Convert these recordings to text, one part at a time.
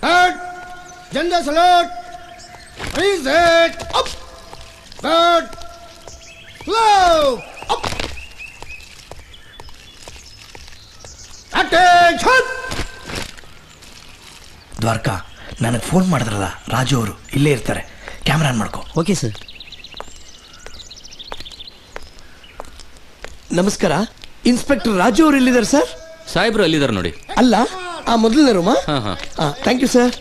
Head. Gender salute. Raise it. Up. Good. Slow. Up. Attention. Dwarka, ನನಗೆ phone ಮಾಡಿದ್ರಲ್ಲ ರಾಜು ಅವರು ಇಲ್ಲೇ ಇರ್ತಾರೆ. ಕ್ಯಾಮ್ರಾ ಆನ್ ಮಾಡ್ಕೊ. Okay sir. ನಮಸ್ಕಾರ, ಇನ್ಸ್ಪೆಕ್ಟರ್ ರಾಜು ಅವರು ಎಲ್ಲಿದ್ದಾರೆ ಸರ್? ಸಾಹೇಬ್ರು ಅಲ್ಲಿದ್ದಾರೆ ನೋಡಿ. ಅಲ್ಲ, ಆ ಮೊದಲನೇ ರೂಮಾ? Thank you sir.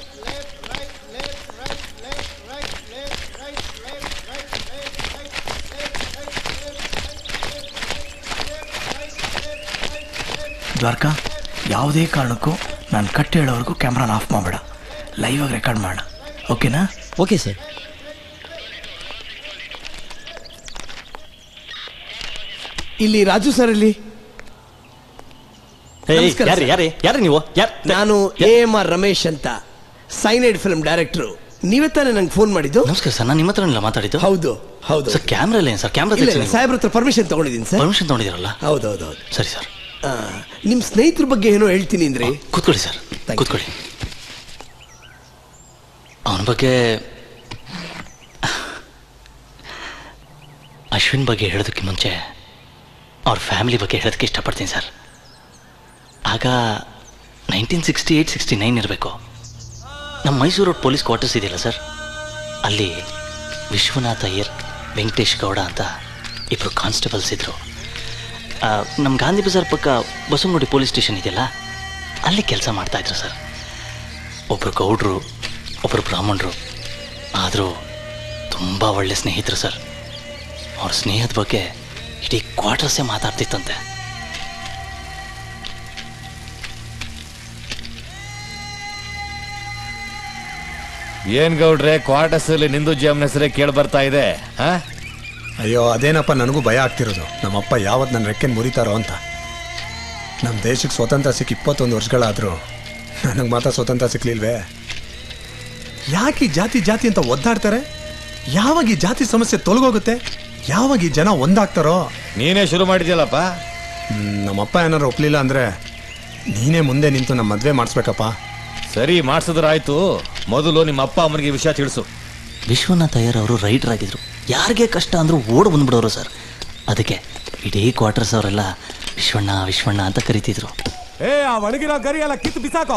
ದ್ವಾರಕಾ, ಯಾವುದೇ ಕಾರಣಕ್ಕೂ ನಾನು ಕಟ್ ಹೇಳೋವರೆಗೂ ಕ್ಯಾಮ್ರಾನ ಆಫ್ ಮಾಡಬೇಡ. ಲೈವ್ ಆಗಿ ರೆಕಾರ್ಡ್ ಮಾಡೋಣ, ಓಕೆನಾ? Okay sir. ಇಲ್ಲಿ ರಾಜು ಸರ್ ಇಲ್ಲಿ. ಯಾರು ನೀವು? ನಾನು AMR ರಮೇಶ್ ಅಂತ, ಸೈನೈಡ್ ಫಿಲ್ಮ್ ಡೈರೆಕ್ಟ್ರು. ನೀವೇ ತಾನೇ ನಂಗೆ ಫೋನ್ ಮಾಡಿದ್ದು? ನಮಸ್ಕಾರ ಸರ್, ನಾನು ನಿಮ್ಮ ಹತ್ರ ಮಾತಾಡಿದ್ದು. ಹೌದು ಹೌದು ಸರ್. ಕ್ಯಾಮ್ರಾ ಇಲ್ಲ ಸರ್? ಕ್ಯಾಮ್ರಾ ಸಾಹೇಬ್ರ ಹತ್ರ ಪರ್ಮಿಷನ್ ತಗೊಂಡಿದ್ದೀನಿ ಸರ್. ಪರ್ಮಿಷನ್ ತಗೊಂಡಿದ್ದೀರಲ್ಲ? ಹೌದು ಹೌದು ಹೌದು. ಸರಿ ಸರ್. ನಿಮ್ಮ ಸ್ನೇಹಿತರ ಬಗ್ಗೆ ಏನೋ ಹೇಳ್ತೀನಿ ಅಂದ್ರೆ. ಕೂತ್ಕೊಳ್ಳಿ ಸರ್, ಕೂತ್ಕೊಳ್ಳಿ. ಅವನ ಬಗ್ಗೆ, ಅಶ್ವಿನ್ ಬಗ್ಗೆ ಹೇಳೋದಕ್ಕೆ ಮುಂಚೆ ಅವ್ರ ಫ್ಯಾಮಿಲಿ ಬಗ್ಗೆ ಹೇಳೋದಕ್ಕೆ ಇಷ್ಟಪಡ್ತೀನಿ ಸರ್. ಆಗ 1968-69 ಇರಬೇಕು. ನಮ್ಮ ಮೈಸೂರು ರೋಡ್ ಪೊಲೀಸ್ ಕ್ವಾರ್ಟರ್ಸ್ ಇದೆಯಲ್ಲ ಸರ್, ಅಲ್ಲಿ ವಿಶ್ವನಾಥ್ ಅಯ್ಯರ್, ವೆಂಕಟೇಶ್ ಗೌಡ ಅಂತ ಇಬ್ಬರು ಕಾನ್ಸ್ಟೇಬಲ್ಸ್ ಇದ್ದರು. ನಮ್ಮ ಗಾಂಧಿ ಬಜಾರ್ ಪಕ್ಕ ಬಸವನಗುಡಿ ಪೊಲೀಸ್ ಸ್ಟೇಷನ್ ಇದೆಯಲ್ಲ, ಅಲ್ಲಿ ಕೆಲಸ ಮಾಡ್ತಾಯಿದ್ರು ಸರ್. ಒಬ್ಬರು ಗೌಡ್ರು, ಒಬ್ಬರು ಬ್ರಾಹ್ಮಣರು, ಆದರೂ ತುಂಬ ಒಳ್ಳೆ ಸ್ನೇಹಿತರು ಸರ್. ಅವ್ರ ಸ್ನೇಹದ ಬಗ್ಗೆ ಇಡೀ ಕ್ವಾರ್ಟರ್ಸೇ ಮಾತಾಡ್ತಿತ್ತಂತೆ. ಏನ್ ಗೌಡ್ರೆ, ಕ್ವಾರ್ಟರ್ಸ್ ಅಲ್ಲಿ ನಿಂದು ಜೀವನ ಹೆಸರೇ ಕೇಳಿ ಬರ್ತಾ ಇದೆ. ಅಯ್ಯೋ ಅದೇನಪ್ಪ, ನನಗೂ ಭಯ ಆಗ್ತಿರೋದು. ನಮ್ಮಪ್ಪ ಯಾವತ್ತು ನನ್ನ ರೆಕ್ಕೆನ್ ಮುರಿತಾರೋ ಅಂತ. ನಮ್ಮ ದೇಶಕ್ಕೆ ಸ್ವತಂತ್ರ ಸಿಕ್ಕಿ 21 ವರ್ಷಗಳಾದರೂ ನನಗೆ ಮಾತ್ರ ಸ್ವತಂತ್ರ ಸಿಕ್ಲಿಲ್ವೇ? ಯಾಕೆ ಈ ಜಾತಿ ಜಾತಿ ಅಂತ ಒದ್ದಾಡ್ತಾರೆ? ಯಾವಾಗ ಈ ಜಾತಿ ಸಮಸ್ಯೆ ತೊಲಗೋಗುತ್ತೆ? ಯಾವಾಗ ಈ ಜನ ಒಂದಾಗ್ತಾರೋ? ನೀನೇ ಶುರು ಮಾಡಿದ್ಯಲ್ಲಪ್ಪ. ನಮ್ಮಪ್ಪ ಏನಾರು ಒಪ್ಲಿಲ್ಲ ಅಂದರೆ ನೀನೇ ಮುಂದೆ ನಿಂತು ನಮ್ಮ ಮದುವೆ ಮಾಡಿಸ್ಬೇಕಪ್ಪ. ಸರಿ, ಮಾಡಿಸಿದ್ರಾಯ್ತು. ಮೊದಲು ನಿಮ್ಮ ಅಪ್ಪ ಅಮ್ಮನಿಗೆ ವಿಷಯ ತಿಳಿಸು. ವಿಶ್ವನಾಥ್ ಅಯ್ಯರ್ ಅವರು ರೈಡರ್ ಆಗಿದ್ರು. ಯಾರಿಗೆ ಕಷ್ಟ ಅಂದರೂ ಓಡ್ ಬಂದ್ಬಿಡೋರು ಸರ್. ಅದಕ್ಕೆ ಇಡೀ ಕ್ವಾರ್ಟರ್ಸ್ ಅವರೆಲ್ಲ ವಿಶ್ವಣ್ಣ ವಿಶ್ವಣ್ಣ ಅಂತ ಕರಿತಿದ್ರು. ಆ ಒಣಗಿರೋ ಗರಿ ಎಲ್ಲ ಕಿತ್ತು ಬಿಸಾಕೋ.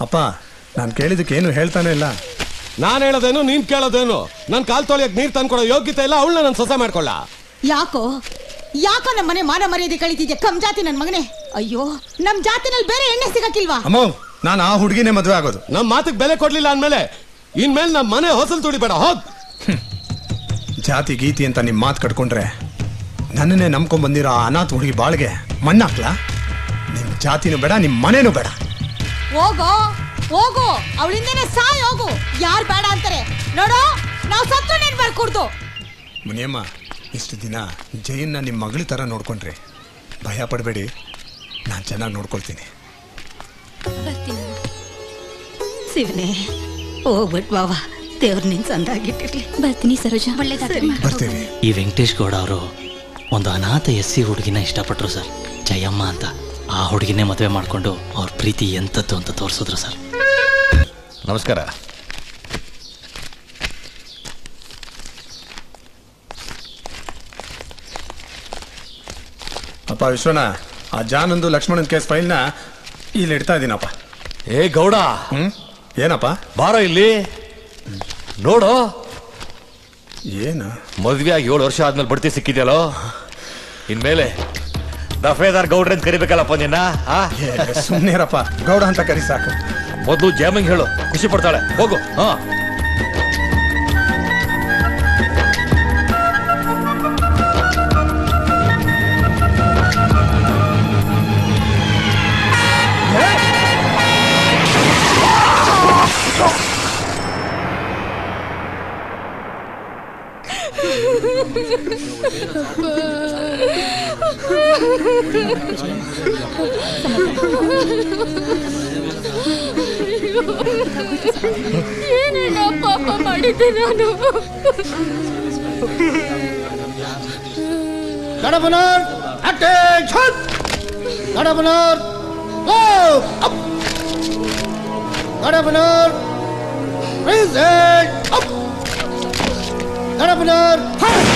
ಅಪ್ಪ, ನಾನು ಕೇಳಿದಕ್ಕೆ ಏನು ಹೇಳ್ತಾನೆ ಇಲ್ಲ. ನಾನು ಹೇಳೋದೇನು, ನೀನ್ ಕೇಳೋದೇನು? ನನ್ನ ಕಾಲ್ ತೊಳೆಯಕ್ಕೆ ನೀರು ತಂದ್ಕೊಡೋ ಯೋಗ್ಯತೆ ಇಲ್ಲ. ಅವಳನ್ನ ನಾನು ಸೊಸೆ ಮಾಡ್ಕೊಳ್ಳ. ಯಾಕೋ ನಮ್ಮ ಮನೆ ಮಾನ ಮರ್ಯಾದೆ ಕಳಿತಿದ್ಯಾ ಕಮ್ ಜಾತಿ ನನ್ ಮಗನೇ? ಅಯ್ಯೋ, ನಮ್ ಜಾತಿನಲ್ಲಿ ಬೇರೆ ಎಣ್ಣೆ ಸಿಗಕ್ಕಿಲ್ವಾ? ಅಮ್ಮ, ನಾನು ಆ ಹುಡುಗಿನೇ ಮದುವೆ ಆಗೋದು. ನಮ್ಮ ಮಾತಿಗೆ ಬೆಲೆ ಕೊಡ್ಲಿಲ್ಲ ಅಂದ್ಮೇಲೆ ಇನ್ಮೇಲೆ ನಮ್ಮ ಮನೆ ಹೊಸಲು ತುಡಿಬೇಡ, ಹೋಗ್. ಜಾತಿ ಗೀತಿ ಅಂತ ನಿಮ್ಮ ಮಾತು ಕಟ್ಕೊಂಡ್ರೆ ನನ್ನನ್ನೇ ನಂಬ್ಕೊಂಡ್ ಬಂದಿರೋ ಆ ಅನಾಥ ಹುಡುಗಿ ಬಾಳ್ಗೆ ಮಣ್ಣಾಕ್ಲಾ? ನಿಮ್ ಜಾತಿನೂ ಬೇಡ, ನಿಮ್ ಮನೇನೂ ಬೇಡ. ಹೋಗೋ ಹೋಗು, ಅವಳಿಂದನೇ ಸಾಯ್ ಹೋಗು. ಯಾರು ಬೇಡ ಅಂತಾರೆ ನೋಡೋ, ನಾವು ಸತ್ತು ನೀನ್ ಬರ್ಕೊಡ್ದು. ಮುನಿಯಮ್ಮ, ಇಷ್ಟು ದಿನ ಜೈನ್ನ ನಿಮ್ಮ ಮಗಳ ಥರ ನೋಡ್ಕೊಂಡ್ರಿ. ಭಯ ಪಡಬೇಡಿ, ನಾನು ಚೆನ್ನಾಗಿ ನೋಡ್ಕೊಳ್ತೀನಿ. ಶಿವನೇ, ಹೋಗ್ಬಿಟ್ ಬಾವ, ದೇವ್ರ ನಿನ್ ಸಂದಾಗಿಟ್ಟಿರ್ಲಿ. ಬರ್ತೀನಿ ಸರೋಜಾ, ಬರ್ತೀವಿ. ಈ ವೆಂಕಟೇಶ್ ಗೌಡ ಅವರು ಒಂದು ಅನಾಥ SC ಹುಡುಗಿನ ಇಷ್ಟಪಟ್ಟರು ಸರ್, ಜಯಮ್ಮ ಅಂತ. ಆ ಹುಡುಗಿನೇ ಮದುವೆ ಮಾಡಿಕೊಂಡು ಅವ್ರ ಪ್ರೀತಿ ಎಂಥದ್ದು ಅಂತ ತೋರಿಸಿದ್ರು ಸರ್. ನಮಸ್ಕಾರ. ಅಪ್ಪ ವಿಶ್ವಣ್ಣ, ಆ ಜಾನಂದು ಲಕ್ಷ್ಮಣನ್ ಕೇಸ್ ಫೈಲ್ನ ಇಲ್ಲಿ ಇಡ್ತಾ ಇದ್ದೀನಪ್ಪ. ಗೌಡ. ಏನಪ್ಪ? ಬಾರೋ ಇಲ್ಲಿ ನೋಡು. ಏನು? ಮದ್ವೆ ಆಗಿ 7 ವರ್ಷ ಆದ್ಮೇಲೆ ಬಡ್ತಿ ಸಿಕ್ಕಿದ್ಯಲ್ಲೋ, ಇನ್ಮೇಲೆ ದಫೇದಾರ್ ಗೌಡ್ರೆ ಅಂತ ಕರಿಬೇಕಲ್ಲಪ್ಪ ನಿನ್ನ. ಸುಮ್ಮನೆರಪ್ಪ, ಗೌಡ ಅಂತ ಕರಿ ಸಾಕು. ಮೊದಲು ಜಯಮ್ಮಂಗೆ ಹೇಳು, ಖುಷಿ ಪಡ್ತಾಳೆ. ಹೋಗು. ಏನೇನೋ ಪಾಪ ಮಾಡಿದ್ದೆ ನಾನು. ಗಡಬನರ್ ಅಟೆನ್ಷನ್, ಗಡಬನರ್ go up. God opener. Raise it. Up. God opener. Fire.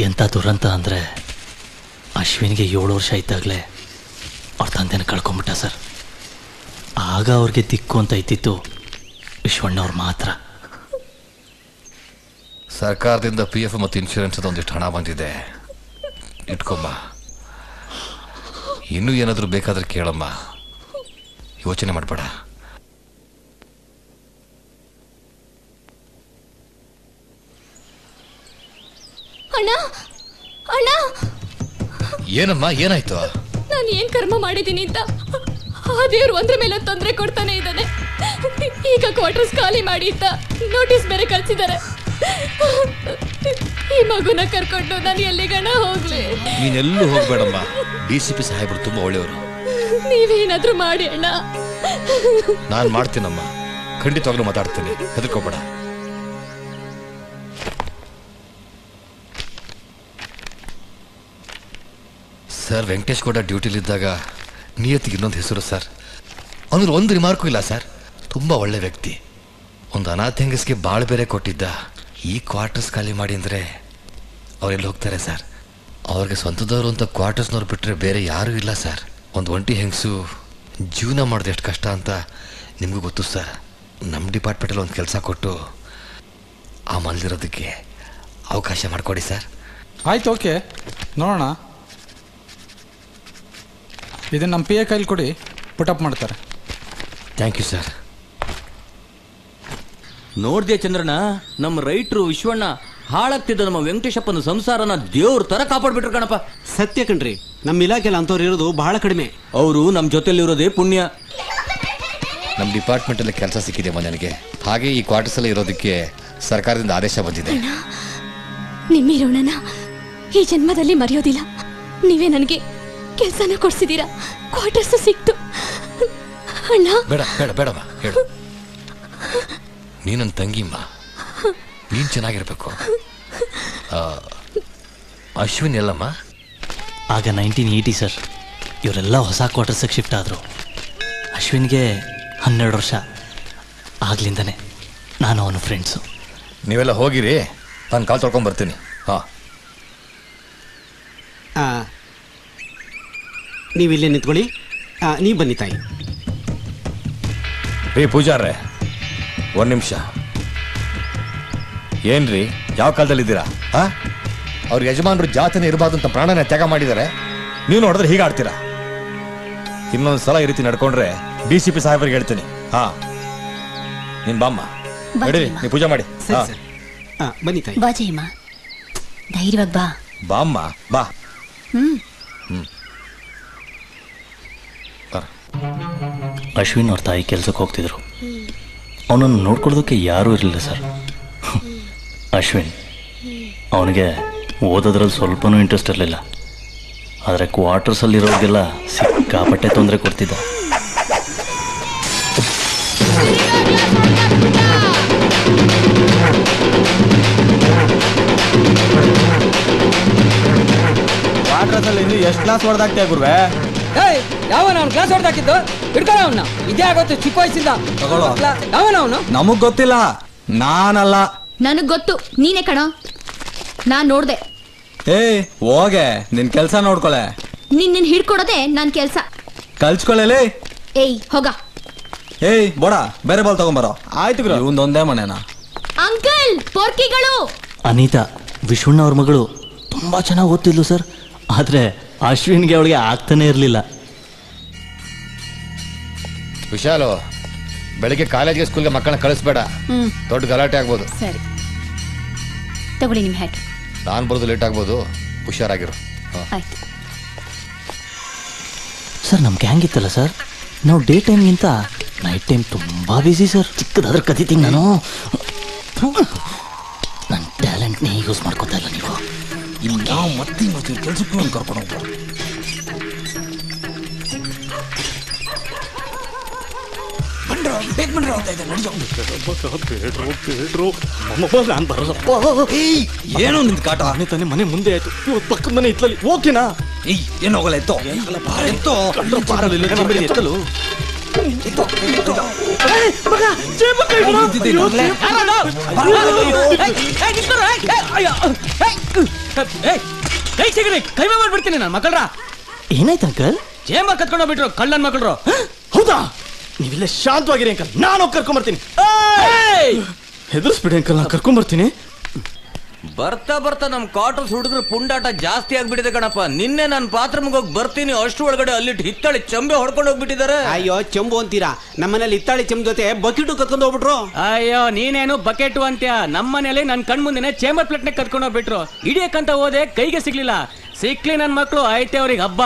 ಎಂಥ ದುರಂತ ಅಂದರೆ ಅಶ್ವಿನ್ಗೆ 7 ವರ್ಷ ಇದ್ದಾಗಲೇ ಅವ್ರ ತಂದೆನ ಕಳ್ಕೊಂಬಿಟ್ಟ ಸರ್. ಆಗ ಅವ್ರಿಗೆ ದಿಕ್ಕು ಅಂತ ಇದ್ದಿತ್ತು ವಿಶ್ವಣ್ಣವ್ರು ಮಾತ್ರ. ಸರ್ಕಾರದಿಂದ PF ಮತ್ತು ಇನ್ಶೂರೆನ್ಸ್ ಒಂದಿಷ್ಟು ಹಣ ಬಂದಿದೆ, ಇಟ್ಕೊಮ್ಮ. ಇನ್ನೂ ಏನಾದರೂ ಬೇಕಾದ್ರೆ ಕೇಳಮ್ಮ, ಯೋಚನೆ ಮಾಡಬೇಡ. ಅಣ್ಣ ಅಣ್ಣ, ಏನಮ್ಮ, ಏನಾಯ್ತು? ನಾನು ಏನ್ ಕರ್ಮ ಮಾಡಿದ್ದೀನಿ ಅಂತ ಆ ದೇವ್ರು ಒಂದ್ರ ಮೇಲೆ ತೊಂದರೆ ಕೊಡ್ತಾನೆ ಇದ್ದಾನೆ. ಈಗ ಕ್ವಾರ್ಟರ್ಸ್ ಖಾಲಿ ಮಾಡಿ ಅಂತ ನೋಟಿಸ್ ಬೇರೆ ಕಳ್ಸಿದ್ದಾರೆ. ಈ ಮಗುನ ಕರ್ಕೊಂಡು ನಾನು ಎಲ್ಲಿಗಣ ಹೋಗ್ಲಿ? ನೀನೆಲ್ಲೂ ಹೋಗ್ಬೇಡಮ್ಮ, DCP ಸಾಹೇಬರು ತುಂಬಾ ಒಳ್ಳೆಯವರು. ನೀವೇನಾದ್ರೂ ಮಾಡಿ ಅಣ್ಣ. ನಾನು ಮಾಡ್ತೀನಮ್ಮ, ಖಂಡಿತವಾಗ್ಲೂ ಮಾತಾಡ್ತೀನಿ, ಹೆದರ್ಕೋಬೇಡ. ಸರ್, ವೆಂಕಟೇಶ್ ಗೌಡ ಡ್ಯೂಟಿಲಿದ್ದಾಗ ನಿಯತಿಗೆ ಇನ್ನೊಂದು ಹೆಸರು ಸರ್. ಅಂದ್ರೆ ಒಂದು ರಿಮಾರ್ಕು ಇಲ್ಲ ಸರ್, ತುಂಬ ಒಳ್ಳೆ ವ್ಯಕ್ತಿ. ಒಂದು ಅನಾಥ ಹೆಂಗಸ್ಗೆ ಬಾಳು ಬೇರೆ ಕೊಟ್ಟಿದ್ದ. ಈ ಕ್ವಾರ್ಟರ್ಸ್ ಖಾಲಿ ಮಾಡಿ ಅಂದರೆ ಅವರೆಲ್ಲಿ ಹೋಗ್ತಾರೆ ಸರ್? ಅವ್ರಿಗೆ ಸ್ವಂತದವರು ಅಂತ ಕ್ವಾರ್ಟರ್ಸ್ನವ್ರು ಬಿಟ್ಟರೆ ಬೇರೆ ಯಾರೂ ಇಲ್ಲ ಸರ್. ಒಂದು ಒಂಟಿ ಹೆಂಗಸು ಜೀವನ ಮಾಡೋದು ಎಷ್ಟು ಕಷ್ಟ ಅಂತ ನಿಮಗೂ ಗೊತ್ತು ಸರ್. ನಮ್ಮ ಡಿಪಾರ್ಟ್ಮೆಂಟಲ್ಲಿ ಒಂದು ಕೆಲಸ ಕೊಟ್ಟು ಆ ಮಲ್ದಿರೋದಕ್ಕೆ ಅವಕಾಶ ಮಾಡಿಕೊಡಿ ಸರ್. ಆಯ್ತು, ಓಕೆ, ನೋಡೋಣ. ಇದನ್ನು ನಮ್ಮ PA ಕೈಲಿ ಕೊಡಿ, ಪುಟಪ್ ಮಾಡ್ತಾರೆ. Thank you sir. ನೋಡ್ದೆ ಚಂದ್ರಣ್ಣ, ನಮ್ಮ ರೈಟ್ರು ವಿಶ್ವಣ್ಣ ಹಾಳಾಗ್ತಿದ್ದ ನಮ್ಮ ವೆಂಕಟೇಶಪ್ಪನ ಸಂಸಾರನ ದೇವ್ರ ತರ ಕಾಪಾಡ್ಬಿಟ್ರು ಕಣಪ್ಪ. ಸತ್ಯ ಕಣ್ರಿ, ನಮ್ಮ ಇಲಾಖೆಯಲ್ಲಿ ಅಂಥವ್ರು ಇರೋದು ಬಹಳ ಕಡಿಮೆ. ಅವರು ನಮ್ಮ ಜೊತೆಲಿರೋದೇ ಪುಣ್ಯ. ನಮ್ಮ ಡಿಪಾರ್ಟ್ಮೆಂಟಲ್ಲಿ ಕೆಲಸ ಸಿಕ್ಕಿದೆ ನನಗೆ. ಹಾಗೆ ಈ ಕ್ವಾರ್ಟರ್ಸಲ್ಲಿ ಇರೋದಕ್ಕೆ ಸರ್ಕಾರದಿಂದ ಆದೇಶ ಬಂದಿದೆ. ನಿಮ್ಮಿರೋಣನ ಈ ಜನ್ಮದಲ್ಲಿ ಮರೆಯೋದಿಲ್ಲ. ನೀವೇ ನನಗೆ ಕೆಲಸನ ಕೊಡ್ಸಿದ್ದೀರಾ, ಕ್ವಾರ್ಟರ್ಸ್ ಸಿಕ್ತು ಅಣ್ಣ. ಬೇಡ ಬೇಡ ಬೇಡಮ್ಮ, ಹೇಳು. ನೀನು ನನ್ನ ತಂಗಿಮ್ಮ, ನೀನು ಚೆನ್ನಾಗಿರ್ಬೇಕು. ಅಶ್ವಿನ್ ಎಲ್ಲಮ್ಮ? ಆಗ 1980 ಸರ್. ಇವರೆಲ್ಲ ಹೊಸ ಕ್ವಾರ್ಟರ್ಸಿಗೆ ಶಿಫ್ಟ್ ಆದರು. ಅಶ್ವಿನ್ಗೆ 12 ವರ್ಷ. ಆಗ್ಲಿಂದನೇ ನಾನು ಅವನ ಫ್ರೆಂಡ್ಸು. ನೀವೆಲ್ಲ ಹೋಗಿರಿ, ನಾನು ಕಾಲ್ ತೊಳ್ಕೊಂಡು ಬರ್ತೀನಿ. ಹಾಂ, ನೀವು ಇಲ್ಲೇ ನಿಂತ್ಕೊಳ್ಳಿ. ನೀವು ಬನ್ನಿ ತಾಯಿ. ರೀ ಪೂಜಾರ್ರೆ, ಒಂದು ನಿಮಿಷ. ಏನ್ರಿ, ಯಾವ ಕಾಲದಲ್ಲಿದ್ದೀರಾ? ಅವ್ರ ಯಜಮಾನರು ಜಾತನೇ ಇರಬಾರ್ದು ಅಂತ ಪ್ರಾಣನ ತ್ಯಾಗ ಮಾಡಿದ್ದಾರೆ. ನೀವು ನೋಡಿದ್ರೆ ಹೀಗೆ ಆಡ್ತೀರಾ? ಇನ್ನೊಂದು ಸಲ ಈ ರೀತಿ ನಡ್ಕೊಂಡ್ರೆ DCP ಸಾಹೇಬರಿಗೆ ಹೇಳ್ತೀನಿ. ನೀನ್ ಬಾಮ್ಮ, ನಡೀರಿ, ನೀವು ಪೂಜೆ ಮಾಡಿ. ಬನ್ನಿ ತಾಯಿ. ಬಾ ಜಯಮ್ಮ, ಧೈರ್ಯವಾಗಿ ಬಾ. ಬಾಮ್ಮ, ಬಾ. ಅಶ್ವಿನ್ ಅವ್ರ ತಾಯಿ ಕೆಲಸಕ್ಕೆ ಹೋಗ್ತಿದ್ರು. ಅವನನ್ನು ನೋಡ್ಕೊಳ್ಳೋದಕ್ಕೆ ಯಾರೂ ಇರಲಿಲ್ಲ ಸರ್. ಅಶ್ವಿನ್ ಅವನಿಗೆ ಓದೋದ್ರಲ್ಲಿ ಸ್ವಲ್ಪನೂ ಇಂಟ್ರೆಸ್ಟ್ ಇರಲಿಲ್ಲ. ಆದರೆ ಕ್ವಾರ್ಟರ್ಸಲ್ಲಿರೋರಿಗೆಲ್ಲ ಸಿಕ್ಕಾಪಟ್ಟೆ ತೊಂದರೆ ಕೊಡ್ತಿದ್ದ. ಕ್ವಾರ್ಟರ್ಸಲ್ಲಿ ಇನ್ನು ಎಷ್ಟು ಕ್ಲಾಸ್ ಹೊಡೆದಾಗ್ತೀಯ ಗುರುವೆ? ಯಾವನ ಅವ್ನು ಕ್ಲಾಸ್ ಹೊಡೆದಾಕಿದ್ದು? ಹಿಡ್ಕೊಳ್ಳ ಅವನ್ನ. ಇದೇ ಆಗೋತ್ತು ಚಿಕ್ಕ ವಯಸ್ಸಿಂದ. ಯಾವನ ಅವನು? ನಮಗ್ ಗೊತ್ತಿಲ್ಲ, ನಾನಲ್ಲ. ನನಗ್ ಗೊತ್ತು, ನೀನೇ ಕಣ. ನಾನ್ ನೋಡ್ದೆ. ಏಯ್ ಹೋಗೆ, ನಿನ್ ಕೆಲ್ಸ ನೋಡ್ಕೊಳೆ. ನಿನ್ನ ಹಿಡ್ಕೊಡೋದೆ ನನ್ ಕೆಲ್ಸ. ಕಲ್ಚ್ಕೊಳ್ಳಲಿ. ಏಯ್ ಹೋಗ. ಏಯ್ ಬೋಡ, ಬೇರೆ ಬಾಲ್ ತಗೊಂಬರೋ. ಆಯ್ತು ಗುರು, ಇವಂದೊಂದೇ ಮನೆನಾ? ಅಂಕಲ್, ಪೋರ್ಕಿಗಳು. ಅನಿತಾ, ವಿಶ್ವಣ್ಣ ಅವ್ರ ಮಗಳು, ತುಂಬಾ ಚೆನ್ನಾಗಿ ಓದ್ತಿದ್ಲು ಸರ್. ಆದ್ರೆ ಅಶ್ವಿನ್ಗೆ ಅವಳಿಗೆ ಆಗ್ತಾನೆ ಇರಲಿಲ್ಲ. ವಿಶಾಲು, ಬೆಳಿಗ್ಗೆ ಕಾಲೇಜ್ಗೆ ಸ್ಕೂಲ್ಗೆ ಮಕ್ಕಳನ್ನ ಕಳಿಸ್ಬೇಡ, ದೊಡ್ಡ ಗಲಾಟೆ ಆಗ್ಬೋದು. ಸರಿ, ತಗೊಳ್ಳಿ ನಿಮ್ಮ ಹ್ಯಾಟ್. ನಾನು ಬರೋದು ಲೇಟ್ ಆಗ್ಬೋದು, ಹುಷಾರಾಗಿರು. ಆಯ್ತು ಸರ್, ನಮ್ಮ ಗ್ಯಾಂಗ್ ಇತ್ತಲ್ಲ ಸರ್, ನಾವು ಡೇ ಟೈಮ್ಗಿಂತ ನೈಟ್ ಟೈಮ್ ತುಂಬ ಬಿಸಿ ಸರ್. ಚಿಕ್ಕದಾದ್ರೆ ಕದೀತೀನಿ ನಾನು. ನನ್ನ ಟ್ಯಾಲೆಂಟ್ನೇ ಯೂಸ್ ಮಾಡ್ಕೊತಾ ಇಲ್ಲ ನೀವು. ಇಲ್ಲಿ ನಾವು ಮತ್ತೆ ಇನ್ನೊಂದು ಕೆಲಸಕ್ಕೂ ಒಂದು ಕರ್ಕೊಂಡು ಹೋಗ್ಬೋದು. ಏನೋ ನಿಂದು ಕಾಟ ತಾನೇ ಮನೆ ಮುಂದೆ ಆಯ್ತು. ಇವತ್ತು ಪಕ್ಕದ ಮನೆ ಇತ್ತಲ್ಲಿ ಓಕೆನಾ? ಏನು ಹೋಗಲ್ಲ ಎತ್ತೋ ಎತ್ತೋ ಎತ್ತಲು ಕೈಮೆ ಮಾಡ್ಬಿಡ್ತೀನಿ ನಾನು ಮಕ್ಕಳ್ರ. ಏನಾಯ್ತು ಅಂಕಲ್? ಚೇಂಬರ್ ಕತ್ಕೊಂಡೋಗ್ಬಿಟ್ರು ಕಳ್ಳನ್ ಮಕ್ಕಳ್ರು. ಹೌದಾ? ನೀವಿಲ್ಲ ಶಾಂತವಾಗಿರಿ ಅಂಕಲ್, ನಾನು ಕರ್ಕೊಂಡ್ಬರ್ತೀನಿ. ಹೆದರ್ಸ್ಬಿಡಿ ಅಂಕಲ್, ನಾನು ಕರ್ಕೊಂಡ್ಬರ್ತೀನಿ. ಬರ್ತಾ ಬರ್ತಾ ನಮ್ ಕ್ವಾರ್ಟರ್ಸ್ ಹುಡುಗರು ಪುಂಡಾಟ ಜಾಸ್ತಿ ಆಗ್ಬಿಟ್ಟಿದೆ ಕಣಪ್ಪ. ನಿನ್ನೆ ನಾನು ಬಾತ್ರೂಮ್ಗೆ ಹೋಗಿ ಬರ್ತೀನಿ ಅಷ್ಟು ಒಳಗಡೆ ಅಲ್ಲಿಟ್ಟು ಹಿತ್ತಾಳಿ ಚಂಬೆ ಹೊಡ್ಕೊಂಡು ಹೋಗ್ಬಿಟ್ಟಿದ್ದಾರೆ. ಅಯ್ಯೋ ಚಂಬು ಅಂತೀರಾ, ನಮ್ಮನೇಲಿ ಹಿತ್ತಾಳಿ ಚಂಬು ಜೊತೆ ಬಕೆಟು ಕತ್ಕೊಂಡು ಹೋಗ್ಬಿಟ್ರು. ಅಯ್ಯೋ ನೀನೇನು ಬಕೆಟು ಅಂತ್ಯ, ನಮ್ಮನೇಲಿ ನನ್ ಕಣ್ ಮುಂದೆನೆ ಚೇಂಬರ್ ಪ್ಲೇಟ್ನೆ ಕತ್ಕೊಂಡು ಹೋಗ್ಬಿಟ್ರು. ಹಿಡಿಯಕ್ಕಂತ ಹೋದೆ, ಕೈಗೆ ಸಿಗ್ಲಿಲ್ಲ. ಸಿಕ್ಲಿ ನನ್ ಮಕ್ಳು, ಐತೆ ಅವ್ರಿಗೆ ಹಬ್ಬ.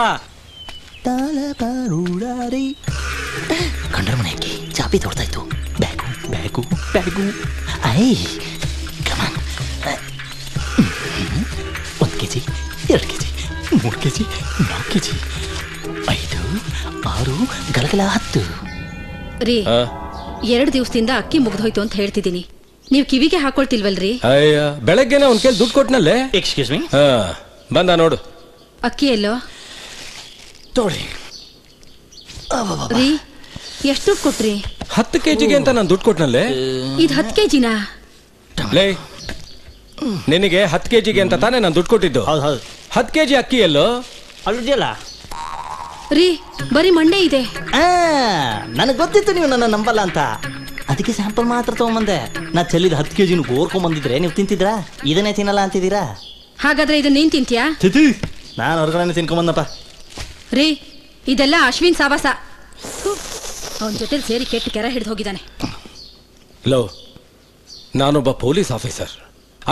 ಕಂಡ್ರ ಮನೆಗೆ ಚಾಪಿ ತೋಡ್ತಾ ಇತ್ತು. Bag bag bag. I come on. 1 kg 2 kg 3 kg 4 kg 5 6 ಗಲಗಲ 10 ರೀ. 2 ದಿವಸದಿಂದ ಅಕ್ಕಿ ಮುಗ್ದೋಯ್ತು ಅಂತ ಹೇಳ್ತಿದ್ದೀನಿ, ನೀವು ಕಿವಿಗೆ ಹಾಕೊಳ್ತಿಲ್ವಲ್ರಿ? ಅಯ್ಯ ಬೆಳಗ್ಗೆನೆ ಒಂದ್ ಕೇಳಿ ದುಡ್ಡು ಕೊಟ್ನಲ್ಲೇ. Excuse me. ಬಂದ ನೋಡು. ಅಕ್ಕಿ ಎಲ್ಲೋ ತೋಳಿ. ರೀ ಎಷ್ಟು ದುಡ್ಡು ಕೊಟ್ರಿ? 10 kgಗೆ ಅಂತ ನಾನು ದುಡ್ಡು ಕೊಟ್ನಲ್ಲೇ. ಇದು 10 kgನಾ? ಲೇ ನಿನಗೆ 10 kgಗೆ ಅಂತ ತಾನೇ ನಾನು ದುಡ್ಡು ಕೊಟ್ಟಿದ್ದು. 10 kg ಅಕ್ಕಿ ಎಲ್ಲೋ ಅಲ್ಲಿದೆಯಲ್ಲ ರೀ, ಬರೀ ಮಂಡೆ ಇದೆ. ನನಗೆ ಗೊತ್ತಿತ್ತು ನೀವು ನನ್ನ ನಂಬಲ್ಲ ಅಂತ, ಅದಕ್ಕೆ ಸ್ಯಾಂಪಲ್ ಮಾತ್ರ ತಗೊಂಬಂದೆ. ನಾ ಚೆಲ್ಲಿದ 10 kg ಓರ್ಕೊಂಬಂದಿದ್ರೆ ನೀವು ತಿಂತಿದ್ರಾ? ಇದನ್ನೇ ತಿನ್ನಲ್ಲ ಅಂತಿದ್ದೀರಾ? ಹಾಗಾದ್ರೆ ಇದನ್ನ ನೀನ್ ತಿಂತೀಯಾ? ನಾನು ಹೊರಗಡೆ ತಿನ್ಕೊಂಬಂದಪ್ಪ. ರೀ ಇದೆಲ್ಲ ಅಶ್ವಿನ್ ಸಾವಾಸ. ಅವನ ಜೊತೆ ಸೇರಿ ಕೆಟ್ಟ ಕೆರ ಹಿಡಿದು ಹೋಗಿದ್ದಾನೆ. ಲೋ, ನಾನೊಬ್ಬ ಪೊಲೀಸ್ ಆಫೀಸರ್.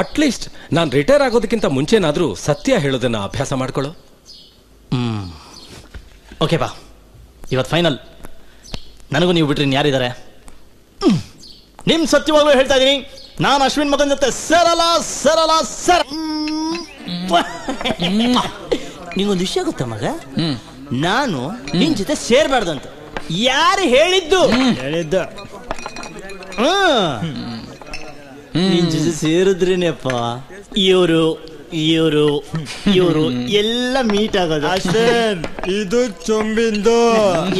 ಅಟ್ಲೀಸ್ಟ್ ನಾನು ರಿಟೈರ್ ಆಗೋದಕ್ಕಿಂತ ಮುಂಚೆನಾದ್ರೂ ಸತ್ಯ ಹೇಳೋದನ್ನ ಅಭ್ಯಾಸ ಮಾಡ್ಕೊಳ್ಳೋ. ಓಕೆ ಬಾ, ಇವತ್ತು ಫೈನಲ್. ನನಗೂ ನೀವು ಬಿಟ್ರೆ ಯಾರಿದ್ದಾರೆ? ನಿಮ್ ಸತ್ಯವಾಗ್ಲೂ ಹೇಳ್ತಾ ಇದೀನಿ, ನಾನು ಅಶ್ವಿನ್ ಮಗನ್ ಜೊತೆ ಸರಳ ಸರಳ ಸರ. ನಿಂಗೊಂದು ವಿಷಯ ಗೊತ್ತಾ ಮಗ? ನಾನು ನಿನ್ ಜೊತೆ ಸೇರ್ಬಾರ್ದು ಅಂತ ಯಾರು ಹೇಳಿದ್ದು? ಹೇಳಿದ್ದು ನಿನ್ ಜೊತೆ ಸೇರಿದ್ರೇನೆಪ್ಪ ಇವರು ಇವರು ಇವರು ಎಲ್ಲ ಮೀಟ್ ಆಗೋದು. ಅಷ್ಟೇ. ಇದು ಚೊಂಬಿಂದು,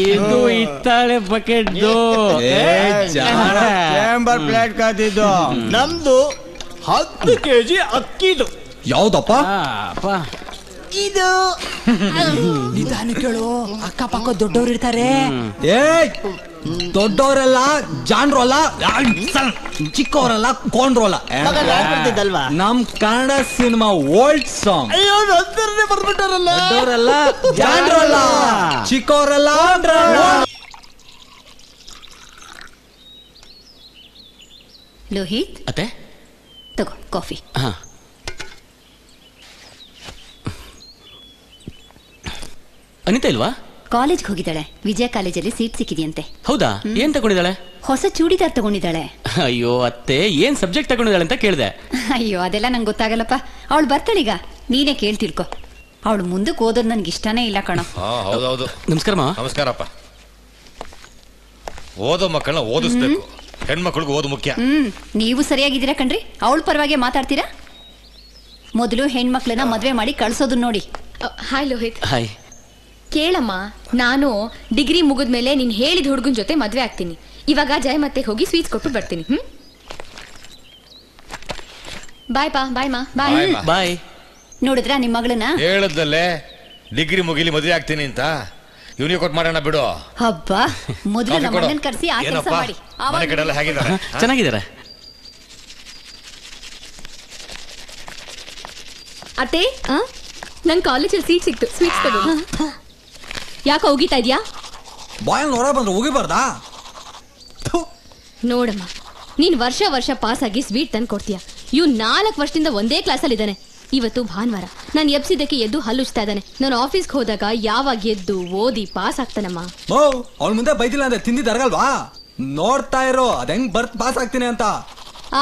ಇದು ಹಿತ್ತಾಳೆ ಬಕೆಟ್, ಚೇಂಬರ್ ಪ್ಲೇಟ್ ಕಾದಿದ್ದು. ನಮ್ದು 10 kg ಅಕ್ಕಿದು. ಯಾವ್ದಪ್ಪ? ಇದು ನಿಧಾನ ಕೇಳು, ಅಕ್ಕಪಕ್ಕ ದೊಡ್ಡವ್ರು ಇರ್ತಾರೆ. ದೊಡ್ಡವರೆಲ್ಲ ಜಾನ್ರು ಅಲ್ಲ, ಚಿಕ್ಕವರೆಲ್ಲ ಕೊಂಡ್ರು ಅಲ್ಲ. ನಮ್ ಕನ್ನಡ ಸಿನಿಮಾ ಓಲ್ಡ್ ಸಾಂಗ್. ಅಯ್ಯೋ ನಂತರನೇ ಬರ್ಬಿಟ್ಟಾರಲ್ಲ. ದೊಡ್ಡವರೆಲ್ಲ ಜಾನ್ರು ಅಲ್ಲ, ಚಿಕ್ಕವರೆಲ್ಲ. ಲೋಹಿತ್ ಅತ್ತೆ ತಗೋ ಕಾಫಿ. ಅನಿತಾ ಇಲ್ವಾ? ಕಾಲೇಜ್ಗೆ ಹೋಗಿದ್ದಾಳೆ. ವಿಜಯ ಕಾಲೇಜಲ್ಲಿ ಸೀಟ್ ಸಿಕ್ಕಿದೆಯಂತೆ. ಹೌದಾ? ಏನ್ ತಗೊಂಡಿದ್ದಾಳೆ? ಹೊಸ ಚೂಡಿದಾರ್ ತಗೊಂಡಿದ್ದಾಳೆ. ಅಯ್ಯೋ ಅತ್ತೆ, ಏನ್ ಸಬ್ಜೆಕ್ಟ್ ತಗೊಂಡಿದ್ದಾಳೆ ಅಂತ ಕೇಳಿದೆ. ಅಯ್ಯೋ ಅದೆಲ್ಲ ನಂಗೆ ಗೊತ್ತಾಗಲ್ಲಪ್ಪ. ಅವಳು ಬರ್ತಾಳೀಗ, ನೀನೇ ಕೇಳಿ ತಿಳ್ಕೊ. ಅವಳು ಮುಂದಕ್ಕೆ ಓದೋದು ನನ್ಗೆ ಇಷ್ಟನೇ ಇಲ್ಲ ಕಣೋ. ಹೌದೌದು. ನಮಸ್ಕಾರ. ನಮಸ್ಕಾರಪ್ಪ. ಓದೋ ಮಕ್ಕಳನ್ನ ಓದಿಸ್ಬೇಕು, ಹೆಣ್ಮಕ್ಳಿಗೆ ಓದು ಮುಖ್ಯ. ನೀವು ಸರಿಯಾಗಿದ್ದೀರಾ ಕಣ್ರಿ, ಅವಳ ಪರವಾಗಿ ಮಾತಾಡ್ತೀರಾ? ಮೊದಲು ಹೆಣ್ಮಕ್ಳನ್ನ ಮದ್ವೆ ಮಾಡಿ ಕಳ್ಸೋದು ನೋಡಿ. ಹಾಯ್ ಲೋಹಿತ್. ಹಾಯ್. ಕೇಳಮ್ಮ, ನಾನು ಡಿಗ್ರಿ ಮುಗಿದ್ಮೇಲೆ ನೀನ್ ಹೇಳಿದ ಹುಡುಗನ ಜೊತೆ ಮದ್ವೆ ಆಗ್ತೀನಿ. ಇವಾಗ ಜಯಮತ್ತೆ ಹೋಗಿ ಸ್ವೀಟ್ಸ್ ಕೊಟ್ಟು ಬರ್ತೀನಿ. ಬಾಯ್ ಪಾ. ಬಾಯ್ ಮಾ. ಬಾಯ್ ಬಾಯ್. ನೋಡಿದ್ರ ನಿಮ್ ಮಗಳನ್ನ? ಹೇಳದಲ್ಲೇ ಡಿಗ್ರಿ ಮುಗಿಲಿ ಮದುವೆ ಆಗ್ತೀನಿ ಅಂತ. ಇವನಿಗೆ ಕೊಟ್ಟು ಮಾಡೋಣ ಬಿಡು. ಹಬ್ಬ, ಮೊದಲು ನಮ್ಮ ಅಣ್ಣನ್ ಕರ್ಸಿ ಆ ಕೆಲಸ ಮಾಡಿ. ಮನೆ ಕಡೆ ಎಲ್ಲ ಹೇಗಿದ್ದಾರೆ? ಚೆನ್ನಾಗಿದ್ದಾರೆ. ಅತ್ತೆ, ನನ್ ಕಾಲೇಜಲ್ಲಿ ಸೀಟ್ ಸಿಕ್ತು, ಸ್ವೀಟ್ಸ್ ತಗೋ. ಯಾಕೆ ಹೋಗಿತಾ ಇದ್ಯಾ? ಬಾಯಲ್ಲಿ ಹೊರ ಬಂದ್ರೆ ಹೋಗಿಬಾರ್ದಾ? ನೋಡಮ್ಮ, ನೀನ್ ವರ್ಷ ವರ್ಷ ಪಾಸ್ ಆಗಿ ಸ್ವೀಟ್ ತಂದು ಕೊಡ್ತೀಯ. ಇವ್ 4 ವರ್ಷದಿಂದ ಒಂದೇ ಕ್ಲಾಸಲ್ಲಿ ಇದ್ದಾನೆ. ಇವತ್ತು ಭಾನುವಾರ ನಾನು ಎಬ್ಸಿದ್ದಕ್ಕೆ ಎದ್ದು ಹಲ್ಲುಚ್ತಾ ಇದ್ದಾನೆ. ನಾನು ಆಫೀಸ್ಗೆ ಹೋದಾಗ ಯಾವಾಗ ಎದ್ದು ಓದಿ ಪಾಸ್ ಆಗ್ತಾನಮ್ಮ. ಅವಳ ಮುಂದೆ ಬೈದಿಲ್ಲ ಅಂದ್ರೆ ತಿಂದಿದ್ದಾರಲ್ವಾ? ನೋಡ್ತಾ ಇರೋ ಅದ್ ಹೆಂಗ್ ಬರ್ತ್ ಪಾಸ್ ಆಗ್ತೀನಿ ಅಂತ.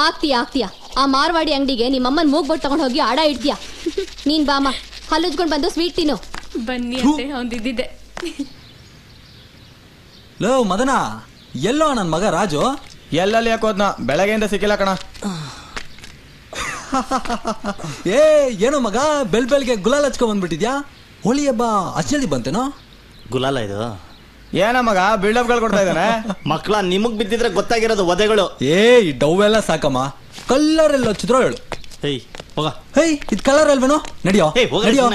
ಆಗ್ತೀಯಾ ಆ ಮಾರ್ವಾಡಿ ಅಂಗಡಿಗೆ ನಿಮ್ಮಮ್ಮನ ಮೂಗ್ಬಟ್ಟು ತಗೊಂಡು ಹೋಗಿ ಆಡ ಇಡ್ತೀಯಾ. ನೀನ್ ಬಾಮ ಹಲ್ಲುಜ್ಕೊಂಡು ಬಂದು ಸ್ವೀಟ್ ತಿನ್ನು. ಬನ್ನಿ ಅಂತ ಹೊಂದಿದ್ದೆ. ಲೋ ಮದನ, ಎಲ್ಲೋ ನನ್ ಮಗ ರಾಜು? ಎಲ್ಲಲ್ಲಿ ಯಾಕೋದ್ನ ಬೆಳಗ್ಗೆಯಿಂದ ಸಿಕ್ಕಿಲ್ಲ ಕಣ. ಏ ಏನೋ ಮಗ ಬೆಳ್ಗೆ ಗುಲಾಲ್ ಹಚ್ಕೊಂಡ್ ಬಂದ್ಬಿಟ್ಟಿದ್ಯಾ? ಹೋಳಿ ಹಬ್ಬ ಅಷ್ಟ್ ಜಲ್ದಿ ಬಂತೇನೋ? ಗುಲಾಲ ಇದು ಏನ ಮಗ ಬಿಲ್ಡಪ್ಗಳು ಕೊಡ್ತಾ ಇದ್ದಾನೆ? ಮಕ್ಳ ನಿಮಗ್ ಬಿದ್ದಿದ್ರೆ ಗೊತ್ತಾಗಿರೋದು ವಧೆಗಳು. ಈ ಡವ್ ಎಲ್ಲ ಸಾಕಮ್ಮ, ಕಲ್ಲರ್ ಎಲ್ಲ ಹಚ್ಚಿದ್ರು ಹೇಳು. ಹೋಗ. ಹೇಯ್ ಇದ್ ಕಲರ್ ಅಲ್ವೇನೋ? ನಡಿಯೋ ನಡಿಯೋ,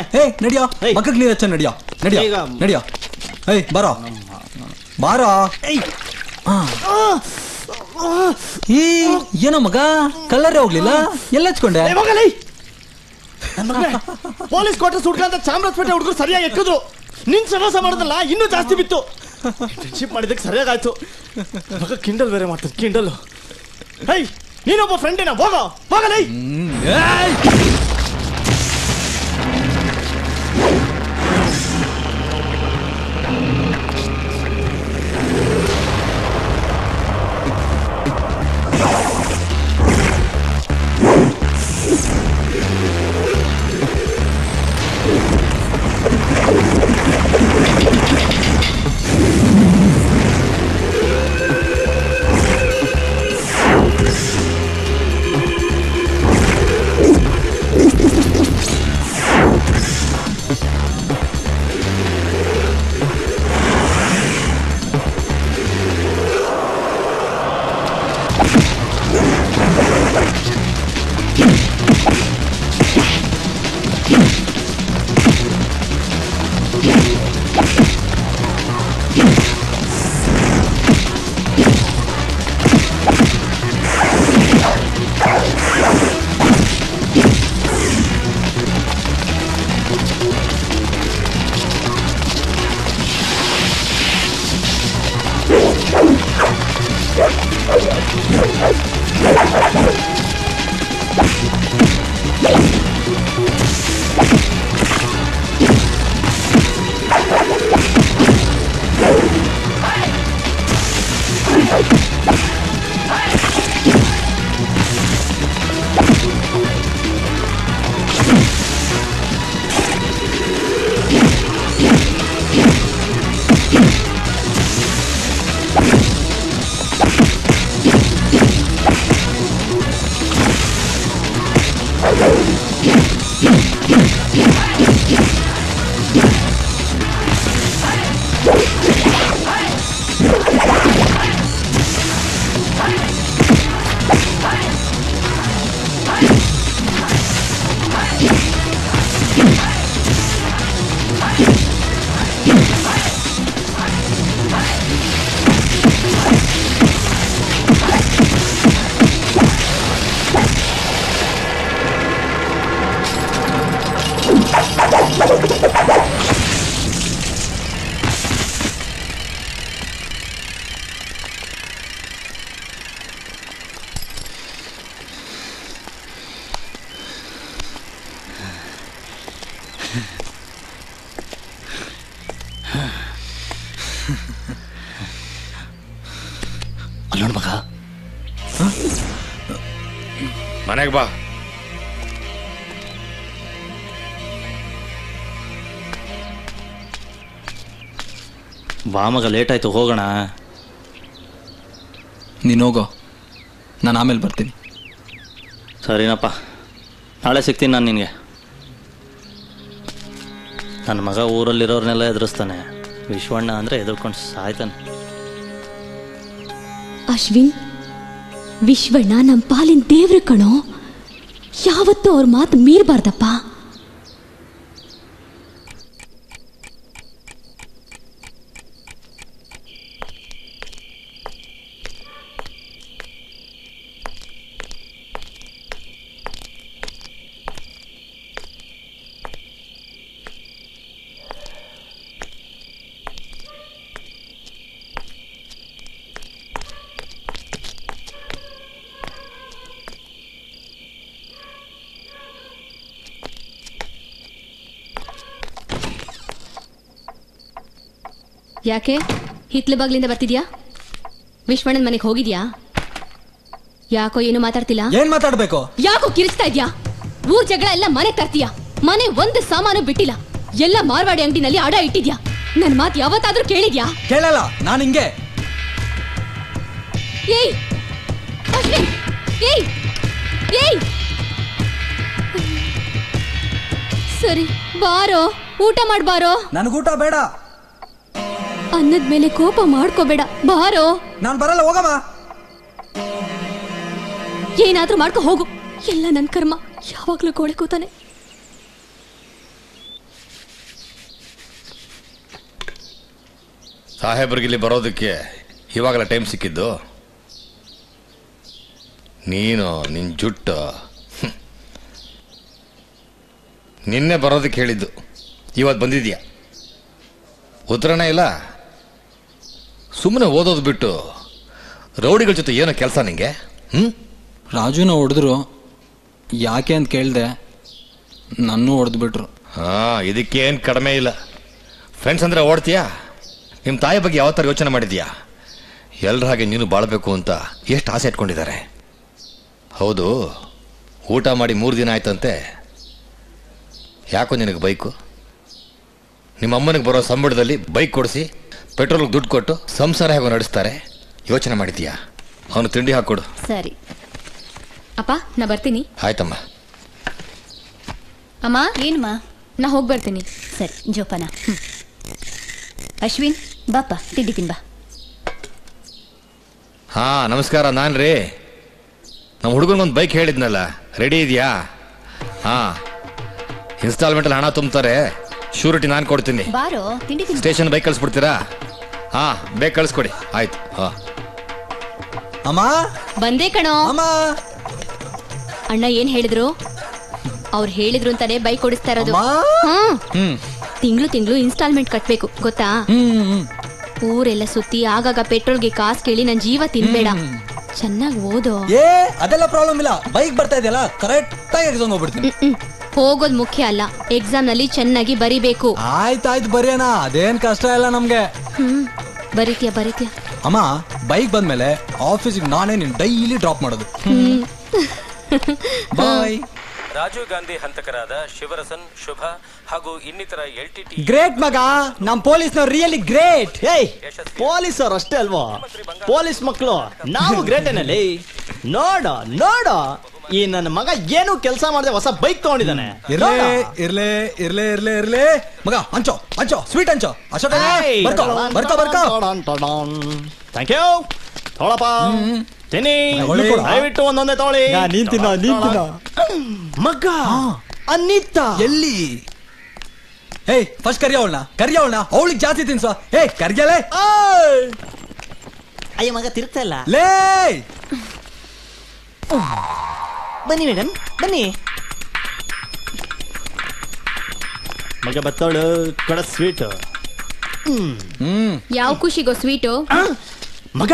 ನಡಿಯೋ ಮಕ್ಕಳಿಗೆ ನೀರ್ ಹಚ್ಚ, ನಡಿಯೋ ನಡಿಯೋ. ಹೇಯ್ ಬಾರೋ ಬಾರೋ. ಏನೋ ಮಗ ಕಲ್ಲರೇ ಹೋಗ್ಲಿಲ್ಲ, ಎಲ್ಲ ಹಚ್ಕೊಂಡೆ? ಪೊಲೀಸ್ ಕ್ವಾರ್ಟರ್ಸ್ ಹುಡ್ಕಂತ ಚಾಮರಾಜಪೇಟೆ ಹುಡುಗರು ಸರಿಯಾಗಿ ಎಕ್ಕಿದ್ರು. ನಿನ್ ಸಮಾಸ ಮಾಡೋದಲ್ಲ ಇನ್ನೂ ಜಾಸ್ತಿ ಬಿತ್ತು. ಫ್ರೆಂಡ್ಶಿಪ್ ಮಾಡಿದಕ್ಕೆ ಸರಿಯಾಗಾಯ್ತು. ಮಗ ಕಿಂಡಲ್ ಬೇರೆ ಮಾಡ್ತಾರೆ, ಕಿಂಡಲ್. ಹೈ ನೀನೊಬ್ಬ ಫ್ರೆಂಡೇನ? ಹೋಗಲೈ. ಅಲ್ಲೋಣ ಮಗ, ಮನೆಗೆ ಬಾ. ಬಾ ಮಗ, ಲೇಟ್ ಆಯ್ತು, ಹೋಗೋಣ. ನೀನು ಹೋಗೋ, ನಾನು ಆಮೇಲೆ ಬರ್ತೀನಿ. ಸರಿನಪ್ಪ, ನಾಳೆ ಸಿಗ್ತೀನಿ ನಾನು ನಿನಗೆ. ನನ್ನ ಮಗ ಊರಲ್ಲಿರೋರ್ನೆಲ್ಲ ಎದುರಿಸ್ತಾನೆ, ವಿಶ್ವಣ್ಣ ಅಂದರೆ ಎದುರ್ಕೊಂಡು ಸಾಯ್ತಾನೆ. ಅಶ್ವಿನ್, ವಿಶ್ವಣ್ಣ ನಮ್ಮ ಪಾಲಿನ ದೇವ್ರ ಕಣೋ, ಯಾವತ್ತೂ ಅವ್ರ ಮಾತು ಮೀರಬಾರ್ದಪ್ಪ. ಯಾಕೆ ಹಿತ್ಲು ಬಾಗ್ಲಿಂದ ಬರ್ತಿದ್ಯಾ? ವಿಶ್ವಣ್ಣನ ಮನೆಗೆ ಹೋಗಿದ್ಯಾ? ಯಾಕೋ ಏನು ಮಾತಾಡ್ತಿಲ್ಲ? ಏನ್ ಮಾತಾಡ್ಬೇಕು? ಯಾಕೋ ಕಿರಿಸ್ತಾ ಇದ್ಯಾ? ಊರ್ ಜಗಳ ಎಲ್ಲ ಮನೆ ತರ್ತೀಯಾ? ಮನೆ ಒಂದು ಸಾಮಾನು ಬಿಟ್ಟಿಲ್ಲ, ಎಲ್ಲ ಮಾರ್ವಾಡಿ ಅಂಗಡಿನಲ್ಲಿ ಅಡ ಇಟ್ಟಿದ್ಯಾ? ನನ್ ಮಾತು ಯಾವತ್ತಾದ್ರೂ ಕೇಳಿದ್ಯಾ? ಕೇಳಲ್ಲ, ನಾನು ಹಿಂಗೆ. ಏಯ್ ಅಶ್ವಿನ್, ಏಯ್ ಏಯ್, ಸರಿ ಬಾರೋ, ಊಟ ಮಾಡ್ಬಾರೋ. ನನಗೂಟ ಬೇಡ. ಅನ್ನದ ಮೇಲೆ ಕೋಪ ಮಾಡ್ಕೋಬೇಡ, ಬಾರೋ. ನಾನ್ ಬರಲ್ಲ, ಹೋಗಮ್ಮ. ಏನಾದ್ರೂ ಮಾಡ್ಕೊ ಹೋಗು, ಎಲ್ಲ ನನ್ ಕರ್ಮ. ಯಾವಾಗ್ಲೂ ಗೋಳೆ ಕೂತಾನೆ. ಸಾಹೇಬ್ರಿಗಿಲ್ಲಿ ಬರೋದಕ್ಕೆ ಇವಾಗಲ ಟೈಮ್ ಸಿಕ್ಕಿದ್ದು? ನೀನು ನಿನ್ನ ಜುಟ್ಟು ನಿನ್ನೆ ಬರೋದಕ್ಕೆ ಹೇಳಿದ್ದು, ಇವತ್ತು ಬಂದಿದ್ಯಾ? ಉತ್ತರನೇ ಇಲ್ಲ. ಸುಮ್ಮನೆ ಓದೋದು ಬಿಟ್ಟು ರೌಡಿಗಳ ಜೊತೆ ಏನೋ ಕೆಲಸ ನಿಂಗೆ? ರಾಜುನ ಹೊಡೆದ್ರು, ಯಾಕೆ ಅಂತ ಕೇಳಿದೆ, ನನ್ನೂ ಹೊಡೆದ್ಬಿಟ್ರು. ಇದಕ್ಕೇನು ಕಡಿಮೆ ಇಲ್ಲ. ಫ್ರೆಂಡ್ಸ್ ಅಂದರೆ ಓಡ್ತೀಯಾ? ನಿಮ್ಮ ತಾಯಿ ಬಗ್ಗೆ ಯಾವ ಥರ ಯೋಚನೆ ಮಾಡಿದ್ಯಾ? ಎಲ್ಲರ ಹಾಗೆ ನೀನು ಬಾಳಬೇಕು ಅಂತ ಎಷ್ಟು ಆಸೆ ಇಟ್ಕೊಂಡಿದ್ದಾರೆ. ಹೌದು, ಊಟ ಮಾಡಿ 3 ದಿನ ಆಯ್ತಂತೆ. ಯಾಕೋ ನಿನಗೆ ಬೈಕು? ನಿಮ್ಮ ಅಮ್ಮನಿಗೆ ಬರೋ ಸಂಬಳದಲ್ಲಿ ಬೈಕ್ ಕೊಡಿಸಿ ಪೆಟ್ರೋಲ್ಗೆ ದುಡ್ಡು ಕೊಟ್ಟು ಸಂಸಾರ ಹೇಗೋ ನಡೆಸ್ತಾರೆ. ಯೋಚನೆ ಮಾಡಿದ್ಯಾ? ಅವನು ತಿಂಡಿ ಹಾಕ್ಕೊಡು. ಸರಿ ಅಪ್ಪ, ನಾ ಬರ್ತೀನಿ. ಆಯ್ತಮ್ಮ. ಅಮ್ಮ ಏನಮ್ಮ? ನಾ ಹೋಗಿ ಬರ್ತೀನಿ. ಸರಿ ಜೋಪಾನ. ಅಶ್ವಿನ್ ಬಾಪ, ತಿಂಡಿ ತಿನ್ಬಾ. ನಮಸ್ಕಾರ. ನಾನು ರೀ, ನಮ್ಮ ಹುಡುಗನಿಗೊಂದು ಬೈಕ್ ಹೇಳಿದ್ನಲ್ಲ, ರೆಡಿ ಇದೆಯಾ? ಇನ್ಸ್ಟಾಲ್ಮೆಂಟಲ್ಲಿ ಹಣ ತುಂಬ್ತಾರೆ, ಶ್ಯೂರಿಟಿ ನಾನು ಕೊಡ್ತೀನಿ. ಬಾರೋ, ತಿಂಡಿ ತಿನ್. ಸ್ಟೇಷನ್ ಬೈಕ್ ಕಳಿಸ್ಬಿಡ್ತೀರಾ? ಬೇಗ ಕಳಿಸ್ಕೊಡಿ. ಆಯ್ತು. ಅಮ್ಮ ಬಂದೇ ಕಣೋ. ಅಮ್ಮ, ಅಣ್ಣ ಏನ್ ಹೇಳಿದ್ರು? ಅವ್ರು ಹೇಳಿದ್ರು ಅಂತಾನೆ ಬೈಕ್ ಕೊಡಿಸ್ತಾ ಇರೋದು. ತಿಂಗಳು ಇನ್ಸ್ಟಾಲ್ಮೆಂಟ್ ಕಟ್ಬೇಕು, ಗೊತ್ತಾ? ಊರೆಲ್ಲ ಸುತ್ತಿ ಆಗಾಗ ಪೆಟ್ರೋಲ್ಗೆ ಕಾಸು ಕೇಳಿ ನನ್ ಜೀವ ತಿನ್ಬೇಡ. ಚೆನ್ನಾಗಿ ಓದೋ. ಅದೆಲ್ಲ ಪ್ರಾಬ್ಲಮ್ ಇಲ್ಲ, ಬೈಕ್ ಬರ್ತಾ ಇದೆಯಲ್ಲ, ಕರೆಕ್ಟ್ ಆಗಿ ಎಕ್ಸಾಮ್ ಹೋಗ್ಬಿಡ್ತೀನಿ. ಹೋಗೋದ್ ಮುಖ್ಯ ಅಲ್ಲ, ಎಕ್ಸಾಮ್ ನಲ್ಲಿ ಚೆನ್ನಾಗಿ ಬರಿಬೇಕು. ಆಯ್ತಾಯ್ತು, ಬರೆಯೋಣ, ಅದೇನ್ ಕಷ್ಟ ಇಲ್ಲ ನಮ್ಗೆ. ಬರೀತೀಯ. ಅಮ್ಮ, ಬೈಕ್ ಬಂದ್ಮೇಲೆ ಆಫೀಸಿಗೆ ನಾನೇ ನಿನ್ ಡೈಲಿ ಡ್ರಾಪ್ ಮಾಡೋದು. ಬಾಯ್. ರಾಜೀವ್ ಗಾಂಧಿ ಹಂತಕರಾದ ಶಿವರಸನ್, ಶುಭ ಹಾಗೂ ಇನ್ನಿತರ LTT ಗ್ರೇಟ್ ಮಗ, ನಮ್ ಪೊಲೀಸ್ನವ್ರು ರಿಯಲಿ ಗ್ರೇಟ್. ಪೊಲೀಸ್ ಅವ್ರು ಅಷ್ಟೇ ಅಲ್ವಾ, ಪೊಲೀಸ್ ಮಕ್ಕಳು ನಾವು ಗ್ರೇಟ್ ಏನಲ್ಲಿ. ನೋಡ ಈ ನನ್ನ ಮಗ ಏನು ಕೆಲಸ ಮಾಡದೆ ಹೊಸ ಬೈಕ್ ತಗೊಂಡಿದ್ದಾನೆ. ಇರ್ಲೇ ಮಗ, ಹಂಚೋ ಸ್ವೀಟ್ ಹಂಚೋ. ಅಶೋಕ ಬರ್ಕೋ. Thank you. ತೊಳಪ್ಪ ತಿನ್ನಿ, ದಯವಿಟ್ಟು ಒಂದೊಂದೇ ತೊಗೊಳ್ಳಿ. ನೀನ್ ತಿನ್ನ ಮಗ. ಅನಿತಾ ಎಲ್ಲಿ? ಫಸ್ಟ್ ಕರಿಯವಳನ್ನ ಅವಳಿಗೆ ಜಾಸ್ತಿ ತಿನ್ಸ. ಕರಿಯಲೇ. ಅಯ್ಯ ಮಗ ತಿರುಗ್ತಾ ಇಲ್ಲ. ಲೇ ಬನ್ನಿ ಮೇಡಮ್, ಬನ್ನಿ. ಮಗ ಬತ್ತವಳು ಕೊಡ ಸ್ವೀಟ್. ಯಾವ ಖುಷಿಗೋ ಸ್ವೀಟು? ಮಗ,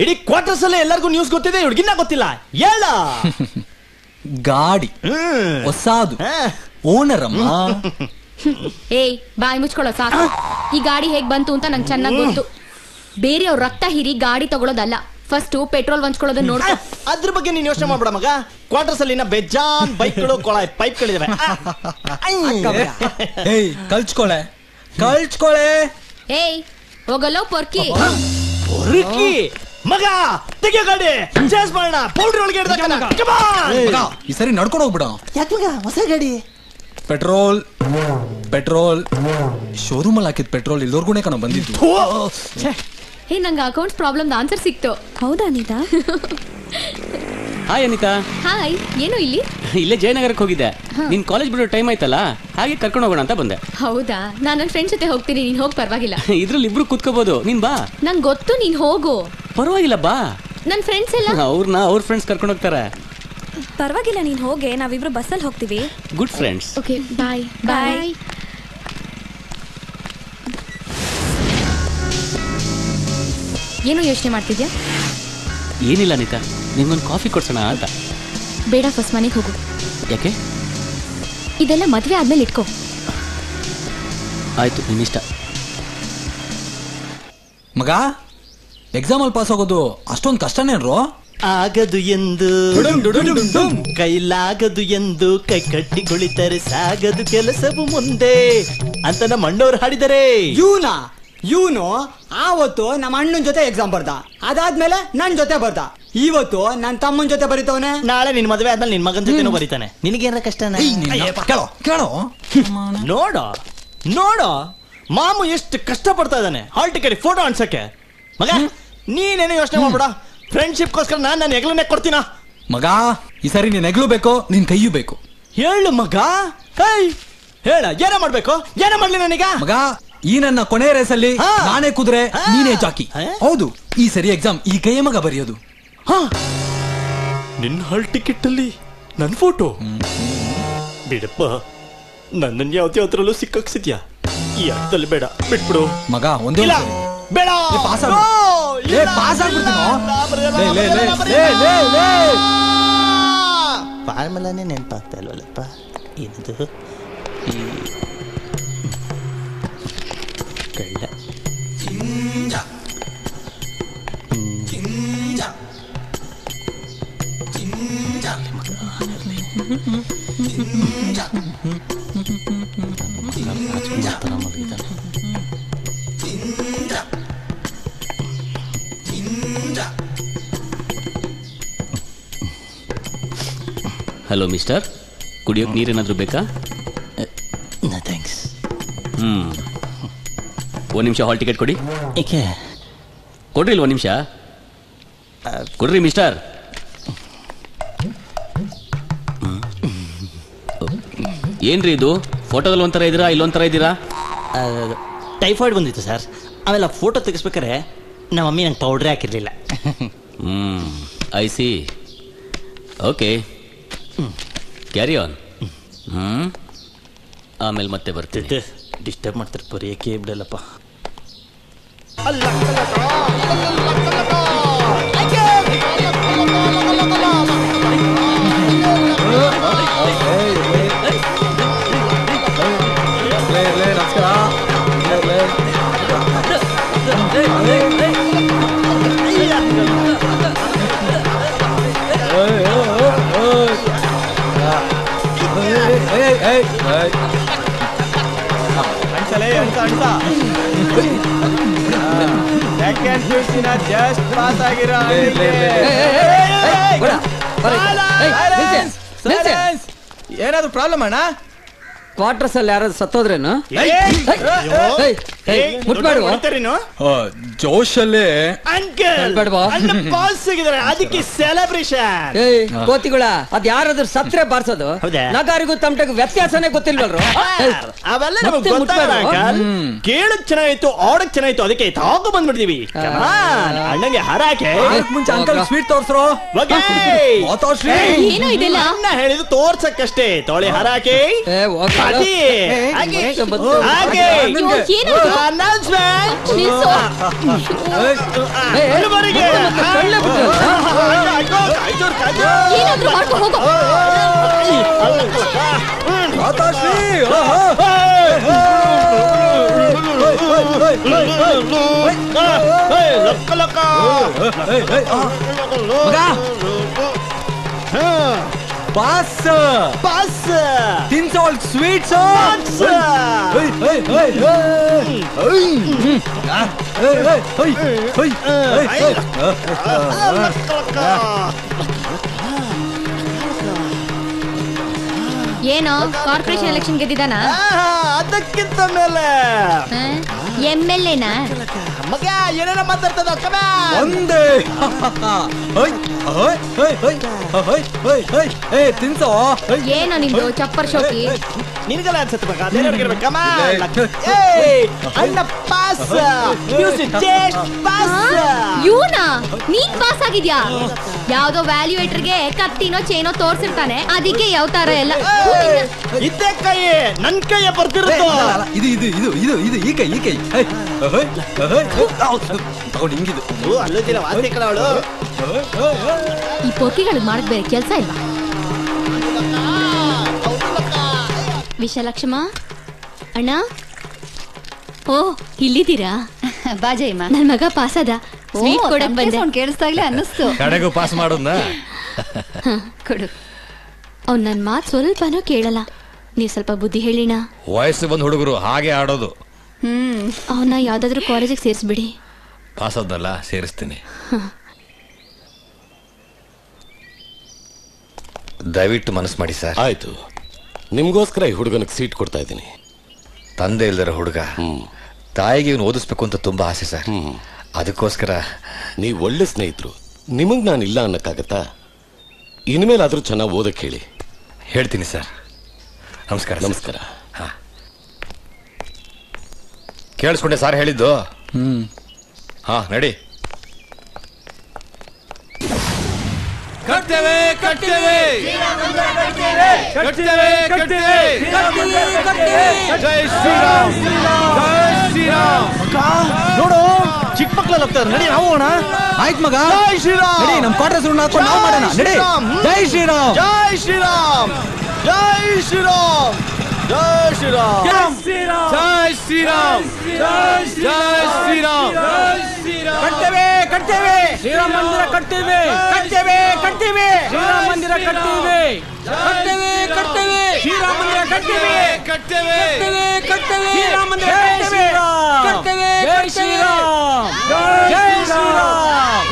ಇಡೀ ಕ್ವಾರ್ಟರ್ಸ್ ಅಲ್ಲೇ ಎಲ್ಲರಿಗೂ ನ್ಯೂಸ್ ಗೊತ್ತಿದೆ, ಹುಡುಗಿನ ಗೊತ್ತಿಲ್ಲ. ಹೇಳ. ಗಾಡಿ ಹೊಸಾದು, ಓನರ್ ಅಮ್ಮ. ಬಾಯಿ ಮುಚ್ಕೊಳ್ಳೋ ಸಾಕು. ಈ ಗಾಡಿ ಹೇಗ್ ಬಂತು ಅಂತ ನಂಗೆ ಚೆನ್ನಾಗಿ ಗೊತ್ತು. ಬೇರೆಯವ್ರ ರಕ್ತ ಹೀರಿ ಗಾಡಿ ತಗೊಳ್ಳೋದಲ್ಲ, ಫಸ್ಟ್ ಪೆಟ್ರೋಲ್ ಹಂಚ್ಕೊಳ್ಳೋದನ್ನ ನೋಡ್ಕೊ. ಅದ್ರ ಬಗ್ಗೆ ನೀನ್ ಯೋಚನೆ ಮಾಡ್ಬೇಡ ಮಗ. ಕ್ವಾರ್ಟರ್ಸ್ ಅಲ್ಲಿ ಬೇಜಾನ್ ಬೈಕ್ಗಳು, ಪೈಪ್ಗಳಿದಾವೆ. ಕಳ್ಚ್ಕೊಳೆ. ಹೋಗಲ್ಲೋ ಪೊರ್ಕಿ. ಮಗ ತೆಗಿಯೋ ಗಾಡಿ, ಚೇಸ್ ಮಾಡೋಣ. ಪೌಲ್ಟ್ರಿ ಒಳಗೆ ಈ ಸರಿ ನಡ್ಕೊಂಡು ಹೋಗ್ಬಿಡ. ಯಾಕೆ ಮಗ? ಹೊಸ ಗಾಡಿ. ಪೆಟ್ರೋಲ್ ಶೋರೂಮ್ ಅಲ್ಲಿ ಹಾಕಿದ್ ಪೆಟ್ರೋಲ್ ಇಲ್ಲೋರ್ಗುಣೆ ಕಣ ಬಂದಿದ್ದು. ನಂಗೆ ಅಕೌಂಟ್ ಪ್ರಾಬ್ಲಮ್ ಆನ್ಸರ್ ಸಿಕ್ತು. ಹೌದಾ ಅನಿತಾ? ಹಾಯ್ ಅನಿತಾ. ಹಾಯ್. ಏನು ಇಲ್ಲಿ? ಇಲ್ಲೇ ಜಯನಗರಕ್ಕೆ ಹೋಗಿದ್ದೆ. ನಿನ್ ಕಾಲೇಜ್ ಬಿಡೋ ಟೈಮ್ ಆಯ್ತಲ್ಲ, ಹಾಗೆ ಕರ್ಕೊಂಡು ಹೋಗೋಣ ಅಂತ ಬಂದೆ. ಹೌದಾ? ನಾನು ನನ್ನ ಫ್ರೆಂಡ್ಸ್ ಜೊತೆ ಹೋಗ್ತೀನಿ, ನೀನ್ ಹೋಗಿ ಪರವಾಗಿಲ್ಲ. ಇದ್ರಲ್ಲಿ ಇಬ್ರು ಕುತ್ಕೋಬಹುದು, ನೀನ್ ಬಾ. ನಂಗೆ ಗೊತ್ತು, ನೀನ್ ಹೋಗು. ಪರವಾಗಿಲ್ಲ ಬಾ. ನನ್ನ ಫ್ರೆಂಡ್ಸ್ ಎಲ್ಲ ಅವ್ರ ಫ್ರೆಂಡ್ಸ್ ಕರ್ಕೊಂಡು ಹೋಗ್ತಾರೆ. ಪರವಾಗಿಲ್ಲ, ನೀನ್ ಹೋಗೆ, ನಾವಿಬ್ರು ಬಸ್ಸಲ್ಲಿ ಹೋಗ್ತೀವಿ. Good friends. ಓಕೆ, ಬಾಯ್. ಬಾಯ್. ಏನು ಯೋಚನೆ ಮಾಡ್ತಿದ್ಯಾ? ಏನಿಲ್ಲ ಅನಿತಾ, ನಿಮ್ಗೊಂದು ಕಾಫಿ ಕೊಡ್ಸೋಣ ಅಂತ. ಬೇಡ, ಫಸ್ಟ್ ಮನೆಗೆ ಹೋಗು. ಯಾಕೆ? ಇದೆಲ್ಲ ಮದ್ವೆ ಆದ್ಮೇಲೆ ಇಟ್ಕೋ. ಆಯ್ತು, ನಿನ್ನಿಷ್ಟ. ಮಗ ಎಕ್ಸಾಮಲ್ಲಿ ಪಾಸ್ ಆಗೋದು ಅಷ್ಟೊಂದು ಕಷ್ಟನೇನ್ರು? ಆಗದು ಎಂದು ಕೈಲಾಗದು ಎಂದು ಕೈ ಕಟ್ಟಿ ಕುಳಿತರೆ ಸಾಗದು ಕೆಲಸವು ಮುಂದೆ ಅಂತ ನಮ್ಮ ಅಣ್ಣವ್ರು ಹಾಡಿದರೆ. ಇವನು ಆವತ್ತು ನಮ್ಮ ಅಣ್ಣನ ಜೊತೆ ಎಕ್ಸಾಮ್ ಬರ್ದ, ಅದಾದ್ಮೇಲೆ ನನ್ ಜೊತೆ ಬರ್ದ, ಇವತ್ತು ನನ್ನ ತಮ್ಮನ ಜೊತೆ ಬರೀತವನೆ. ನಾಳೆ ನಿನ್ ಮದುವೆ ಆದ್ಮೇಲೆ ನಿನ್ ಮಗನ ಜೊತೆನೂ ಬರೀತಾನೆ. ನಿನಗೇನ ಕಷ್ಟನ? ನೋಡೋ ನೋಡೋ ಮಾಮು ಎಷ್ಟು ಕಷ್ಟ ಪಡ್ತಾ ಇದ್ದಾನೆ ಹಾಲ್ ಟಿಕೆಟ್ ಫೋಟೋ ಅನ್ಸಕ್ಕೆ. ಮಗ ನೀನೇನು ಯೋಚನೆ ಮಾಡ್ಬೇಡ, ಫ್ರೆಂಡ್ಶಿಪ್ಗೋಸ್ಕರ ನಾನು ಹೆಗ್ಲನ್ನೇ ಕೊಡ್ತೀನ. ಮಗ ಈ ಸರಿ ನೀನ್ ಹೆಗ್ಲು ಬೇಕು, ನಿನ್ ಕೈಯೂ ಬೇಕು. ಹೇಳು ಮಗ, ಹೇಳ ಏನ ಮಾಡ್ಬೇಕು, ಏನ ಮಾಡ್ಲಿ ನನಗ? ಮಗ ಈ ನನ್ನ ಕೊನೆ ರೇಸಲ್ಲಿ ನಾನೇ ಕುದುರೆ ನೀನೇ ಜಾಕಿ. ಹೌದು, ಈ ಸರಿ ಎಕ್ಸಾಮ್ ಈ ಕೈಯ ಮಗ ಬರೆಯೋದು. ನಿನ್ನ ಹಾಲ್ ಟಿಕೆಟ್ ಅಲ್ಲಿ ನನ್ ಫೋಟೋ ಬಿಡಪ್ಪ. ನನ್ನನ್ ಯಾವ್ದ್ರಲ್ಲೂ ಸಿಕ್ಕಾಕ್ಸಿದ್ಯಾ? ಈ ಅರ್ಥದಲ್ಲಿ ಬೇಡ, ಬಿಟ್ಬಿಡು ಮಗ. ಒಂದೇ ಬೇಡ, ಫಾರ್ಮುಲಾನೇ ನೆನಪಾಗ್ತಾ ಇಲ್ವಲ್ಲಪ್ಪ. ಏನದು ಕಳ್ಳ? ಹಲೋ ಮಿಸ್ಟರ್, ಕುಡಿಯೋಕೆ ನೀರೇನಾದರೂ ಬೇಕಾ? ಥ್ಯಾಂಕ್ಸ್. ಒಂದು ನಿಮಿಷ ಹಾಲ್ ಟಿಕೆಟ್ ಕೊಡಿ. ಏಕೆ ಕೊಡ್ರಿ ಒಂದು ನಿಮಿಷ ಕೊಡ್ರಿ ಮಿಸ್ಟರ್. ಏನ್ರಿ ಇದು, ಫೋಟೋದಲ್ಲಿ ಒಂಥರ ಇದ್ದೀರಾ, ಇಲ್ಲೊಂಥರ ಇದ್ದೀರಾ? ಟೈಫಾಯ್ಡ್ ಬಂದಿತ್ತು ಸರ್. ಆಮೇಲೆ ಫೋಟೋ ತೆಗಿಸ್ಬೇಕಾರೆ ನಮ್ಮ ಮಮ್ಮಿ ನಂಗೆ ಪೌಡ್ರೇ ಹಾಕಿರ್ಲಿಲ್ಲ. I see. Okay, carry on. ಆಮೇಲೆ ಮತ್ತೆ ಬರ್ತಿದ್ದೆ. ಡಿಸ್ಟರ್ಬ್ ಮಾಡ್ತಾರೆ ಬರೀ ಬಿಡಲ್ಲಪ್ಪ. ಜಸ್ಟ್ ಪಾಸ್ ಆಗಿರೋ ಏನಾದ್ರು ಪ್ರಾಬ್ಲಮ್ ಅಣ್ಣ? ಕ್ವಾರ್ಟರ್ಸ್ ಅಲ್ಲಿ ಯಾರಾದ್ರು ಸತ್ತೋದ್ರೇನು? ಮುಟ್ಬೇಡುವ ಜೋಶಲ್ಲೇ ಅದಕ್ಕೆ ಸೆಲೆಬ್ರೇಷನ್. ಕೋತಿಗಳ ಅದ್ ಯಾರಾದ್ರೂ ಸತ್ರೆ ಬಾರ್ಸೋದು, ನಗಾರಿಗೂ ತಮಟೆಗೂ ವ್ಯತ್ಯಾಸನೇ ಗೊತ್ತಿಲ್ವಲ್ರು. ಅವೆಲ್ಲ ನಮಗೆ ಕೇಳಕ್ ಚೆನ್ನಾಗಿತ್ತು, ಆಡಕ್ ಚೆನ್ನಾಗಿತ್ತು, ಅದಕ್ಕೆ ತಾಕು ಬಂದ್ಬಿಡ್ತೀವಿ. ಅಣ್ಣಂಗೆ ಹಾರಾಕೆ ಮುಂಚೆ ಅಂಕಲ್ ಸ್ವೀಟ್ ತೋರ್ಸ್ರೋ. ಅಣ್ಣ ಹೇಳಿದ್ದು ತೋರ್ಸಕ್ಕಷ್ಟೇ. ತೊಳೆ ಹಾರಾಕೆ ಬಾಸ್ ಬಾಸ್ ತಿನ್ಸೋಲ್ ಸ್ವೀಟ್ಸ್. ಏನೋ ಕಾರ್ಪೊರೇಷನ್ ಎಲೆಕ್ಷನ್ ಗೆದ್ದಿದ್ದಾನ? ಅದಕ್ಕಿಂತ ಮೇಲೆ MLA-ನಾ? ಮಗ ಏನೇನ ಮಾತಾಡ್ತದ ಒಂದೇ ತಿನ್ಸೋ. ಏನೋ ನಿಮ್ದು ಚಪ್ಪರ್ ಶೋಕಿ? ನಿನ್ಗಲ್ಲ ಅನ್ಸತ್ತೆ ಮಗ, ಅದೇನಿರ್ಬೇಕಮ್ಮ. ಅಣ್ಣ ಪಾಸ್ ಇವನಾ? ನೀನ್ ಪಾಸ್ ಆಗಿದ್ಯಾ? ಯಾವ್ದೋ ವ್ಯಾಲ್ಯೂಯೇಟರ್ಗೆ ಕತ್ತಿನೋ ಚೈನೋ ತೋರ್ಸಿರ್ತಾನೆ, ಅದಕ್ಕೆ ಯಾವ ತರ ಎಲ್ಲ ಇದ್ದೇ ಕೈ ನನ್ ಕೈಯ ಬರ್ತಿರುತ್ತೋ. ಇದು ಇದು ಇದು ಇದು ಇದು ಈ ಕೈ ಈ ಕೈ ತಗೊಂಡು ಹಿಂಗಿದು. ಅಲ್ಲೋದಿಲ್ಲ ವಾಸನೆ ಕಳ ಅವಳು. ಈ ಪೊಕ್ಕಿಗಳಿಗೆ ಮಾಡಕ್ ಬೇರೆ ಕೆಲ್ಸ ಇಲ್ವಾ? ವಿಶಾಲಕ್ಷಮ್ಮ ಅಣ್ಣ, ಓ ಇಲ್ಲಿದ್ದೀರಾ? ಬಾಜಯ್ಯಮ್ಮ ನನ್ ಮಗ ಪಾಸ್ ಅದ ಸ್ವೀಟ್ ಕೊಡಕ್ ಬಂದೆ. ಕೇಳಿಸ್ದಾಗ್ಲೇ ಅನ್ನಿಸ್ತು. ಕಡೆಗೂ ಪಾಸ್ ಮಾಡೋದ್ನ ಕೊಡು. ಅವ್ನ್ ನನ್ ಮಾತ್ ಸ್ವಲ್ಪನೂ ಕೇಳಲ್ಲ. ನೀವ್ ಸ್ವಲ್ಪ ಬುದ್ಧಿ ಹೇಳಿಣ. ವಯಸ್ಸು ಬಂದ್ ಹುಡುಗರು ಹಾಗೆ ಆಡೋದು. ಅವನ್ನ ಯಾವ್ದಾದ್ರು ಕಾಲೇಜಿಗೆ ಸೇರಿಸ್ಬಿಡಿ. ಪಾಸ್ ಆದ್ನಲ್ಲ, ಸೇರಿಸ್ತೀನಿ. ದಯವಿಟ್ಟು ಮನಸ್ಸು ಮಾಡಿ ಸರ್. ಆಯ್ತು, ನಿಮ್ಗೋಸ್ಕರ ಈ ಹುಡುಗನಿಗೆ ಸೀಟ್ ಕೊಡ್ತಾ ಇದ್ದೀನಿ. ತಂದೆ ಇಲ್ದಿರೋ ಹುಡುಗ, ತಾಯಿಗೆ ಇವನು ಓದಿಸ್ಬೇಕು ಅಂತ ತುಂಬಾ ಆಸೆ ಸರ್. ಅದಕ್ಕೋಸ್ಕರ ನೀವು ಒಳ್ಳೆ ಸ್ನೇಹಿತರು, ನಿಮಗ್ ನಾನು ಇಲ್ಲ ಅನ್ನಕ್ಕಾಗತ್ತಾ? ಇನ್ಮೇಲಾದ್ರೂ ಚೆನ್ನಾಗಿ ಓದಕ್ಕೆ ಹೇಳಿ. ಹೇಳ್ತೀನಿ ಸರ್. ನಮಸ್ಕಾರ. ನಮಸ್ಕಾರ. ಕೇಳಿಸ್ಕೊಂಡೆ ಸರ್ ಹೇಳಿದ್ದು? ಹಾ, ನಡಿ. ಕಟ್ತೇವೆ ಕಟ್ತೇವೆ ಕಟ್ತೇವೆ ಕಟ್ತೇವೆ ಜೈ ಶ್ರೀರಾಮ್ ಜೈ ಶ್ರೀರಾಮ್. ನೋಡು, ಚಿಕ್ಕ ಮಕ್ಕಳೆಲ್ಲ ಹೋಗ್ತಾರೆ. ನಡಿ, ನಾವು ಹೋಗೋಣ. ಆಯ್ತು ಮಗ, ಜೈ ಶ್ರೀರಾಮ್. ನಡಿ, ನಮ್ ಕ್ವಾರ್ಟರ್ಸ್ ಹಾಕೊಂಡು ನಾವು ಮಾಡೋಣ. ನಡಿ. ಜೈ ಶ್ರೀರಾಮ್ ಜೈ ಶ್ರೀರಾಮ್ ಜೈ ಶ್ರೀರಾಮ್ ಜೈ ಶ್ರೀರಾಮ್ ಜೈ ಶ್ರೀರಾಮ್ ಜೈ ಶ್ರೀರಾಮ್. ಕಟ್ತೇವೆ ಕಟ್ತೇವೆ ಶ್ರೀರಾಮ ಮಂದಿರ ಕಟ್ತೇವೆ ಕಟ್ತೇವೆ ಕಟ್ತೇವೆ ಶ್ರೀರಾಮ ಮಂದಿರ ಕಟ್ತೇವೆ ಕಟ್ತೇವೆ ಕಟ್ತೇವೆ ಶ್ರೀರಾಮ ಮಂದಿರ ಕಟ್ತೇವೆ ಕಟ್ತೇವೆ ಕಟ್ತೇವೆ ಶ್ರೀರಾಮ ಮಂದಿರ ಕಟ್ತೇವೆ ಜೈ ಶ್ರೀರಾಮ್ ಜೈ ಶ್ರೀರಾಮ್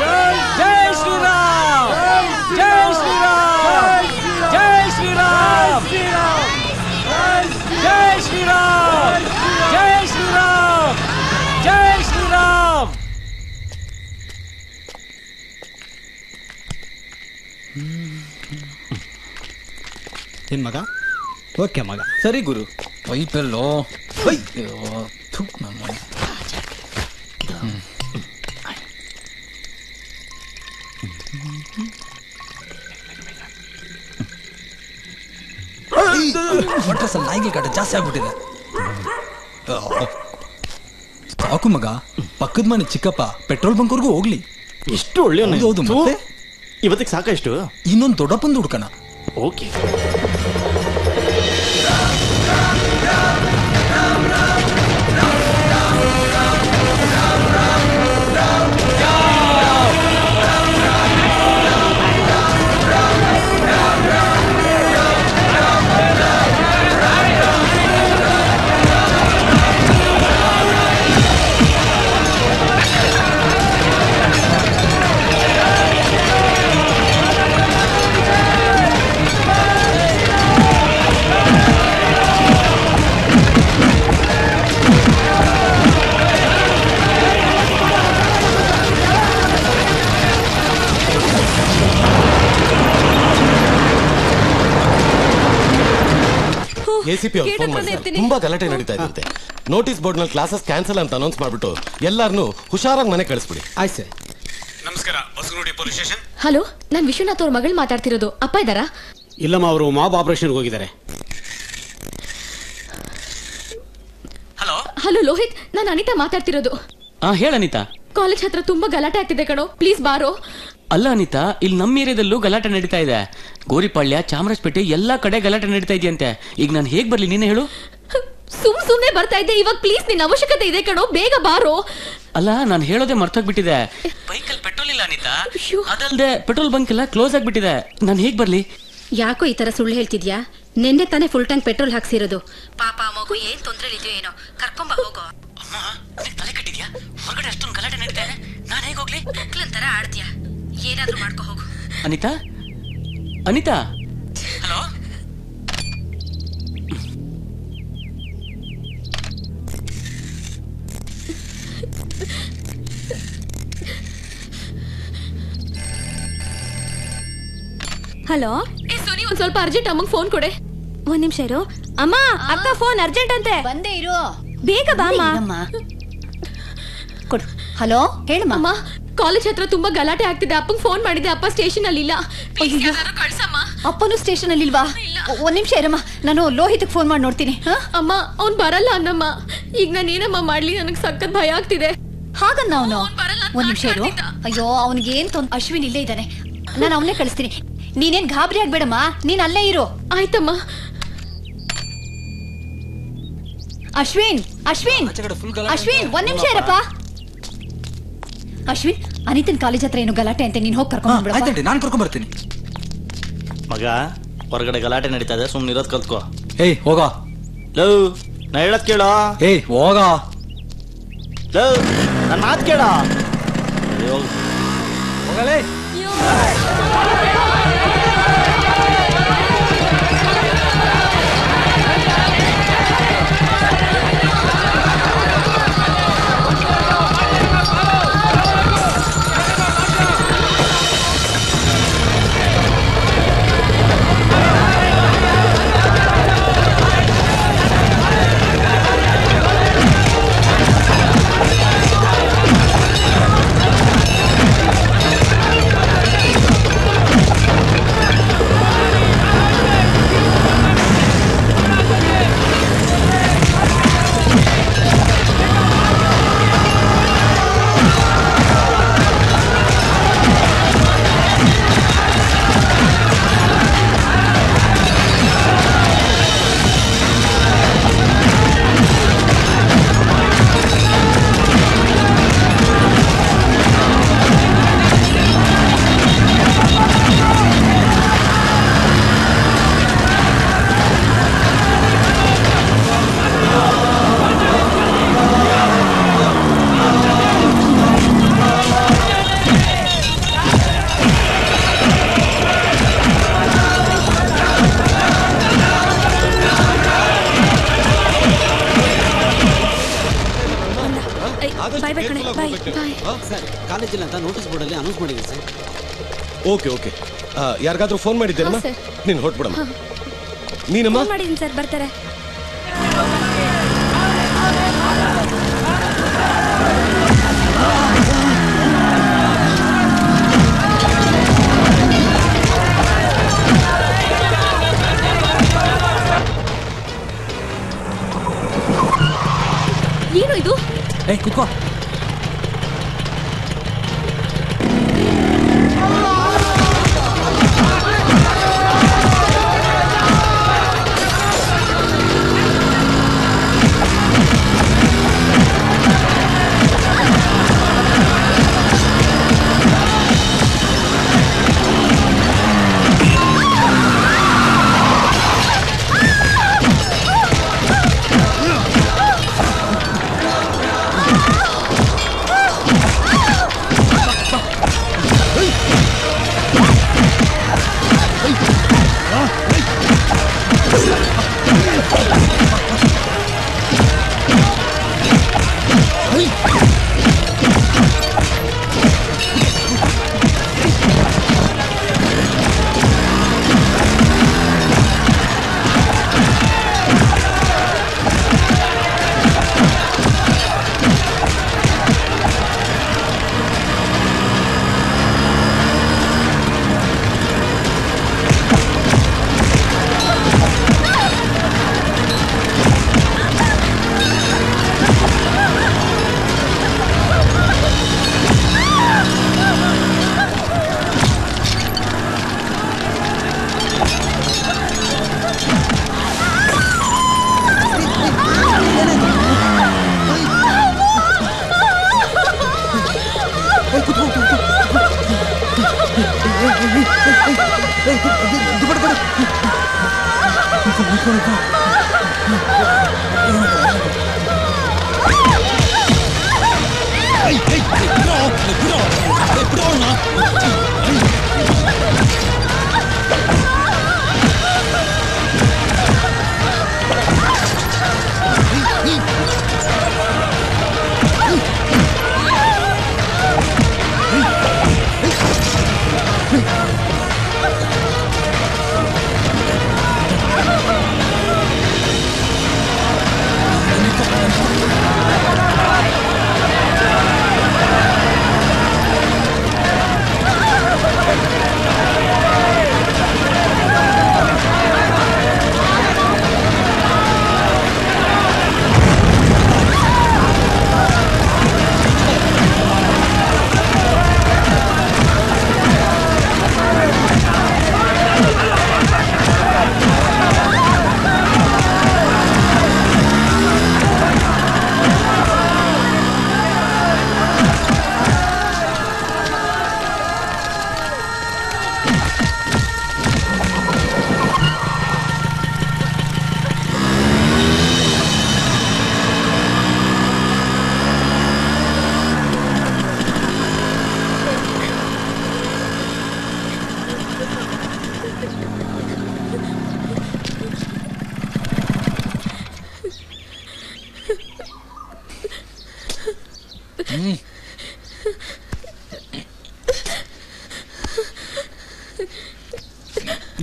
ಜೈ ಶ್ರೀರಾಮ್ ಜೈ ಶ್ರೀರಾಮ್ ಜೈ ಶ್ರೀರಾಮ್ ಜೈ ಶ್ರೀರಾಮ್ ಜೈ ಶ್ರೀರಾಮ್ ಜೈ ಶ್ರೀರಾಮ್. ಏನ್ ಮಗ? ಓಕೆ ಮಗ. ಸರಿ ಗುರು. ಪೈಪೆಲ್ಲೋ ನಾಯಿಗೆ ಕಾಟ ಜಾಸ್ತಿ ಆಗ್ಬಿಟ್ಟಿದೆ. ಸಾಕು ಮಗ, ಪಕ್ಕದ ಮನೆ ಚಿಕ್ಕಪ್ಪ ಪೆಟ್ರೋಲ್ ಬಂಕ್ವರೆಗೂ ಹೋಗ್ಲಿ. ಎಷ್ಟು ಒಳ್ಳೆ ಹೌದು. ಮತ್ತೆ ಇವತ್ತಿಗೆ ಸಾಕಷ್ಟು. ಇನ್ನೊಂದು ದೊಡ್ಡಪ್ಪಂದು ಹುಡ್ಕಣ. ಓಕೆ. ಎಸಿಪಿ ಅವ್ರು ಫೋನ್ ಮಾಡಿದ್ದಾರೆ. ತುಂಬಾ ಗಲಾಟೆ ನಡೀತಾ ಇದಂತೆ. ನೋಟಿಸ್ ಬೋರ್ಡ್ ನಲ್ಲಿ ಕ್ಲಾಸಸ್ ಕ್ಯಾನ್ಸಲ್ ಅಂತ ಅನೌನ್ಸ್ ಮಾಡ್ಬಿಟ್ಟು ಎಲ್ಲಾರನು ಹುಷಾರಾಗಿ ಮನೆ ಕಳಿಸ್ಬಿಡಿ. ಆಯ್ತು ಸರ್. ನಮಸ್ಕಾರ, ಬಸವನಗುಡಿ ಪೊಲೀಸ್ ಸ್ಟೇಷನ್. ಹಲೋ, ನಾನ್ ವಿಶ್ವನಾಥ್ ಅವ್ರ ಮಗಳು ಮಾತಾಡ್ತಿರೋದು. ಅಪ್ಪ ಇದ್ದಾರಾ? ಇಲ್ಲಮ್ಮ, ಅವರು ಮಾಬ್ ಆಪರೇಷನ್ಗೆ ಹೋಗಿದ್ದಾರೆ. ಹಲೋ ಲೋಹಿತ್, ನಾನು ಅನಿತಾ ಮಾತಾಡ್ತಿರೋದು. ಹೇಳ ಅನಿತಾ. ಕಾಲೇಜ್ ಹತ್ರ ತುಂಬಾ ಗಲಾಟೆ ಆಗ್ತಿದೆ ಕಣೋ, ಪ್ಲೀಸ್ ಬಾರೋ. ಅಲ್ಲ ಅನಿತಾ, ಇಲ್ಲಿ ನಮ್ಮ ಏರಿಯಾದಲ್ಲೂ ಗಲಾಟೆ ನಡೀತಾ ಇದೆ. ಗೋರಿಪಾಳ್ಯ, ಚಾಮರಾಜಪೇಟೆ ಎಲ್ಲಾ ಕಡೆ ಗಲಾಟೆ ನಡೀತಾ ಇದೆಯಂತೆ. ಈಗ ನಾನು ಹೇಗ್ ಬರ್ಲಿ, ನೀನೇ ಹೇಳು. ಸುಮ್ನೆ ಬರ್ತಾ ಇದ್ದೆ, ಇವಾಗ ಪ್ಲೀಸ್ ನಿನ್ನ ಅವಶ್ಯಕತೆ ಇದೆ ಕಣೋ, ಬೇಗ ಬಾರೋ. ಅಲ್ಲ, ನಾನು ಹೇಳೋದೇ ಮರ್ತೋಗ್ಬಿಟ್ಟಿದೆ. ಬೈಕಲ್ಲಿ ಪೆಟ್ರೋಲ್ ಇಲ್ಲ ಅನಿತಾ. ಅದಲ್ದೆ ಪೆಟ್ರೋಲ್ ಬಂಕ್ ಎಲ್ಲ ಕ್ಲೋಸ್ ಆಗ್ಬಿಟ್ಟಿದೆ. ನಾನು ಹೇಗ್ ಬರ್ಲಿ? ಯಾಕೋ ಈ ತರ ಸುಳ್ಳು ಹೇಳ್ತಿದ್ಯಾ? ನಿನ್ನೆ ತಾನೇ ಫುಲ್ ಟ್ಯಾಂಕ್ ಪೆಟ್ರೋಲ್ ಹಾಕ್ಸಿರೋದು. ಪಾಪ ಮಗು ಏನ್ ತೊಂದ್ರೆ ಇದೆಯೋ ಏನೋ, ಕರ್ಕೊಂಬ ಹೋಗೋ. ತಲೆ ಕಟ್ಟಿದ್ಯಾ? ಹೊರಗಡೆ ಅಷ್ಟೊಂದು ಗಲಾಟೆ ನಡೀತಾ ಇದೆ, ನಾನು ಹೇಗ್ ಹೋಗ್ಲಿ? ಮಕ್ಳನ್ ತರ ಆಡ್ತೀಯಾ? ಏನಾದ್ರೂ ಮಾಡ್ಕೊ ಹೋಗು. ಅನಿತಾ, ಅನಿತಾ. Hello, hello. ಸೋನಿ, ಒಂದ್ ಸ್ವಲ್ಪ ಅರ್ಜೆಂಟ್ ಅಮ್ಮಂಗ್ ಫೋನ್ ಕೊಡೆ. ಒಂದ್ ನಿಮಿಷ ಇರು. ಅಮ್ಮ, ಅಕ್ಕ ಫೋನ್ ಅರ್ಜೆಂಟ್ ಅಂತೆ. ಬಂದೇ ಇರು. ಬೇಗ ಬಾಮ್ಮ. ಕೊಡು. ಹಲೋ, ಹೇಳಮ್ಮ. ಅಮ್ಮ, ಕಾಲೇಜ್ ಹತ್ರ ತುಂಬಾ ಗಲಾಟೆ ಆಗ್ತಿದೆ. ಅಪ್ಪಂಗ್ ಫೋನ್ ಮಾಡಿದೆ, ಅಪ್ಪ ಸ್ಟೇಷನ್ ಅಲ್ಲಿ ಇಲ್ಲ. ಕಳ್ಸಮ್ಮ. ಅಪ್ಪನು ಸ್ಟೇಷನ್ ಅಲ್ಲಿ ಇಲ್ವಾ? ಒಂದ್ ನಿಮಿಷ ಇರಮ್ಮ, ನಾನು ಲೋಹಿತ್ಗೆ ಫೋನ್ ಮಾಡಿ ನೋಡ್ತೀನಿ. ಅಮ್ಮ, ಅವ್ನ್ ಬರಲ್ಲ ಅನ್ನಮ್ಮ. ಈಗ ನಾನು ಏನಮ್ಮ ಮಾಡ್ಲಿ? ನನಗ್ ಸಖತ್ ಭಯ ಆಗ್ತಿದೆ. ಹಾಗನ್ನ ಅವನು. ಒಂದ್ ನಿಮಿಷ ಇರು. ಅಯ್ಯೋ, ಅವನಿಗೆ ಏನ್ ಅಶ್ವಿನ್ ಇಲ್ಲೇ ಇದ್ದಾನೆ, ನಾನು ಅವನ್ನೇ ಕಳಿಸ್ತೀನಿ. ನೀನೇನ್ ಗಾಬರಿ ಆಗ್ಬೇಡಮ್ಮ, ನೀನ್ ಅಲ್ಲೇ ಇರು. ಆಯ್ತಮ್ಮ. ಅಶ್ವಿನ್, ಅಶ್ವಿನ್, ಅಶ್ವಿನ್, ಒಂದ್ ನಿಮಿಷ ಇರಪ್ಪ. ಅಶ್ವಿನ್ ಅನಿತನ್ ಕಾಲೇಜ್ ಹತ್ರ ಏನು ಗಲಾಟೆ ಅಂತ ನೀನ್ ಹೋಗಿ ಕರ್ಕೊಂಡು ಆಯ್ತಂಡಿ ನಾನು ಕರ್ಕೊಂಡ್ ಬರ್ತೀನಿ. ಮಗ ಹೊರಗಡೆ ಗಲಾಟೆ ನಡೀತಾ ಇದೆ, ಸುಮ್ಮನೆ ಇರೋದು ಕಲ್ತ್ಕೋ. ಏಯ್ ಹೋಗ. ಲವ್ ನಾ ಹೇಳದ್ ಕೇಳೋ. ಏಯ್ ಹೋಗ. ಲವ್ ನನ್ನ ಮಾತು ಕೇಳ. ಹೋಗಲೇ. ಕಾಲೇಜಿಲ್ಲ ಅಂತ ನೋಟಿಸ್ ಬೋರ್ಡ್ ಅಲ್ಲಿ ಅನೌನ್ಸ್ ಮಾಡಿದ್ದೀನಿ ಸರ್. Okay okay. ಯಾರಿಗಾದ್ರೂ ಫೋನ್ ಮಾಡಿದ್ದೇನಮ್ಮ? ನೀನು ಹೊರಟ್ಬಿಡಮ್ಮ. ನೀನಮ್ಮ? ಮಾಡಿದ್ದೀನಿ ಸರ್, ಬರ್ತಾರೆ. ಏನು ಇದು? ಏಯ್ ಕುತ್ಕೋ.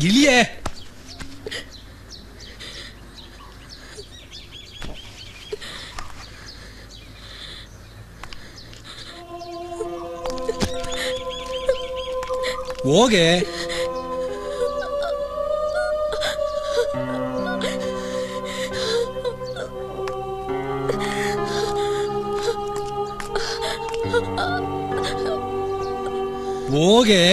ಇಳಿಯೇ. ಹೋಗೆ. ಹೋಗೆ.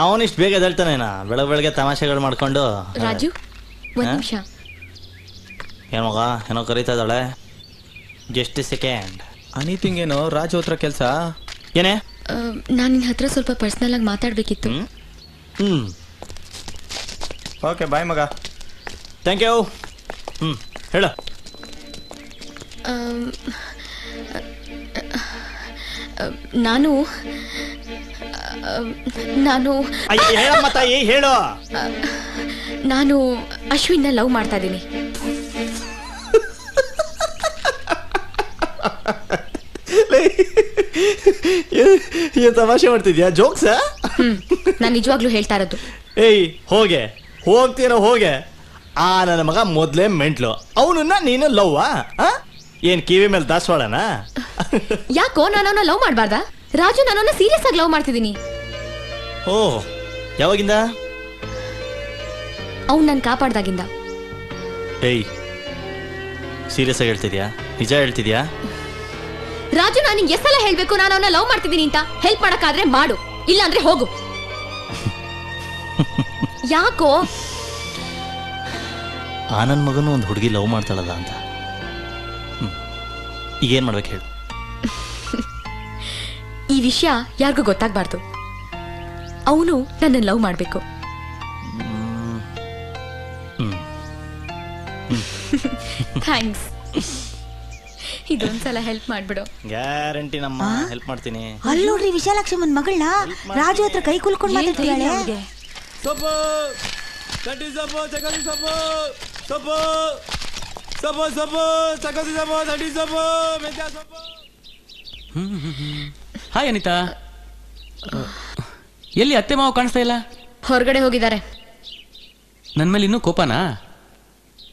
ಅವನಿಷ್ಟು ಬೇಗ ಎದ್ದೇಳ್ತಾನೇನಾ? ಬೆಳಗ್ಗೆ ತಮಾಷೆಗಳು ಮಾಡ್ಕೊಂಡು. ರಾಜು ಒಂದ್ ನಿಮಿಷ. ಏನ್ ಮಗ ಏನೋ ಕರೀತಾ ಇದ್ದಾಳೆ. Just second. ಅನಿತಿಂಗ್ ಏನೋ ರಾಜು ಹತ್ರ ಕೆಲಸ ಏನೇ? ನಾನು ನಿನ್ನ ಹತ್ರ ಸ್ವಲ್ಪ ಪರ್ಸನಲ್ ಆಗಿ ಮಾತಾಡ್ಬೇಕಿತ್ತು. ಓಕೆ ಬಾಯ್ ಮಗ. Thank you. ಹೇಳ. ನಾನು ಹೇಳಮ್ಮ ತಾಯಿ ಹೇಳು. ನಾನು ಅಶ್ವಿನ್ನ ಲವ್ ಮಾಡ್ತಾ ಇದ್ದೀನಿ. ಏನ್ ತಮಾಷೆ ಮಾಡ್ತಿದ್ಯಾ? ಜೋಕ್ಸ? ನಾನು ನಿಜವಾಗ್ಲೂ ಹೇಳ್ತಾ ಇರೋದು. ಏಯ್ ಹೋಗೆ ಹೋಗ್ತೀನೋ ಹೋಗೆ. ನನ್ನ ಮಗ ಮೊದ್ಲೇ ಮೆಂಟ್ಲು. ಅವನನ್ನ ನೀನು ಲವ್ವಾ? ಏನ್ ಕಿವಿ ಮೇಲೆ ದಾಸವಾಳನ? ಯಾಕೋ ನಾನು ಅವನ ಲವ್ ಮಾಡಬಾರ್ದಾ? ರಾಜು ನಾನು ಸೀರಿಯಸ್ ಆಗಿ ಲವ್ ಮಾಡ್ತಿದ್ದೀನಿ. ಓ ಯಾವಾಗಿಂದ? ಅವ್ನು ನಾನು ಕಾಪಾಡ್ದಾಗಿಂದ. ಏಯ್ ಸೀರಿಯಸ್ ಆಗಿ ಹೇಳ್ತಿದ್ಯಾ? ನಿಜ ಹೇಳ್ತಿದ್ಯಾ? ರಾಜು ನಾನು ನಿಂಗೆ ಎಷ್ಟೆಲ್ಲ ಹೇಳ್ಬೇಕು ನಾನು ಅವನ ಲವ್ ಮಾಡ್ತಿದ್ದೀನಿ ಅಂತ? ಹೆಲ್ಪ್ ಮಾಡಕ್ಕಾದ್ರೆ ಮಾಡು, ಇಲ್ಲ ಅಂದ್ರೆ ಹೋಗು. ಯಾಕೋ? ನನ್ನ ಮಗನು ಒಂದು ಹುಡುಗಿ ಲವ್ ಮಾಡ್ತಾಳಲ್ಲ ಅಂತ. ಈಗೇನ್ ಮಾಡ್ಬೇಕು ಹೇಳು? ಈ ವಿಷಯ ಯಾರಿಗೂ ಗೊತ್ತಾಗ್ಬಾರ್ದು. ಅವನು ನನ್ನ ಲವ್ ಮಾಡ್ಬೇಕು. ಥ್ಯಾಂಕ್ಸ್. ಇದೊಂದ್ಸಲ ಹೆಲ್ಪ್ ಮಾಡ್ಬಿಡು. ಗ್ಯಾರಂಟಿ ನಮ್ಮ ಹೆಲ್ಪ್ ಮಾಡ್ತೀನಿ. ಅಲ್ಲಿ ನೋಡ್ರಿ ವಿಶಾಲಾಕ್ಷಮ್ಮನ್ ಮಗಳನ್ನ ರಾಜು ಹತ್ರ ಕೈ ಕುಲ್ಕೊಂಡು ಮಾತಾಡ್ತಿದ್ದಾಳೆ. ಸೊಪ್ಪು ಕಟ್ಟಿ ಸೊಪ್ಪು ಚಕಲಿ ಸೊಪ್ಪು ಸೊಪ್ಪು ಸೊಪ್ಪು ಸೊಪ್ಪು ಚಕಲಿ ಸೊಪ್ಪು ಕಟ್ಟಿ ಸೊಪ್ಪು ಮೆಂತ್ಯ ಸೊಪ್ಪು. ಹಾಯ್ ಅನಿತಾ. ಎಲ್ಲಿ ಅತ್ತೆ ಮಾವ ಕಾಣಿಸ್ತಾ ಇಲ್ಲ? ಹೊರಗಡೆ ಹೋಗಿದ್ದಾರೆ. ನನ್ ಮೇಲೆ ಇನ್ನೂ ಕೋಪನಾ?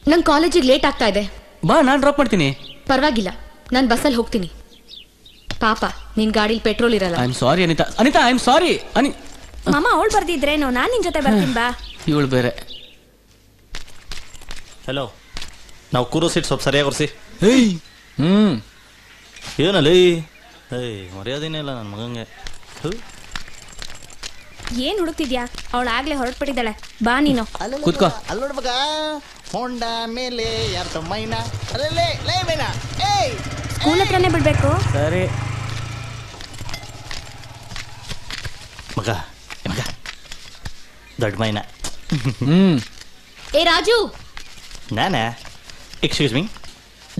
ನಂಗೆ ಕಾಲೇಜಿಗೆ ಲೇಟ್ ಆಗ್ತಾ ಇದೆ. ಬಾ ನಾನು ಡ್ರಾಪ್ ಮಾಡ್ತೀನಿ. ಪರವಾಗಿಲ್ಲ, ನಾನು ಬಸ್ಸಲ್ಲಿ ಹೋಗ್ತೀನಿ. ಪಾಪ ನಿನ್ ಗಾಡಿಲಿ ಪೆಟ್ರೋಲ್ ಇರಲ್ಲ. I am sorry Anita. Anita I am sorry. ಮಾಮ ಅವಳು ಬರ್ದಿದ್ರೇನು? ನಾನು ನಿನ್ ಜೊತೆ ಬರ್ತೀನಿ ಬಾ. ಇವಳು ಬೇರೆ. ಹಲೋ, ನಾವು ಕೂರೋ ಸೀಟ್ ಸ್ವಲ್ಪ ಸರಿಯಾಗಿ ಒರೆಸಿ. ಏನಲ್ಲಿ ಮರ್ಯಾದೆನೇ ಇಲ್ಲ ನನ್ನ ಮಗಂಗೆ. ಏನ್ ಹುಡುಕ್ತಿದ್ಯಾ? ಅವಳು ಆಗ್ಲೇ ಹೊರಟ್ಬಿಟ್ಟಿದ್ದಾಳೆ. ಬಾ ನೀನು. ಕೂತ್ಕೋ. ಅಲ್ಲಿ ನೋಡ್ ಮಗ, ಹೊಂಡ ಮೇಲೆ ಯಾರ ಮೈನಾ ಅಲ್ಲೇ ಲೇ ಮೈನಾ. ಏಯ್ ಸ್ಕೂಲ್ ಹತ್ರನೇ ಬಿಡ್ಬೇಕು. ಸರಿ ಮಗ, ಮಗ ದೊಡ್ಡ ಮೈನಾ. ಏ ರಾಜು, ನಾನೇ ಎಕ್ಸ್ಕ್ಯೂಸ್ ಮೀ,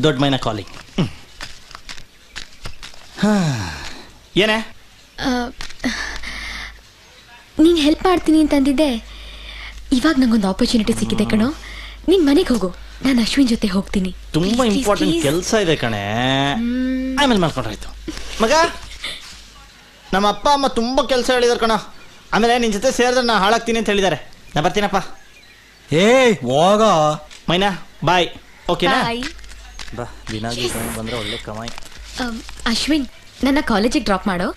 ದೊಡ್ಡ ಮೈನ ಕಾಲಿಂಗ್. ಏನೇ? ನೀನು ಹೆಲ್ಪ್ ಮಾಡ್ತೀನಿ ಅಂತಂದಿದ್ದೆ, ಇವಾಗ ನಂಗೊಂದು ಆಪರ್ಚುನಿಟಿ ಸಿಕ್ಕಿದೆ ಕಣೋ. ನಿನ್ ಮನೆಗೆ ಹೋಗು, ನಾನು ಅಶ್ವಿನ್ ಜೊತೆ ಹೋಗ್ತೀನಿ. ತುಂಬಾ ಇಂಪಾರ್ಟೆಂಟ್ ಕೆಲಸ ಇದೆ ಕಣೆ, ಆಮೇಲೆ ಮಾಡ್ಕೊಂಡ್ರಾಯ್ತು. ಮಗ, ನಮ್ಮ ಅಪ್ಪ ಅಮ್ಮ ತುಂಬಾ ಕೆಲಸ ಹೇಳಿದಾರೆ ಕಣ. ಆಮೇಲೆ ನಿನ್ ಜೊತೆ ಸೇರಿದ್ರೆ ನಾ ಹಾಳಾಗ್ತೀನಿ ಅಂತ ಹೇಳಿದ್ದಾರೆ. ನಾ ಬರ್ತೀನಪ್ಪ. ಹೋಗ ಮೈನಾ, ಬಾಯ್. ಓಕೆನಾ? Bye. ಬಾ, ದಿನ ಬಂದ್ರೆ ಒಳ್ಳೆ ಕಮಾಯಿ. ಅಶ್ವಿನ್, ನನ್ನ ಕಾಲೇಜಿಗೆ ಡ್ರಾಪ್ ಮಾಡೋ.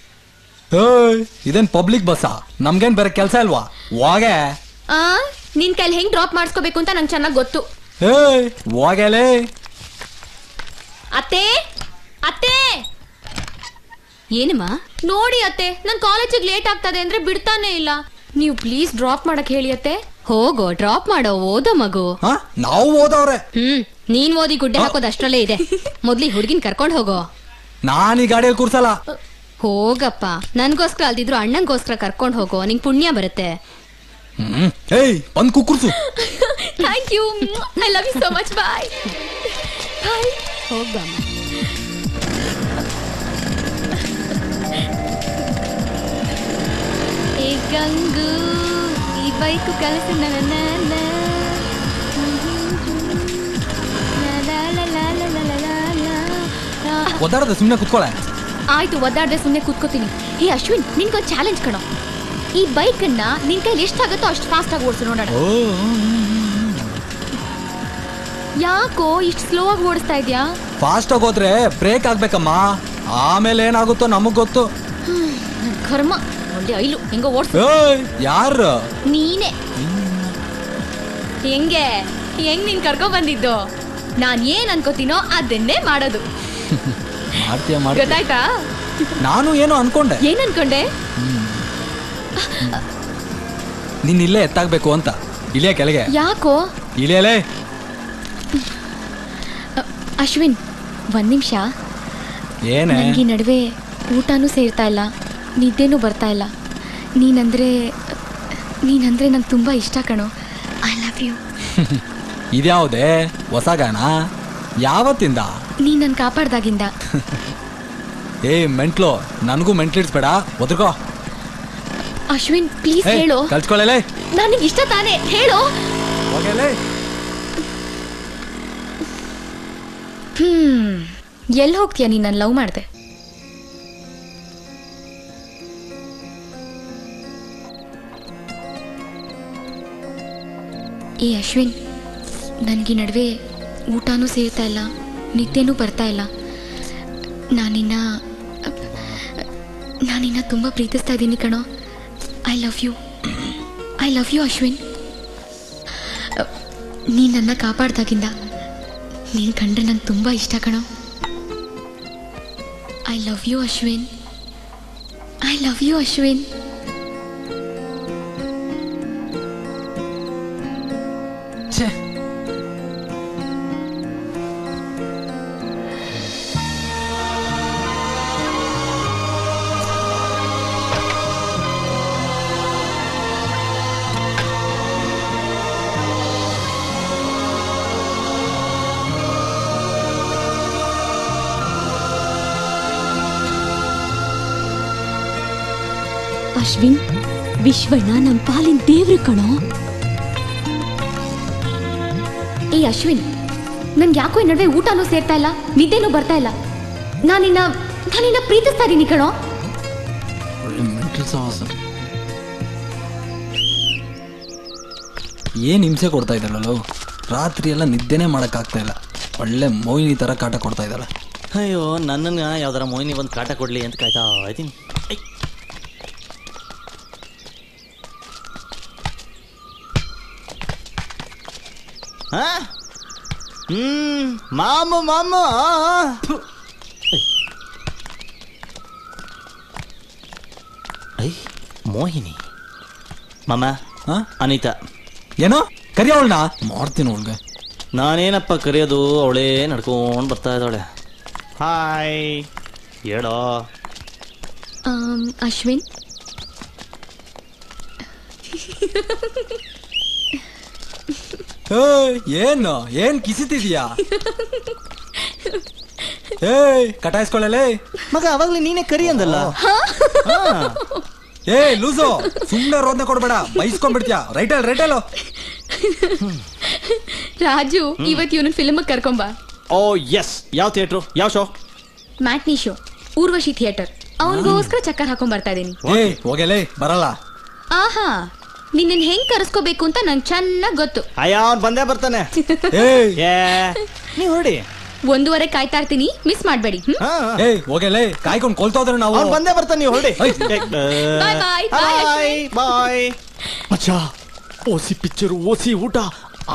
ಇದೇನ್ ಪಬ್ಲಿಕ್ ಬಸ್ಸಾ? ನಮ್ಗೇನ್ ಬೇರೆ ಕೆಲಸ ಇಲ್ವಾ? ಹೋಗೆ. ನಿನ್ ಕೈಲಿ ಹೆಂಗ್ ಡ್ರಾಪ್ ಮಾಡಿಸ್ಕೋಬೇಕು ಅಂತ ನಂಗೆ ಚೆನ್ನಾಗಿ ಗೊತ್ತು. ಹೋಗಲೇ. ಅತ್ತೆ, ಅತ್ತೆ, ಏನಮ್ಮ? ನೋಡಿ ಅತ್ತೆ, ನನ್ ಕಾಲೇಜಿಗೆ ಲೇಟ್ ಆಗ್ತದೆ ಅಂದ್ರೆ ಬಿಡ್ತಾನೆ ಇಲ್ಲ. ನೀವು ಪ್ಲೀಸ್ ಡ್ರಾಪ್ ಮಾಡಕ್ ಹೇಳಿ ಅತ್ತೆ. ಹೋಗೋ, ಡ್ರಾಪ್ ಮಾಡೋ, ಓದೋ ಮಗು. ನಾವು ಓದವ್ರೆ. ನೀನ್ ಓದಿ ಗುಡ್ಡೆ ಹಾಕೋದು ಅಷ್ಟ್ರಲ್ಲೇ ಇದೆ. ಮೊದ್ಲಿ ಹುಡ್ಗಿನ್ ಕರ್ಕೊಂಡ್ ಹೋಗೋ. ನಾನ್ ಈ ಗಾಡಿಯಲ್ಲಿ ಕೂರ್ಸಲ್ಲ. ಹೋಗಪ್ಪ, ನನ್ಗೋಸ್ಕರ ಅಲ್ದಿದ್ರು ಅಣ್ಣಂಗೋಸ್ಕರ ಕರ್ಕೊಂಡ್ ಹೋಗೋ, ನಿಂಗ್ ಪುಣ್ಯ ಬರುತ್ತೆ. ಒಂದ್ ಕುಕ್ಕುರ್ಸು. Thank you, I love you so much. Bye bye. ಹೋಗ್ಬಮ್ಮ. ಏ ಗಂಗು, ಈ ಬೈಕು ಕಲಿಸು ನನ್ನ. ಒದ್ದಾಡದ ಸುಮ್ಮನೆ ಕುತ್ಕೊಳ್ಳೆ. ಆಯ್ತು, ಒದ್ದಾಡದೆ ಸುಮ್ಮನೆ ಕೂತ್ಕೋತೀನಿ. ಹೇ ಅಶ್ವಿನ್, ನಿನ್ಗೊಂದು ಚಾಲೆಂಜ್ ಕಣೋ. ಈ ಬೈಕ್ ಅನ್ನ ನಿನ್ ಕೈಲಿ ಎಷ್ಟಾಗತ್ತೋ ಅಷ್ಟು ಫಾಸ್ಟ್ ಆಗಿ ಓಡಿಸು ನೋಡೋಣ. ಯಾಕೋ ಇಷ್ಟು ಸ್ಲೋ ಆಗಿ ಓಡಿಸ್ತಾ ಇದ್ಯಾ? ಫಾಸ್ಟ್ ಆಗಿ ಹೋದ್ರೆ ಬ್ರೇಕ್ ಆಗ್ಬೇಕಮ್ಮ, ಆಮೇಲೆ ಏನಾಗುತ್ತೋ ನಮಗ್ ಗೊತ್ತು. ಕರ್ಮ, ಒಳ್ಳೆ ಐಲು. ಹೆಂಗೋ ಓಡಿಸ್. ಯಾರು? ನೀನೆ. ಹೆಂಗೆ ಹೆಂಗ್ ನೀನ್ ಕರ್ಕೊ ಬಂದಿದ್ದು? ನಾನ್ ಏನ್ ಅನ್ಕೋತೀನೋ ಅದನ್ನೇ ಮಾಡೋದು. ಗೊತ್ತಾಯ್ತಾ? ನಾನು ಏನೋ ಅನ್ಕೊಂಡೆ. ಏನ್ ಅನ್ಕೊಂಡೆ? ನೀನ್ ಇಲ್ಲೇ ಎತ್ತಾಗ್ಬೇಕು ಅಂತ. ಇಳಿಯ ಕೆಳಗೆ. ಯಾಕೋ? ಇಳಿಯಲೇ. ಅಶ್ವಿನ್, ಒಂದ್ ನಿಮಿಷ. ಏನೇ? ನಂಗೆ ನಡುವೆ ಊಟನೂ ಸೇರ್ತಾ ಇಲ್ಲ, ನಿದ್ದೆನೂ ಬರ್ತಾ ಇಲ್ಲ. ನೀನಂದ್ರೆ ನಂಗೆ ತುಂಬಾ ಇಷ್ಟ ಕಣೋ. I love you. ಇದ್ಯಾವುದೇ ಹೊಸ ಗಾನ? ಯಾವತ್ತಿಂದ? ನೀನ್ ನನ್ ಕಾಪಾಡ್ದಾಗಿಂದ. ಮೆಂಟ್ಲು, ನನಗೂ ಮೆಂಟ್ಲಿಡ್ಸ್ಬೇಡ, ಒದ್ರಕೋ. ಅಶ್ವಿನ್ ಪ್ಲೀಸ್ ಹೇಳು. ಕಲ್ತ್ಕೊಳ್ಳಲೇ. ನನಗೆ ಇಷ್ಟ ತಾನೇ, ಹೇಳು. ಎಲ್ಲಿ ಹೋಗ್ತೀಯ? ನೀನ್ ನನ್ನ ಲವ್ ಮಾಡ್ದೆ. ಏ ಅಶ್ವಿನ್, ನನಗೆ ನಡುವೆ ಊಟನೂ ಸೇರ್ತಾ ಇಲ್ಲ, ನಿದ್ದೆನೂ ಬರ್ತಾ ಇಲ್ಲ. ನಾನಿನ್ನ ತುಂಬ ಪ್ರೀತಿಸ್ತಾ ಇದ್ದೀನಿ ಕಣೋ. I love you Ashwin. ನೀನು ನನ್ನ ಕಾಪಾಡ್ದಾಗಿಂದ ನೀನು ಕಂಡ್ರೆ ನಂಗೆ ತುಂಬ ಇಷ್ಟ ಕಣೋ. I love you Ashwin. Ashwin, ವಿಶ್ವಣ್ಣ ನಮ್ಮ ಪಾಲಿನ ದೇವ್ರು ಕಣೋ. ಏ ಅಶ್ವಿನ್, ನನ್ಗೆ ಯಾಕೋ ಈ ನಡುವೆ ಊಟನೂ ಸೇರ್ತಾ ಇಲ್ಲ, ನಿದ್ದೆನೂ ಬರ್ತಾ ಇಲ್ಲ. ನಾನಿನ್ನ ಪ್ರೀತಿಸ್ತಾ ಇದ್ದೀನಿ ಕಣೋ. ಏನ್ ಹಿಂಸೆ ಕೊಡ್ತಾ ಇದ್ದಾಳಲ್ಲೋ, ರಾತ್ರಿ ಎಲ್ಲ ನಿದ್ದೆನೇ ಮಾಡಕ್ಕಾಗ್ತಾ ಇಲ್ಲ. ಒಳ್ಳೆ ಮೋಹಿನಿ ತರ ಕಾಟ ಕೊಡ್ತಾ ಇದ್ದಾಳೆ. ಅಯ್ಯೋ, ನನ್ನನ್ನು ಯಾವ್ದಾರ ಮೋಹಿನಿ ಒಂದು ಕಾಟ ಕೊಡ್ಲಿ ಅಂತ ಕಾಯ್ತಾ ಇದ್ದೀನಿ. ಮಾಮ ಮೋಹಿನಿ ಮಾಮ. ಅನಿತಾ ಏನೋ ಕರಿಯವಳನ್ನ ಮಾಡ್ತೀನಿ ಅವಳಿಗೆ. ನಾನೇನಪ್ಪ ಕರೆಯೋದು, ಅವಳೇ ನಡ್ಕೊಂಡು ಬರ್ತಾ ಇದ್ದಾಳೆ. ಹಾಯ್ ಹೇಳೋ. ಏನು ಏನ್ ಕಿಸಿತಿದ್ಯಾ? ಏಯ್ ಕಟಾಯಿಸ್ಕೊಳ್ಳಲೇ ಮಗ, ಅವಾಗ್ಲೇ ನೀನೇ ಕರಿ ಅಂದಲ್ಲ. ಏ ಲೂಸು, ಸುಮ್ಮನೆ ರೋದ್ನೆ ಕೊಡ್ಬೇಡ, ಬೈಸ್ಕೊಂಡ್ಬಿಡ್ತೀಯ. ರೈಟಲ್ ರಾಜು, ಇವತ್ತು ಇವನು ಫಿಲ್ಮ್ ಕರ್ಕೊಂಬ. Oh yes. ಯಾವ ಥಿಯೇಟ್ರು, ಯಾವ show? Matinee show, Urvashi theatre. ಅವನಿಗೋಸ್ಕರ ಚಕ್ಕರ್ ಹಾಕೊಂಡ್ ಬರ್ತಾ ಇದೀನಿ. ಹೋಗಲೇ ಬರಲ್ಲ. ಆಹಾ, ನಿನ್ನ ಹೆಂಗ್ ಕರ್ಸ್ಕೋಬೇಕು ಅಂತ ನಂಗೆ ಚೆನ್ನಾಗ್ ಗೊತ್ತು. ಅಯ್ಯ, ಅವ್ನು ಬಂದೇ ಬರ್ತಾನೆ. ನೀ ಹೊಡಿ. 1:15 ಕಾಯ್ತಾ ಇರ್ತೀನಿ, ಮಿಸ್ ಮಾಡ್ಬೇಡಿ. ಹೋಗಲೇ, ಕಾಯ್ಕೊಂಡು ಕೊಲ್ತೋದ್ರೆ ನಾವು. ಅವ್ನು ಬಂದೇ ಬರ್ತಾನೆ, ನೀವು ಹೊರಡಿ. ಬಾಯ್. ಮಚ್ಚಾ, ಓಸಿ ಪಿಕ್ಚರು, ಓಸಿ ಊಟ,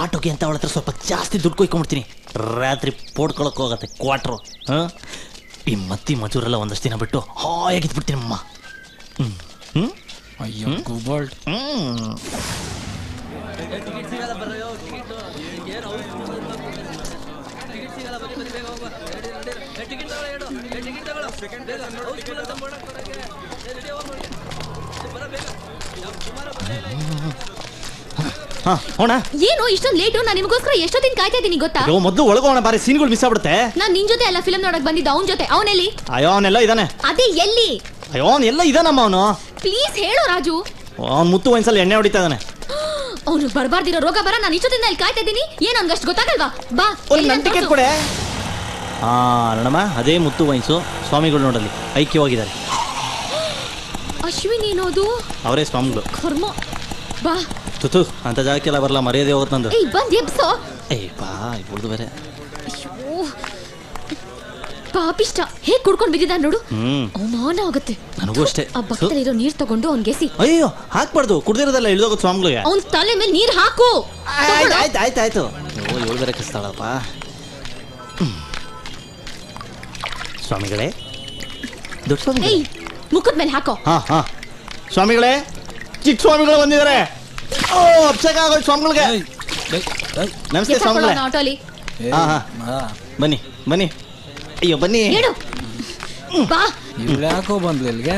ಆಟೋಗೆ ಅಂತ ಅವಳ ಹತ್ರ ಸ್ವಲ್ಪ ಜಾಸ್ತಿ ದುಡ್ಡು ಕೊಯ್ಕೊಂಡ್ಬಿಡ್ತೀನಿ. ರಾತ್ರಿ ಪೋಡ್ಕೊಳಕ್ ಹೋಗತ್ತೆ ಕ್ವಾಟ್ರು. ಈ ಮತ್ತಿ ಮಜೂರೆಲ್ಲ ಒಂದಷ್ಟು ದಿನ ಬಿಟ್ಟು ಹಾಯಾಗಿದ್ಬಿಡ್ತೀನಿ ಅಮ್ಮ. ಅಯ್ಯೋ ಗೋಬಾಲ್ಡ್. ಏನು ಇಷ್ಟೊಂದು ಲೇಟು? ನಾನು ನಿಮಗೋಸ್ಕರ ಎಷ್ಟೊತ್ತಿನ ಕಾಯ್ತಾ ಇದ್ದೀನಿ ಗೊತ್ತಾ? ಮೊದಲು ಒಳಗೋಣ, ಬಾರಿ ಸೀನ್ಗಳು ಮಿಸ್ ಆಗ್ಬಿಡುತ್ತೆ. ನಾನು ನಿನ್ ಜೊತೆ ಎಲ್ಲ ಫಿಲ್ಮ್ ನೋಡಕ್ ಬಂದಿದ್ದ. ಅವನ ಜೊತೆ. ಅವನೆಲ್ಲಿ? ಅಯ್ಯೋ, ಅವನೆಲ್ಲ ಇದಾನೆ. ಅದೇ ಎಲ್ಲಿ? ಅಯ್ಯೋ, ಅವನೆಲ್ಲ ಇದಾನಮ್ಮ. ಅವನು ಪ್ಲೀಸ್ ಹೇಳೋ ರಾಜು. ಅವ್ನು ಮುತ್ತು ಒಂದ್ಸಲ ಎಣ್ಣೆ ಹೊಡಿತಾ ಇದ್ದಾನೆ. ಅವನು ಬರಬಾರ್ದಿರೋ ರೋಗ ಬರ. ನಾನು ಇಷ್ಟೊತ್ತಿಂದ ಇಲ್ಲಿ ಕಾಯ್ತಾ ಇದ್ದೀನಿ. ಏನು ಅಷ್ಟು ಗೊತ್ತಾಗಲ್ವಾ? ಬಾ, ನನ್ನ ಟಿಕೆಟ್ ಕೊಡೆ. ನೋಡಮ್ಮ, ಅದೇ ಮುತ್ತು ವಯಸ್ಸು ಸ್ವಾಮಿಗಳು ನೋಡಲಿ ಐಕ್ಯವಾಗಿದ್ದಾರೆ. ಅಶ್ವಿನ್ ಏನೋದು? ಅವರೇ ಸ್ವಾಮಿಗಳು. ಕರ್ಮ. ಬಾ. ತುತು ಅಂತ ಜಾಗಕ್ಕೆಲ್ಲ ಬರಲ್ಲ, ಮರ್ಯಾದೆ ಹೋಗುತ್ತೆ ನಂದು. ಬಂದ್ ಎಬ್ಸೋ. ಬಾ, ಇವ್ರದ್ದು ಬೇರೆ. ಪಾಪಿಷ್ಟ ಹೇಗ್ ಕುಡ್ಕೊಂಡ್ ಬಿದ್ದಿದ್ದ ನೋಡು. ಅವಮಾನ ಆಗುತ್ತೆ. ನನಗೂ ಅಷ್ಟೇ. ಆ ಬಕೆಟಲ್ಲಿರೋ ನೀರ್ ತಗೊಂಡು ಅವ್ನ್ಗೆಸಿ. ಅಯ್ಯೋ, ಹಾಕ್ಬಾರ್ದು, ಕುಡ್ದಿರೋದಲ್ಲ ಇಳ್ದೋಗುತ್ತೆ ಸ್ವಾಮಿಗಳಿಗೆ. ಅವ್ನ್ ತಲೆ ಮೇಲೆ ನೀರ್ ಹಾಕು. ಆಯ್ತಾಯ್ತು. ಇವಳು ಬೇರೆ ಕಿಸ್ತಾಳಪ್ಪ. ಸ್ವಾಮಿಗಳೇ, ದೊಡ್ಡ ಸ್ವಾಮಿ, ಮುಖದ ಮೇಲೆ ಹಾಕೋ. ಹಾ ಸ್ವಾಮಿಗಳೇ, ಚಿಕ್ಕ ಸ್ವಾಮಿಗಳು ಬಂದಿದ್ದಾರೆ. ಅಭಿಷೇಕ ಆಗೋಯ್ತು ಸ್ವಾಮಿಗಳಿಗೆ. ನಮಸ್ತೆ ಸ್ವಾಮಿಗಳೇ. ಆಟೋಲಿ. ಬನ್ನಿ ಬನ್ನಿ. ಅಯ್ಯೋ ಬನ್ನಿ. ಬಾ. ಯಾಕೋ ಬಂದ್ಲು ಇಲ್ಲಿಗೆ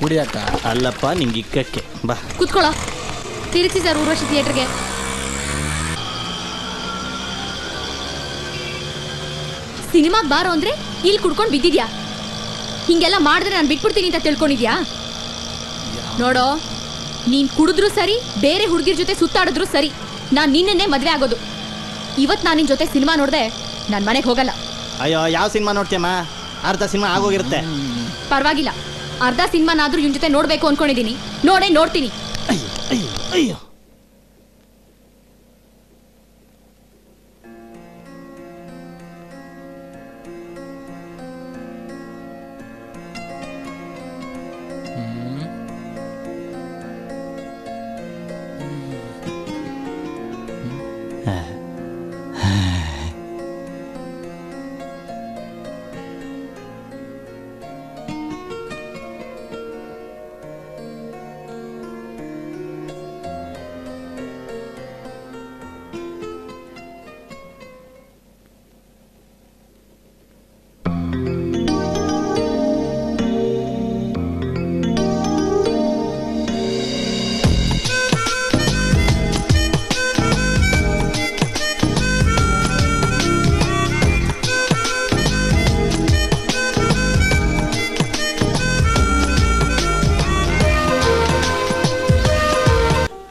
ಕುಡಿಯಕ್ಕ? ಅಲ್ಲಪ್ಪ, ನಿಂಗೆ ಇಕ್ಕಕ್ಕೆ. ಬಾ ಕೂತ್ಕೊಳ್ಳೋ. ತಿರುಗಿಸಿ ಸರ್ ಊರ್ವಶಿ ಥಿಯೇಟರ್ಗೆ. ಸಿನಿಮಾಗ್ ಬಾರೋ ಅಂದ್ರೆ ಇಲ್ಲಿ ಕುಡ್ಕೊಂಡು ಬಿದ್ದಿದ್ಯಾ? ಹಿಂಗೆಲ್ಲ ಮಾಡಿದ್ರೆ ನಾನು ಬಿಟ್ಬಿಡ್ತೀನಿ ಅಂತ ತಿಳ್ಕೊಂಡಿದ್ಯಾ? ನೋಡೋ, ನೀನ್ ಕುಡಿದ್ರು ಸರಿ, ಬೇರೆ ಹುಡುಗಿರ್ ಜೊತೆ ಸುತ್ತಾಡಿದ್ರು ಸರಿ, ನಾನ್ ನಿನ್ನೇ ಮದ್ವೆ ಆಗೋದು. ಇವತ್ ನಾನು ನಿನ್ ಜೊತೆ ಸಿನಿಮಾ ನೋಡ್ದೆ ನಾನ್ ಮನೆಗೆ ಹೋಗಲ್ಲ. ಅಯ್ಯೋ, ಯಾವ ಸಿನಿಮಾ ನೋಡ್ತೀಯಮ್ಮ? ಅರ್ಧ ಸಿನಿಮಾ ಆಗೋಗಿರುತ್ತೆ. ಪರವಾಗಿಲ್ಲ, ಅರ್ಧ ಸಿನಿಮಾನಾದ್ರೂ ಇವ್ನ ಜೊತೆ ನೋಡ್ಬೇಕು ಅನ್ಕೊಂಡಿದೀನಿ. ನೋಡ್ತೀನಿ. ಅಯ್ಯೋ,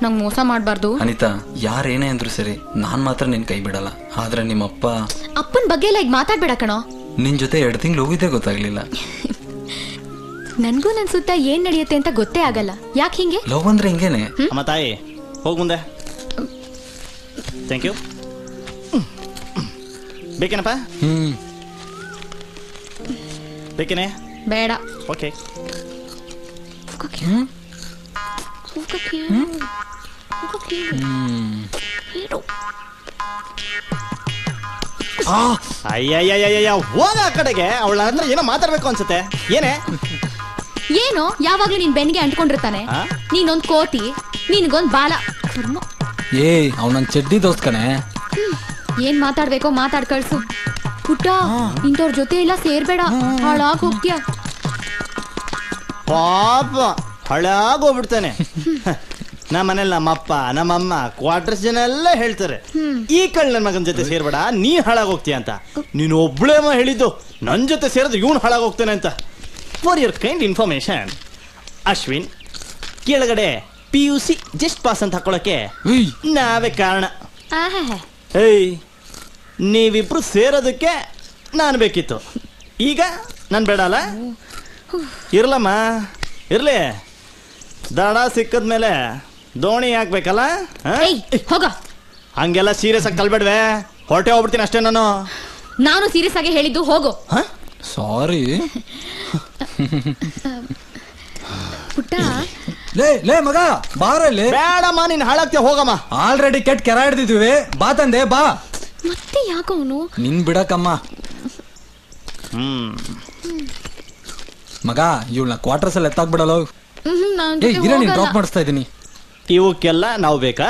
ನಂಗೆ ಮೋಸ ಮಾಡಬಾರ್ದು. ಅನಿತಾ, ಯಾರೇನೇ ಅಂದ್ರು ಸರಿ, ನಾನ್ ಮಾತ್ರ ನಿನ್ ಕೈ ಬಿಡಲ್ಲ. ಆದ್ರೆ ನಿಮ್ಮಪ್ಪ ಅಪ್ಪನ ಬಗ್ಗೆ ಎಲ್ಲ ಈಗ ಮಾತಾಡ್ಬೇಡ ಕಣೋ. ನಿನ್ ಜೊತೆ 2 ತಿಂಗಳು ಹೋಗಿದ್ದೆ ಗೊತ್ತಾಗ್ಲಿಲ್ಲ. ನನ್ಗೂ ನನ್ ಸುತ್ತ ಏನ್ ನಡೆಯುತ್ತೆ ಅಂತ ಗೊತ್ತೇ ಆಗಲ್ಲ. ಯಾಕೆ ಹಿಂಗೆ? ಲವ್ ಅಂದ್ರೆ ಹಿಂಗೇನೆ. ಅಮ್ಮ ತಾಯಿ, ಹೋಗ್ ಮುಂದೆ. Thank you. ಬೇಕೇನಪ್ಪ? ಬೇಕೇನೆ? ಬೇಡ. ಓಕೆ. ಅಯ್ಯಯ್ಯಯ್ಯ, ಹೋಗ ಆ ಕಡೆಗೆ. ಅವಳ ಹತ್ರ ಏನೋ ಮಾತಾಡ್ಬೇಕು ಅನ್ಸುತ್ತೆ. ಏನೇ? ಏನೋ ಯಾವಾಗ್ಲೂ ನಿನ್ ಬೆನ್ನಿಗೆ ಅಂಟ್ಕೊಂಡಿರ್ತಾನೆ. ನೀನೊಂದ್ ಕೋತಿ, ನಿನ್ಗೊಂದ್ ಬಾಲ. ಅವನೊಂದ್ ಚಡ್ಡಿ ದೋಸ್ತ್ ಕಣೆ. ಏನ್ ಮಾತಾಡ್ಬೇಕೋ ಮಾತಾಡ್ ಕಳ್ಸು. ಪುಟ್ಟ, ಇಂಥವ್ರ ಜೊತೆ ಎಲ್ಲ ಸೇರ್ಬೇಡ, ಹಾಳಾಗ್ ಹೋಗ್ತೀಯ. ಪಾಪ, ಹಾಳಾಗೋಗ್ಬಿಡ್ತಾನೆ. ನಮ್ಮ ಮನೇಲಿ ನಮ್ಮಪ್ಪ ನಮ್ಮಮ್ಮ ಕ್ವಾರ್ಟರ್ಸ್ ಜನ ಎಲ್ಲ ಹೇಳ್ತಾರೆ ಈ ಕಳ್ ನನ್ನ ಮಗನ ಜೊತೆ ಸೇರ್ಬೇಡ ನೀ ಹಾಳಾಗೋಗ್ತೀಯ ಅಂತ. ನೀನು ಒಬ್ಳೇಮ ಹೇಳಿದ್ದು ನನ್ನ ಜೊತೆ ಸೇರಿದ್ರೆ ಇವನು ಹಾಳಾಗೋಗ್ತಾನೆ ಅಂತ. For your kind information Ashwin, ಕೆಳಗಡೆ PUC ಜಸ್ಟ್ ಪಾಸ್ ಅಂತ ಹಾಕೊಳ್ಳೋಕೆ ನಾವೇ ಕಾರಣ. ಏಯ್, ನೀವಿಬ್ರು ಸೇರೋದಕ್ಕೆ ನಾನು ಬೇಕಿತ್ತು, ಈಗ ನಾನು ಬೇಡ ಅಲ್ಲ? ಇರ್ಲಮ್ಮ ಇರ್ಲಿ, ದಡ ಸಿಕ್ಕದ್ಮೇಲೆ ದೋಣಿ ಹಾಕ್ಬೇಕಲ್ಲ. ಹೋಗ, ಹಂಗೆಲ್ಲ ಸೀರಿಯಸ್ ಆಗಿ ಕಲ್ಬೇಡ್ವೆ, ಹೊರಟೆ ಹೋಗ್ಬಿಡ್ತೀನಿ ಅಷ್ಟೇ. ನಾನು ಸೀರಿಯಸ್ ಆಗಿ ಹೇಳಿದ್ದು ಹೋಗು. ಸಾರಿ ಪುಟ್ಟ. ಲೇ ಮಗ ಬಾರಲ್ಲಿ. ಬೇಡಮ್ಮ, ನೀನ್ ಹಾಳಾಗ್ತೀಯ, ಹೋಗಮ್ಮ. ಆಲ್ರೆಡಿ ಕೆಟ್ಟ ಕೆರ ಹಿಡ್ದಿದ್ವಿ, ಬಾ ತಂದೆ ಬಾ. ಮತ್ತೆ ಯಾಕೋ ಅವನು ನಿನ್ ಬಿಡಕಮ್ಮ. ಮಗ ಇವಳನ್ನ ಕ್ವಾರ್ಟರ್ಸ್ ಅಲ್ಲಿ ಎತ್ತಾಕ್ಬಿಡಲ್ಲ. ಡ್ರಾಪ್ ಮಾಡಿಸ್ತಾ ಇದೀನಿ. ಇವಕ್ಕೆಲ್ಲ ನಾವು ಬೇಕಾ?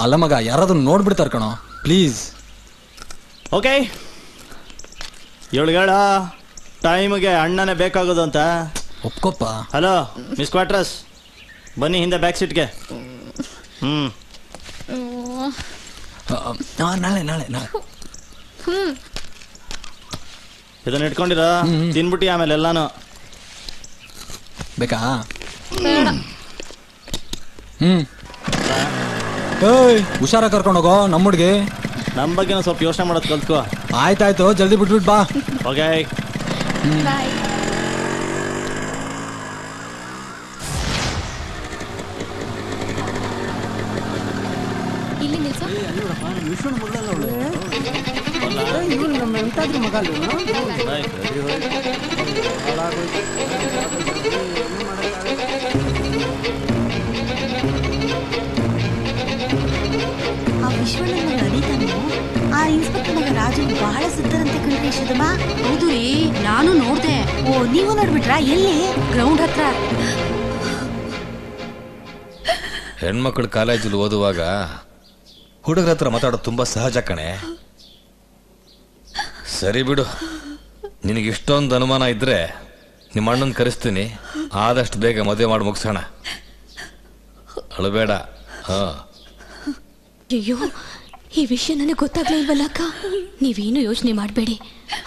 ಅಲ್ಲ ಮಗ, ಯಾರಾದ್ರೂ ನೋಡ್ಬಿಡ್ತಾರ ಕಣೋ, ಪ್ಲೀಸ್. ಓಕೆ, ಇವಳಿಗಳ ಟೈಮ್ಗೆ ಅಣ್ಣನೇ ಬೇಕಾಗೋದು ಅಂತ ಒಪ್ಕೊಪ್ಪ. ಹಲೋ ಮಿಸ್ ಕ್ವಾರ್ಟರ್ಸ್, ಬನ್ನಿ ಹಿಂದೆ ಬ್ಯಾಕ್ ಸೀಟ್ಗೆ. ನಾಳೆ ನಾಳೆ ನಾಳೆ ಇದನ್ನ ಇಟ್ಕೊಂಡಿರ, ತಿನ್ಬಿಟ್ಟಿ ಆಮೇಲೆ ಎಲ್ಲಾನು ಬೇಕಾ? ಏಯ್, ಹುಷಾರ ಕರ್ಕೊಂಡೋಗೋ ನಮ್ಮ ಹುಡ್ಗಿ. ನಮ್ಮ ಬಗ್ಗೆ ಸ್ವಲ್ಪ ಯೋಚನೆ ಮಾಡೋದು ಕಲ್ತ್ಕೋ. ಆಯ್ತಾಯ್ತು, ಜಲ್ದಿ ಬಿಟ್ಬಿಟ್ ಬಾ. ಓಕೆ, ಇಲ್ಲಿ ನಿಲ್ಸೋ. ಆ ವಿಶ್ವಣ್ಣ ಅನಿತಾನು ಆ ಇನ್ಸ್ಪೆಕ್ಟರ್ ಮಗ ರಾಜು ಬಹಳ ಸುತ್ತರಂತೆ ಕಂಡ್ರಿ ಯಶೋದಮ್ಮ. ಹೌದು ರೀ, ನಾನು ನೋಡ್ದೆ. ಓ, ನೀವು ನೋಡ್ಬಿಟ್ರಾ? ಎಲ್ಲಿ? ಗ್ರೌಂಡ್ ಹತ್ರ. ಹೆಣ್ಮಕ್ಳು ಕಾಲೇಜಲ್ಲಿ ಓದುವಾಗ ಹುಡುಗರ ಹತ್ರ ಮಾತಾಡೋದು ತುಂಬಾ ಸಹಜ ಕಣೆ. ಸರಿ ಬಿಡು, ನಿನಗೆ ಇಷ್ಟೊಂದು ಅನುಮಾನ ಇದ್ರೆ ನಿಮ್ಮ ಅಣ್ಣನ ಕರೆಸ್ತೀನಿ, ಆದಷ್ಟು ಬೇಗ ಮದುವೆ ಮಾಡಿ ಮುಗಿಸೋಣ. ಅಳಬೇಡ. ಅಯ್ಯೋ, ಈ ವಿಷಯ ನನಗೆ ಗೊತ್ತಾಗ್ಲೇ ಇಲ್ವಲ್ಲ ಅಕ್ಕ. ನೀವೇನು ಯೋಚನೆ ಮಾಡಬೇಡಿ,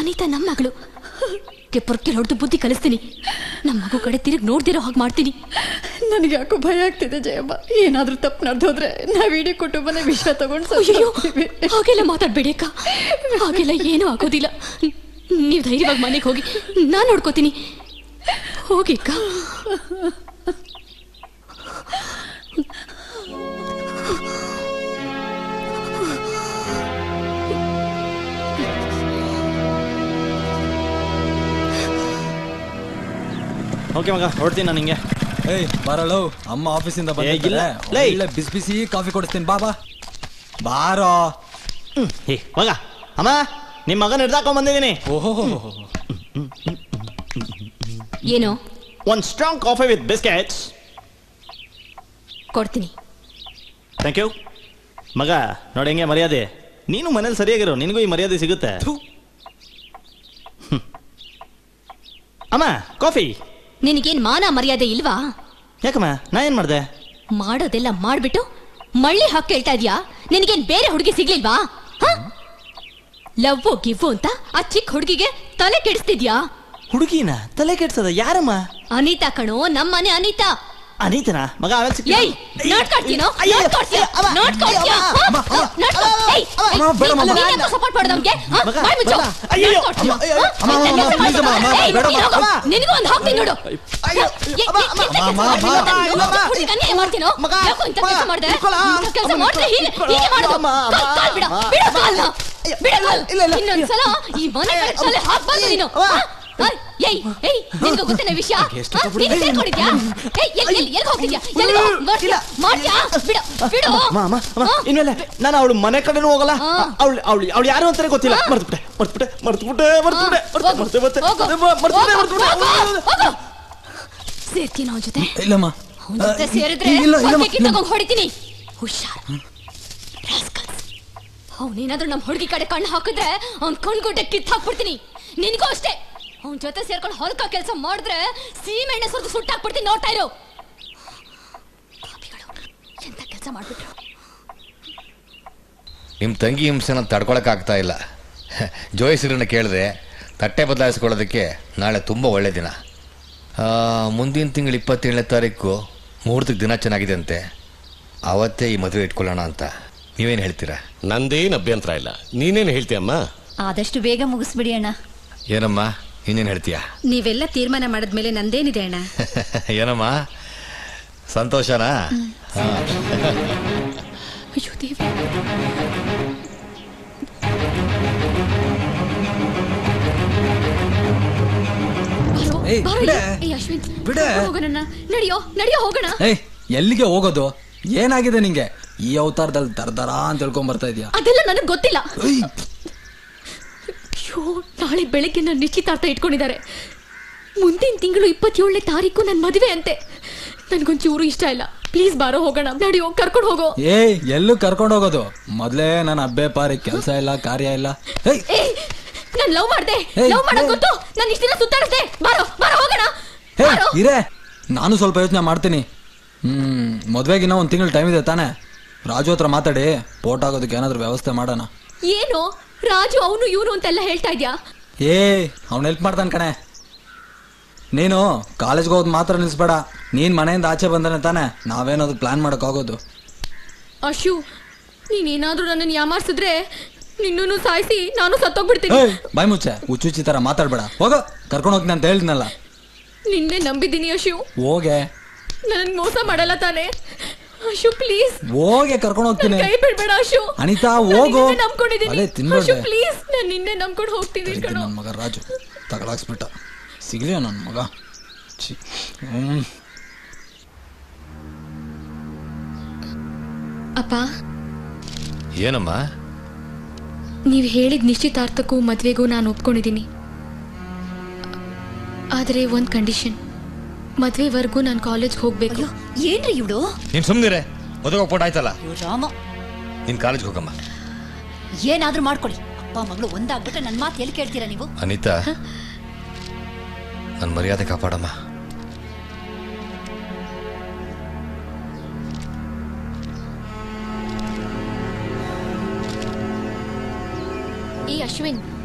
ಅನಿತಾ ನಮ್ಮ ಮಗಳು. ಪೊರ್ಕೆ ಹೊಡೆದು ಬುದ್ಧಿ ಕಲಿಸ್ತೀನಿ. ನಮ್ಮ ಮಗು ಕಡೆ ತಿರುಗಿ ನೋಡ್ದಿರೋ ಹಾಗೆ ಮಾಡ್ತೀನಿ. ನನಗೆ ಯಾಕೋ ಭಯ ಆಗ್ತಿದೆ ಜಯಮ್ಮ. ಏನಾದ್ರೂ ತಪ್ಪು ನಡೆದೋದ್ರೆ ನಾವು ಇಡೀ ಕುಟುಂಬನೇ ವಿಷಯ ತಗೊಂಡು. ಅಯ್ಯೋ, ಹಾಗೆಲ್ಲ ಮಾತಾಡ್ಬೇಡಿ ಅಕ್ಕ, ಹಾಗೆಲ್ಲ ಏನೂ ಆಗೋದಿಲ್ಲ. ನೀವು ಧೈರ್ಯವಾಗಿ ಮನೆಗೆ ಹೋಗಿ, ನಾನು ನೋಡ್ಕೋತೀನಿ. ಹೋಗಿ ಅಕ್ಕ. ಓಕೆ ಮಗ, ಹೊರಡ್ತೀನಿ ನಾನು ಹಿಂಗೆ. ಏಯ್ ಬರಲು, ಅಮ್ಮ ಆಫೀಸಿಂದ ಬಂದಿಲ್ಲ. ಬಿಸಿ ಬಿಸಿ ಕಾಫಿ ಕೊಡಿಸ್ತೀನಿ, ಬಾ ಬಾ ಬಾರೋ. ಮಗ, ಅಮ್ಮ ನಿಮ್ಮ ಮಗನ ಹಿಡ್ದಾಕೊಂಡ್ ಬಂದಿದ್ದೀನಿ. ಓಹೋ, ಏನು? ಒಂದು ಸ್ಟ್ರಾಂಗ್ ಕಾಫಿ ವಿತ್ ಬಿಸ್ಕೆಟ್ಸ್ ಕೊಡ್ತೀನಿ. Thank you. ಮಗ ನೋಡಿ ಹೆಂಗೆ ಮರ್ಯಾದೆ. ನೀನು ಮನೇಲಿ ಸರಿಯಾಗಿರೋ, ನಿನಗೂ ಈ ಮರ್ಯಾದೆ ಸಿಗುತ್ತೆ. ಅಮ್ಮ ಕಾಫಿ. ನಿನಗೇನ್ ಮಾನ ಮರ್ಯಾದೆ ಇಲ್ವಾ? ಯಾಕಮ್ಮ, ನಾ ಏನ್ ಮಾಡ್ದೆ? ಮಾಡೋದೆಲ್ಲ ಮಾಡ್ಬಿಟ್ಟು ಮಳ್ಳಿ ಹಾಕಿ ಕೇಳ್ತಾ ಇದ್ಯಾ? ನಿನಗೇನ್ ಬೇರೆ ಹುಡುಗಿ ಸಿಗ್ಲಿಲ್ವಾ? ಲವ್ವು ಗಿವ್ವು ಅಂತ ಆ ಚಿಕ್ಕ ಹುಡುಗಿಗೆ ತಲೆ ಕೆಡಿಸ್ತಿದ್ಯಾ? ಹುಡುಗಿನ ತಲೆ ಕೆಡ್ಸದ ಯಾರಮ್ಮ? ಅನಿತಾ ಕಣೋ, ನಮ್ಮನೆ ಅನಿತಾ. ಅನಿತನಾ? ಮಗ ಆಮೇಲೆ ಸಪೋರ್ಟ್ ಮಾಡೋದವ್ಗೆ ನಿನಗೂ ಒಂದು ಹಾಕ್ತೀನಿ ನೋಡು. ಮಾಡ್ತೀನೋ ಕೆಲಸ ಮಾಡ್ರೆ ಹೀಗೆ ಮಾಡೋದು. ಇನ್ನೊಂದ್ಸಲ ಈ ಮನೆ ಕಡೆ ಹಾಕ್ಬಾರ್ದು ನೀನು. ನಿನ್ಗೂ ಗೊತ್ತೇನೆ ವಿಷಯ? ಸೇರ್ಕೊಂಡಿದ್ಯಾ? ಇನ್ಮೇಲೆ ನಾನು ಅವಳು ಮನೆ ಕಡೆನೂ ಹೋಗಲ್ಲ. ಅವಳು ಯಾರು ಅಂತಾನೆ ಗೊತ್ತಿಲ್ಲ. ಸೇರ್ತೀನಿ ಅವನ ಜೊತೆ. ಇಲ್ಲಮ್ಮ, ಅವನ ಜೊತೆ ಸೇರಿದ್ರೆ ಹೊಡಿತೀನಿ. ಹುಷಾರ್. ಅವನೇನಾದ್ರೂ ನಮ್ಮ ಹುಡುಗಿ ಕಡೆ ಕಣ್ಣು ಹಾಕಿದ್ರೆ ಅವ್ನ ಕಣ್ಗುಡ್ಡೆ ಕಿತ್ತು ಹಾಕ್ಬಿಡ್ತೀನಿ. ನಿನ್ಗೂ ಅಷ್ಟೇ. ಅವನ ಜೊತೆ ಸೇರ್ಕೊಂಡು ಹೊಲ್ಕ ಕೆಲಸ ಮಾಡಿದ್ರೆ ಸೀಮೆಣ್ಣೆ ಸುರಿದು ಸುಟ್ಟಾಕ್ಬಿಡ್ತೀನಿ. ನೋಡ್ತಾ ಇರು. ಮಾಡ್ಬಿಟ್ರು. ನಿಮ್ಮ ತಂಗಿ ಹಿಂಸೆನ ತಡ್ಕೊಳಕ್ಕಾಗ್ತಾ ಇಲ್ಲ. ಜೋಯಿಸ್ರನ್ನ ಕೇಳಿದೆ ತಟ್ಟೆ ಬದಲಾಯಿಸ್ಕೊಳ್ಳೋದಕ್ಕೆ ನಾಳೆ ತುಂಬ ಒಳ್ಳೆ ದಿನ. ಮುಂದಿನ ತಿಂಗಳು 27ನೇ ತಾರೀಕು ಮುಹೂರ್ತಕ್ಕೆ ದಿನ ಚೆನ್ನಾಗಿದೆ ಅಂತೆ. ಆವತ್ತೇ ಈ ಮದುವೆ ಇಟ್ಕೊಳ್ಳೋಣ ಅಂತ ನೀವೇನು ಹೇಳ್ತೀರಾ? ನಂದೇನು ಅಭ್ಯಂತರ ಇಲ್ಲ. ನೀನೇನು ಹೇಳ್ತೀಯಮ್ಮ? ಆದಷ್ಟು ಬೇಗ ಮುಗಿಸ್ಬಿಡಿ ಅಣ್ಣ. ಏನಮ್ಮ ನೀನೇನು ಹೇಳ್ತೀಯಾ? ನೀವೆಲ್ಲ ತೀರ್ಮಾನ ಮಾಡಿದ್ಮೇಲೆ ನಂದೇನಿದೆ ಅಣ್ಣ. ಏನಮ್ಮ ಸಂತೋಷನಾ? ಅಯ್ಯೋ ದೇವ್ರೆ. ನಡಿಯೋ ಹೋಗೋಣ. ಎಲ್ಲಿಗೆ ಹೋಗೋದು? ಏನಾಗಿದೆ ನಿಂಗೆ? ಈ ಅವತಾರದಲ್ಲಿ ದರ್ದರ ಅಂತ ಹೇಳ್ಕೊಂಡ್ ಬರ್ತಾ ಇದೀಯಾ? ಅದೆಲ್ಲ ನನಗೆ ಗೊತ್ತಿಲ್ಲ. ಅಯ್ಯೋ ನಾಳೆ ಬೆಳಗ್ಗೆ ನನ್ನ ನಿಶ್ಚಿತಾರ್ಥ ಇಟ್ಕೊಂಡಿದ್ದಾರೆ. ಮುಂದಿನ ತಿಂಗಳು 27ನೇ ತಾರೀಕು ನನ್ನ ಮದುವೆ ಅಂತೆ. ನನ್ಗೊಂಚೂರು ಇಷ್ಟ ಇಲ್ಲ. ಪ್ಲೀಸ್ ಬಾರೋ ಹೋಗೋಣ. ನಡಿಯೋ ಕರ್ಕೊಂಡು ಹೋಗೋ. ಎಲ್ಲೂ ಕರ್ಕೊಂಡು ಹೋಗೋದು? ಮೊದ್ಲೇ ನನ್ನ ಅಬ್ಬೆ ಪಾರಿ ಕೆಲಸ ಇಲ್ಲ, ಕಾರ್ಯ ಇಲ್ಲ. ನಾನು ಲವ್ ಮಾಡ್ದೆ. ಲವ್ ಮಾಡಕ್ ಗೊತ್ತು. ನಾನು ಇಷ್ಟ ದಿನ ಸುತ್ತಾಡಿಸ್ದೆ. ಬಾರೋ ಹೋಗೋಣ. ಇರೇ, ನಾನು ಸ್ವಲ್ಪ ಯೋಚನೆ ಮಾಡ್ತೀನಿ. ಮದ್ವೆಗಿನ್ನ 1 ತಿಂಗಳು ಟೈಮ್ ಇದೆ ತಾನೆ? ರಾಜು ಹತ್ರ ಮಾತಾಡಿ ಪೋಟ್ ಆಗೋದಕ್ಕೆ ಏನಾದ್ರೂ ವ್ಯವಸ್ಥೆ ಮಾಡೋಣ. ಏನು ರಾಜು ಅವನು ಇವನು ಅಂತೆಲ್ಲ ಹೇಳ್ತಾ ಇದ್ಯಾ? ಅವ್ನು ಹೆಲ್ಪ್ ಮಾಡ್ತಾನೆ ಕಣೆ. ನೀನು ಕಾಲೇಜ್ಗೆ ಹೋಗೋದು ಮಾತ್ರ ನಿಲ್ಸ್ಬೇಡ. ನೀನ್ ಮನೆಯಿಂದ ಆಚೆ ಬಂದಾನೆ ತಾನೆ ನಾವೇನಾದ್ರು ಪ್ಲಾನ್ ಮಾಡಕ್ ಆಗೋದು. ಅಶು, ನೀನೇನಾದ್ರೂ ನನ್ನನ್ನು ಯಾಮಾರ್ಸಿದ್ರೆ ನಿನ್ನೂ ಸಾಯಿಸಿ ನಾನು ಸತ್ತೋಗ್ಬಿಡ್ತೀನಿ. ಬಾಯ್ ಮುಚ್ಚೆ, ಹುಚ್ಚುಚ್ಚಿ ತರ ಮಾತಾಡ್ಬೇಡ. ಹೋಗ, ಕರ್ಕೊಂಡು ಹೋಗ್ತೀನಿ ಅಂತ ಹೇಳಿದ್ನಲ್ಲ. ನಿನ್ನೆ ನಂಬಿದ್ದೀನಿ ಅಶು. ಹೋಗೆ, ನನ್ ಮೋಸ ಮಾಡಲ್ಲ ತಾನೆ? ಅಶು ಪ್ಲೀಸ್ ಹೋಗೆ, ಕರ್ಕೊಂಡು ಹೋಗ್ತೀನಿ. ಕೈ ಬಿಡ್ಬೇಡ ಅಶು. ಅನಿತಾ ಹೋಗು. ನಂಬ್ಕೊಂಡಿದ್ದೀನಿ ಅಶು, ಪ್ಲೀಸ್. ನಾನು ನಿನ್ನೆ ನಂಬ್ಕೊಂಡು ಹೋಗ್ತೀನಿ. ನನ್ನ ಮಗ ರಾಜು ತಗಲಾಕ್ಸ್ಬಿಟ್ಟ. ಸಿಗ್ಲಿಯ ನನ್ನ ಮಗ. ಅಪ್ಪ. ಏನಮ್ಮ? ನೀವು ಹೇಳಿದ ನಿಶ್ಚಿತಾರ್ಥಕ್ಕೂ ಮದ್ವೆಗೂ ನಾನು ಒಪ್ಕೊಂಡಿದ್ದೀನಿ. ಆದರೆ ಒಂದು ಕಂಡೀಷನ್. ಮದ್ವೆವರೆಗೂ ನಾನು ಕಾಲೇಜ್ ಹೋಗ್ಬೇಕು. ಏನ್ರಿ ಇವಳು? ನೀನ್ ಸುಮ್ನಿರೆ. ಮದುವೆ ಒಪ್ಪೋಟ್ ಆಯ್ತಲ್ಲ. ರಾಮ, ನೀನ್ ಕಾಲೇಜ್ ಹೋಗಮ್ಮ. ಏನಾದ್ರೂ ಮಾಡ್ಕೊಳ್ಳಿ. ಅಪ್ಪ ಮಗಳು ಒಂದಾಗ್ಬಿಟ್ರೆ ನನ್ನ ಮಾತು ಎಲ್ಲಿ ಕೇಳ್ತೀರಾ ನೀವು? ಅನಿತಾ, ನನ್ನ ಮರ್ಯಾದೆ ಕಾಪಾಡಮ್ಮ. ಅಶ್ವಿನ್,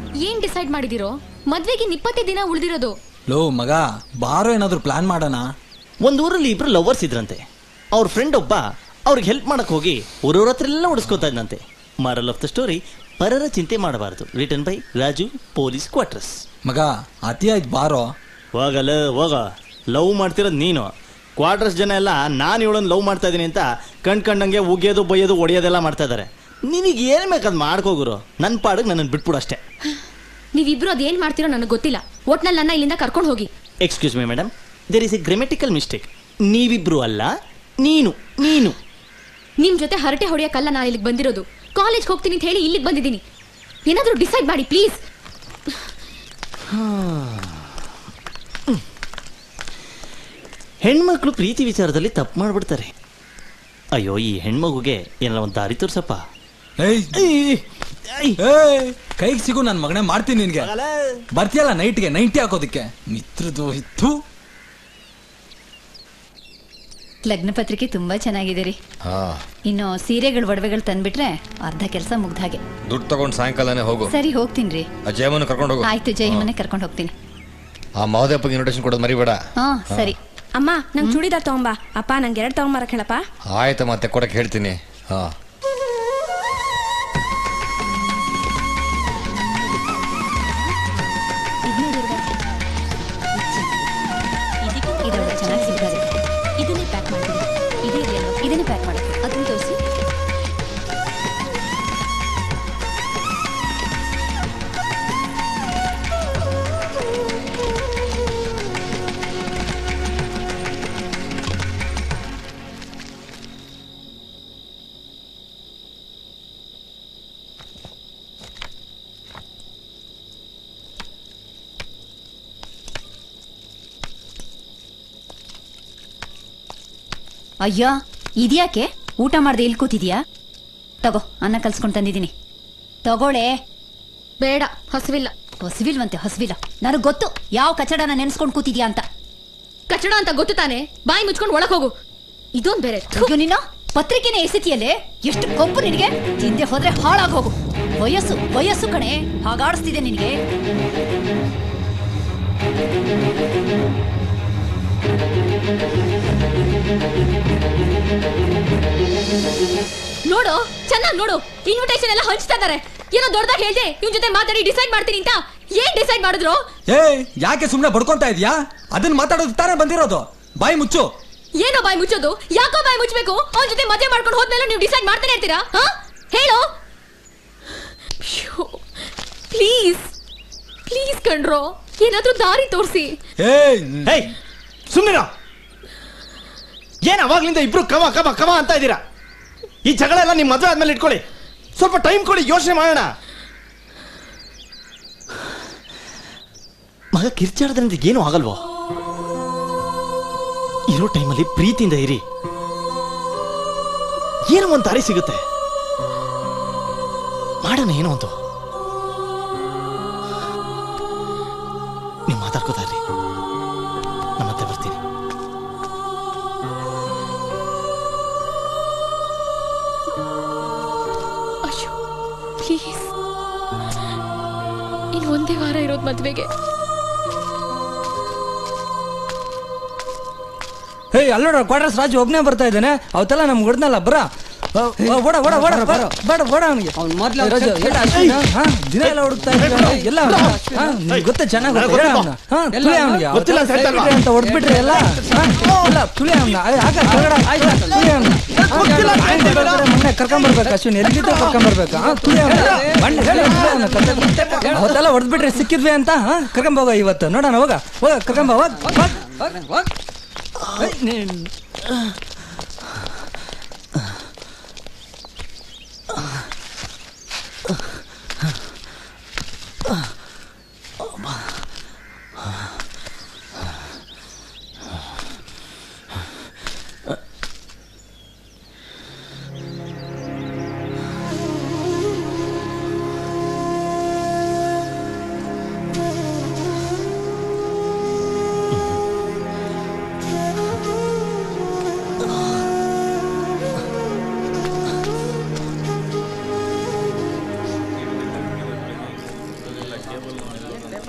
ಏನ್ ಡಿಸೈಡ್ ಮಾಡಿದಿರೋ? ಮದ್ವೆಗೆ 20 ದಿನ ಉಳಿದಿರೋದು. ಲೋ ಮಗ, ಬಾರೋ ಏನಾದ್ರು ಪ್ಲಾನ್ ಮಾಡೋಣ. ಒಂದೂರಲ್ಲಿ 2 ಲವರ್ಸ್ ಇದ್ರಂತೆ. ಅವ್ರ ಫ್ರೆಂಡ್ ಒಬ್ಬ ಅವ್ರಿಗೆ ಹೆಲ್ಪ್ ಮಾಡಕ್ ಹೋಗಿ ಊರವ್ರ ಹತ್ರ ಎಲ್ಲ ಉಡಿಸ್ಕೋತಾ ಇದ್ದಂತೆ. ಮಾರಲ್ ಆಫ್ ದ ಸ್ಟೋರಿ, ಪರರ ಚಿಂತೆ ಮಾಡಬಾರದು. Return by Raju, police quarters. ಮಗ ಅತಿ ಆಯ್ತು, ಬಾರೋ. ಹೋಗ. ಲವ್ ಮಾಡ್ತಿರೋದು ನೀನು. ಕ್ವಾರ್ಟರ್ಸ್ ಜನ ಎಲ್ಲ ನಾನು ಇವಳನ್ನು ಲವ್ ಮಾಡ್ತಾ ಇದೀನಿ ಅಂತ ಕಂಡಂಗೆ ಉಗಿಯೋದು ಬೈಯೋದು ಹೊಡೆಯೋದೆಲ್ಲ ಮಾಡ್ತಾ ಇದಾರೆ. ನಿನಗೆ ಏನ್ ಬೇಕಾದ್ ಮಾಡ್ಕೋಗುರು. ನನ್ನ ಪಾಡಿಗೆ ನನ್ನನ್ನು ಬಿಟ್ಬಿಡು ಅಷ್ಟೇ. ನೀವಿಬ್ರು ಅದೇನ್ ಮಾಡ್ತಿರೋ ನನಗೆ ಗೊತ್ತಿಲ್ಲ. ಒಟ್ನಲ್ಲಿ ನನ್ನ ಇಲ್ಲಿಂದ ಕರ್ಕೊಂಡು ಹೋಗಿ. Excuse me madam, there is a grammatical mistake. ನೀವಿಬ್ರು ಅಲ್ಲ, ನೀನು. ನಿಮ್ ಜೊತೆ ಹರಟೆ ಹೊಡೆಯಕ್ಕಲ್ಲ ನಾನು ಇಲ್ಲಿಗೆ ಬಂದಿರೋದು. ಕಾಲೇಜ್ಗೆ ಹೋಗ್ತೀನಿ ಅಂತ ಹೇಳಿ ಇಲ್ಲಿಗೆ ಬಂದಿದ್ದೀನಿ. ಏನಾದರೂ ಡಿಸೈಡ್ ಮಾಡಿ ಪ್ಲೀಸ್. ಹೆಣ್ಮಕ್ಳು ಪ್ರೀತಿ ವಿಚಾರದಲ್ಲಿ ತಪ್ಪು ಮಾಡ್ಬಿಡ್ತಾರೆ. ಅಯ್ಯೋ, ಈ ಹೆಣ್ಮಗುಗೆ ಏನಾರ ಒಂದು ದಾರಿ ತೋರ್ಸಪ್ಪ. ಕೈಗೆ ಸಿಗು ನನ್ನ ಮಗನೇ, ಮಾಡ್ತೀನಿ ನಿನ್ಗೆ. ಬರ್ತೀಯಲ್ಲ ನೈಟ್ಗೆ ನೈಟಿ ಹಾಕೋದಕ್ಕೆ. ಮಿತ್ರದು ಇತ್ತು. ಲಗ್ನ ಪತ್ರಿಕೆ ತುಂಬಾ ಚೆನ್ನಾಗಿದೆ ರೀ. ಇನ್ನು ಸೀರೆಗಳು ಒಡವೆಗಳು ತಂದ್ಬಿಟ್ರೆ ಅರ್ಧ ಕೆಲಸ ಮುಗ್ದ ಹಾಗೆ. ದುಡ್ಡು ತಗೊಂಡು ಸಾಯಂಕಾಲನೇ ಹೋಗು. ಸರಿ, ಹೋಗ್ತೀನಿ ರೀ. ಜಯಮನ್ನ ಕರ್ಕೊಂಡು ಹೋಗು. ಆಯ್ತು, ಜಯಮನ್ನೇ ಕರ್ಕೊಂಡು ಹೋಗ್ತೀನಿ. ಆ ಮಹೋದಯಪ್ಪಗೆ ಇನ್ವಿಟೇಷನ್ ಕೊಡೋದು ಮರಿಬೇಡ. ಸರಿ. ಅಮ್ಮ, ನಂಗೆ ಚೂಡಿದಾರ್ ತಗೊಂಬಾ. ಅಪ್ಪ, ನಂಗೆ 2 ತಗೊಂಬರಕ್ ಹೇಳಪ್ಪ. ಆಯ್ತು, ಮತ್ತೆ ಕೊಡಕ್ಕೆ ಹೇಳ್ತೀನಿ. ಚೆನ್ನಾಗಿ ಸಿಗ್ತದೆ. ಇದನ್ನೇ ಪ್ಯಾಕ್ ಮಾಡ್ತೀನಿ. ಇದನ್ನೇ ಪ್ಯಾಕ್ ಮಾಡಿ. ಅದನ್ನ ತೋರಿಸಿ. ಅಯ್ಯೋ, ಇದ್ಯಾಕೆ ಊಟ ಮಾಡ್ದೆ ಇಲ್ಲಿ ಕೂತಿದ್ಯಾ? ತಗೋ, ಅನ್ನ ಕಲ್ಸ್ಕೊಂಡು ತಂದಿದ್ದೀನಿ, ತಗೋಳೆ. ಬೇಡ, ಹಸಿವಿಲ್ಲ. ಹಸಿವಿಲ್ವಂತೆ? ಹಸಿವಿಲ್ಲ? ನನಗೆ ಗೊತ್ತು ಯಾವ ಕಚಡನ ನೆನ್ಸ್ಕೊಂಡು ಕೂತಿದ್ಯಾ ಅಂತ. ಕಚಡ ಅಂತ ಗೊತ್ತು ತಾನೆ? ಬಾಯಿ ಮುಚ್ಕೊಂಡು ಒಳಗೆ ಹೋಗು. ಇದೊಂದು ಬೇರೆ. ನೀನು ಪತ್ರಿಕೆನೇ ಎಸೆತಿಯಲ್ಲೇ ಎಷ್ಟು ಕೊಬ್ಬು ನಿನಗೆ. ತಿಂದೆ ಹೋದ್ರೆ ಹಾಳಾಗೋಗು. ವಯಸ್ಸು ವಯಸ್ಸು ಕಣೆ, ಹಾಗಾಡಿಸ್ತಿದೆ ನಿನಗೆ. ನೋಡು, ಚೆನ್ನಾಗಿ ನೋಡು, ಇನ್ವಿಟೇಷನ್ ಎಲ್ಲ ಹಂಚ್ತಾ ಇದಾರೆ. ಏನೋ ದೊಡ್ಡದಾಗಿ ಹೇಳ್ದೆ ಇವ್ನ ಜೊತೆ ಮಾತಾಡಿ ಡಿಸೈಡ್ ಮಾಡ್ತೀನಿ ಅಂತ. ಏನ್ ಡಿಸೈಡ್ ಮಾಡಿದ್ರು? ಯಾಕೆ ಸುಮ್ನೆ ಬಡ್ಕೊಂತ ಇದ್ಯಾ? ಅದನ್ನ ಮಾತಾಡೋದು ತಾನೇ ಬಂದಿರೋದು. ಬಾಯಿ ಮುಚ್ಚು. ಏನೋ ಬಾಯಿ ಮುಚ್ಚೋದು? ಯಾಕೋ ಬಾಯಿ ಮುಚ್ಚಬೇಕು? ಅವನ ಜೊತೆ ಮದುವೆ ಮಾಡ್ಕೊಂಡು ಹೋದ್ಮೇಲೆ ನೀವು ಡಿಸೈಡ್ ಮಾಡ್ತಾನೆ ಇರ್ತೀರಾ? ಹೇಳು. ಪ್ಲೀಸ್ ಪ್ಲೀಸ್ ಕಣ್ರೋ, ಏನಾದ್ರೂ ದಾರಿ ತೋರಿಸಿ. ಸುಮ್ಮನಿರ. ಏನ್ ಅವಾಗ್ಲಿಂದ ಇಬ್ರು ಕವ ಕವ ಕವ ಅಂತ ಇದ್ದೀರಾ? ಈ ಜಗಳ ಎಲ್ಲ ನಿಮ್ ಮದುವೆ ಆದ್ಮೇಲೆ ಇಟ್ಕೊಳ್ಳಿ. ಸ್ವಲ್ಪ ಟೈಮ್ ಕೊಡಿ, ಯೋಚನೆ ಮಾಡೋಣ. ಮಗ ಕಿರ್ಚಾಡೋದ್ರಿಂದ ಏನೂ ಆಗಲ್ವೋ? ಇರೋ ಟೈಮಲ್ಲಿ ಪ್ರೀತಿಯಿಂದ ಇರಿ. ಏನೋ ಒಂದು ದಾರಿ ಸಿಗುತ್ತೆ. ಮಾಡೋಣ ಏನೋ ಒಂದು. ನೀವು ಮಾತಾಡ್ಕೋತಾ ಇರಿ, ನಾನು ಮತ್ತೆ ಬರ್ತೀನಿ. ಅಯ್ಯೋ ಪ್ಲೀಸ್, ಇನ್ನು ಒಂದೇ ವಾರ ಇರೋದು ಮದ್ವೆಗೆ. ಅಲ್ಲೋಡ ಕ್ವಾರ್ಟರ್ಸ್ ರಾಜು ಒಬ್ನೇ ಬರ್ತಾ ಇದ್ದಾನೆ. ಅವತ್ತೆಲ್ಲ ನಮ್ಗೆ ಹೊಡೆದ್ನಲ್ಲ. ಬರ ಓಡ ಓಡ ಓಡ ಬೇಡ ಓಡ ಅವನಿಗೆ. ದಿನ ಎಲ್ಲ ಹುಡುಕ್ತಾ ಇದ್ದಾನೆ ಎಲ್ಲ. ಗೊತ್ತ ಚೆನ್ನಾಗಿ ಅಂತ ಹೊಡೆದ್ಬಿಟ್ರೆ ಎಲ್ಲ ತುಳಿ ಅವನ. ಮೊನ್ನೆ ಕರ್ಕೊಂಬರ್ಬೇಕು ಅಶ್ವಿನ್, ಎಲ್ಲಿದ್ದ ಕರ್ಕೊಂಬರ್ಬೇಕು. ತುಳಿ ಅವತ್ತೆಲ್ಲ ಹೊಡೆದ್ಬಿಟ್ರೆ ಸಿಕ್ಕಿದ್ವಿ ಅಂತ ಕರ್ಕೊಂಬೋಗ ಇವತ್ತು. ನೋಡೋಣ, ಹೋಗ ಹೋಗ ಕರ್ಕೊಂಬ.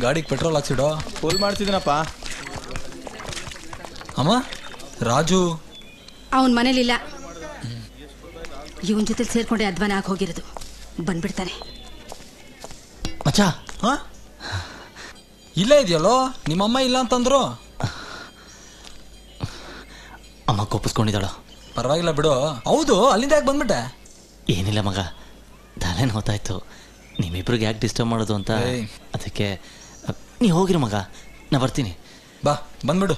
ಗಾಡಿಗೆ ಪೆಟ್ರೋಲ್ ಹಾಕ್ಸಿಡೋ. ಫುಲ್ ಮಾಡ್ತಿದ್ದೀನಪ್ಪ. ಅಮ್ಮ, ರಾಜು ಅವನ ಮನೇಲಿಲ್ಲ. ಇವನ್ ಜೊತೆ ಸೇರ್ಕೊಂಡೆ ಅಧ್ವಾನ ಆಗಿ ಹೋಗಿರೋದು. ಬಂದ್ಬಿಡ್ತಾನೆ. ಮಚ್ಚ ಇಲ್ಲೇ ಇದೆಯಲ್ಲೋ. ನಿಮ್ಮಮ್ಮ ಇಲ್ಲ ಅಂತಂದ್ರು. ಅಮ್ಮ ಕೋಪಿಸ್ಕೊಂಡಿದ್ದಾಳ. ಪರವಾಗಿಲ್ಲ ಬಿಡು. ಹೌದು, ಅಲ್ಲಿಂದ ಯಾಕೆ ಬಂದ್ಬಿಟ್ಟೆ? ಏನಿಲ್ಲ ಮಗ, ತಲೆನ ಹೊತ್ತಾಯ್ತು. ನಿಮ್ಮಿಬ್ರಿಗೆ ಯಾಕೆ ಡಿಸ್ಟರ್ಬ್ ಮಾಡೋದು ಅಂತ. ಅದಕ್ಕೆ ನೀ ಹೋಗಿರು ಮಗ, ನಾ ಬರ್ತೀನಿ. ಬಾ, ಬಂದ್ಬಿಡು.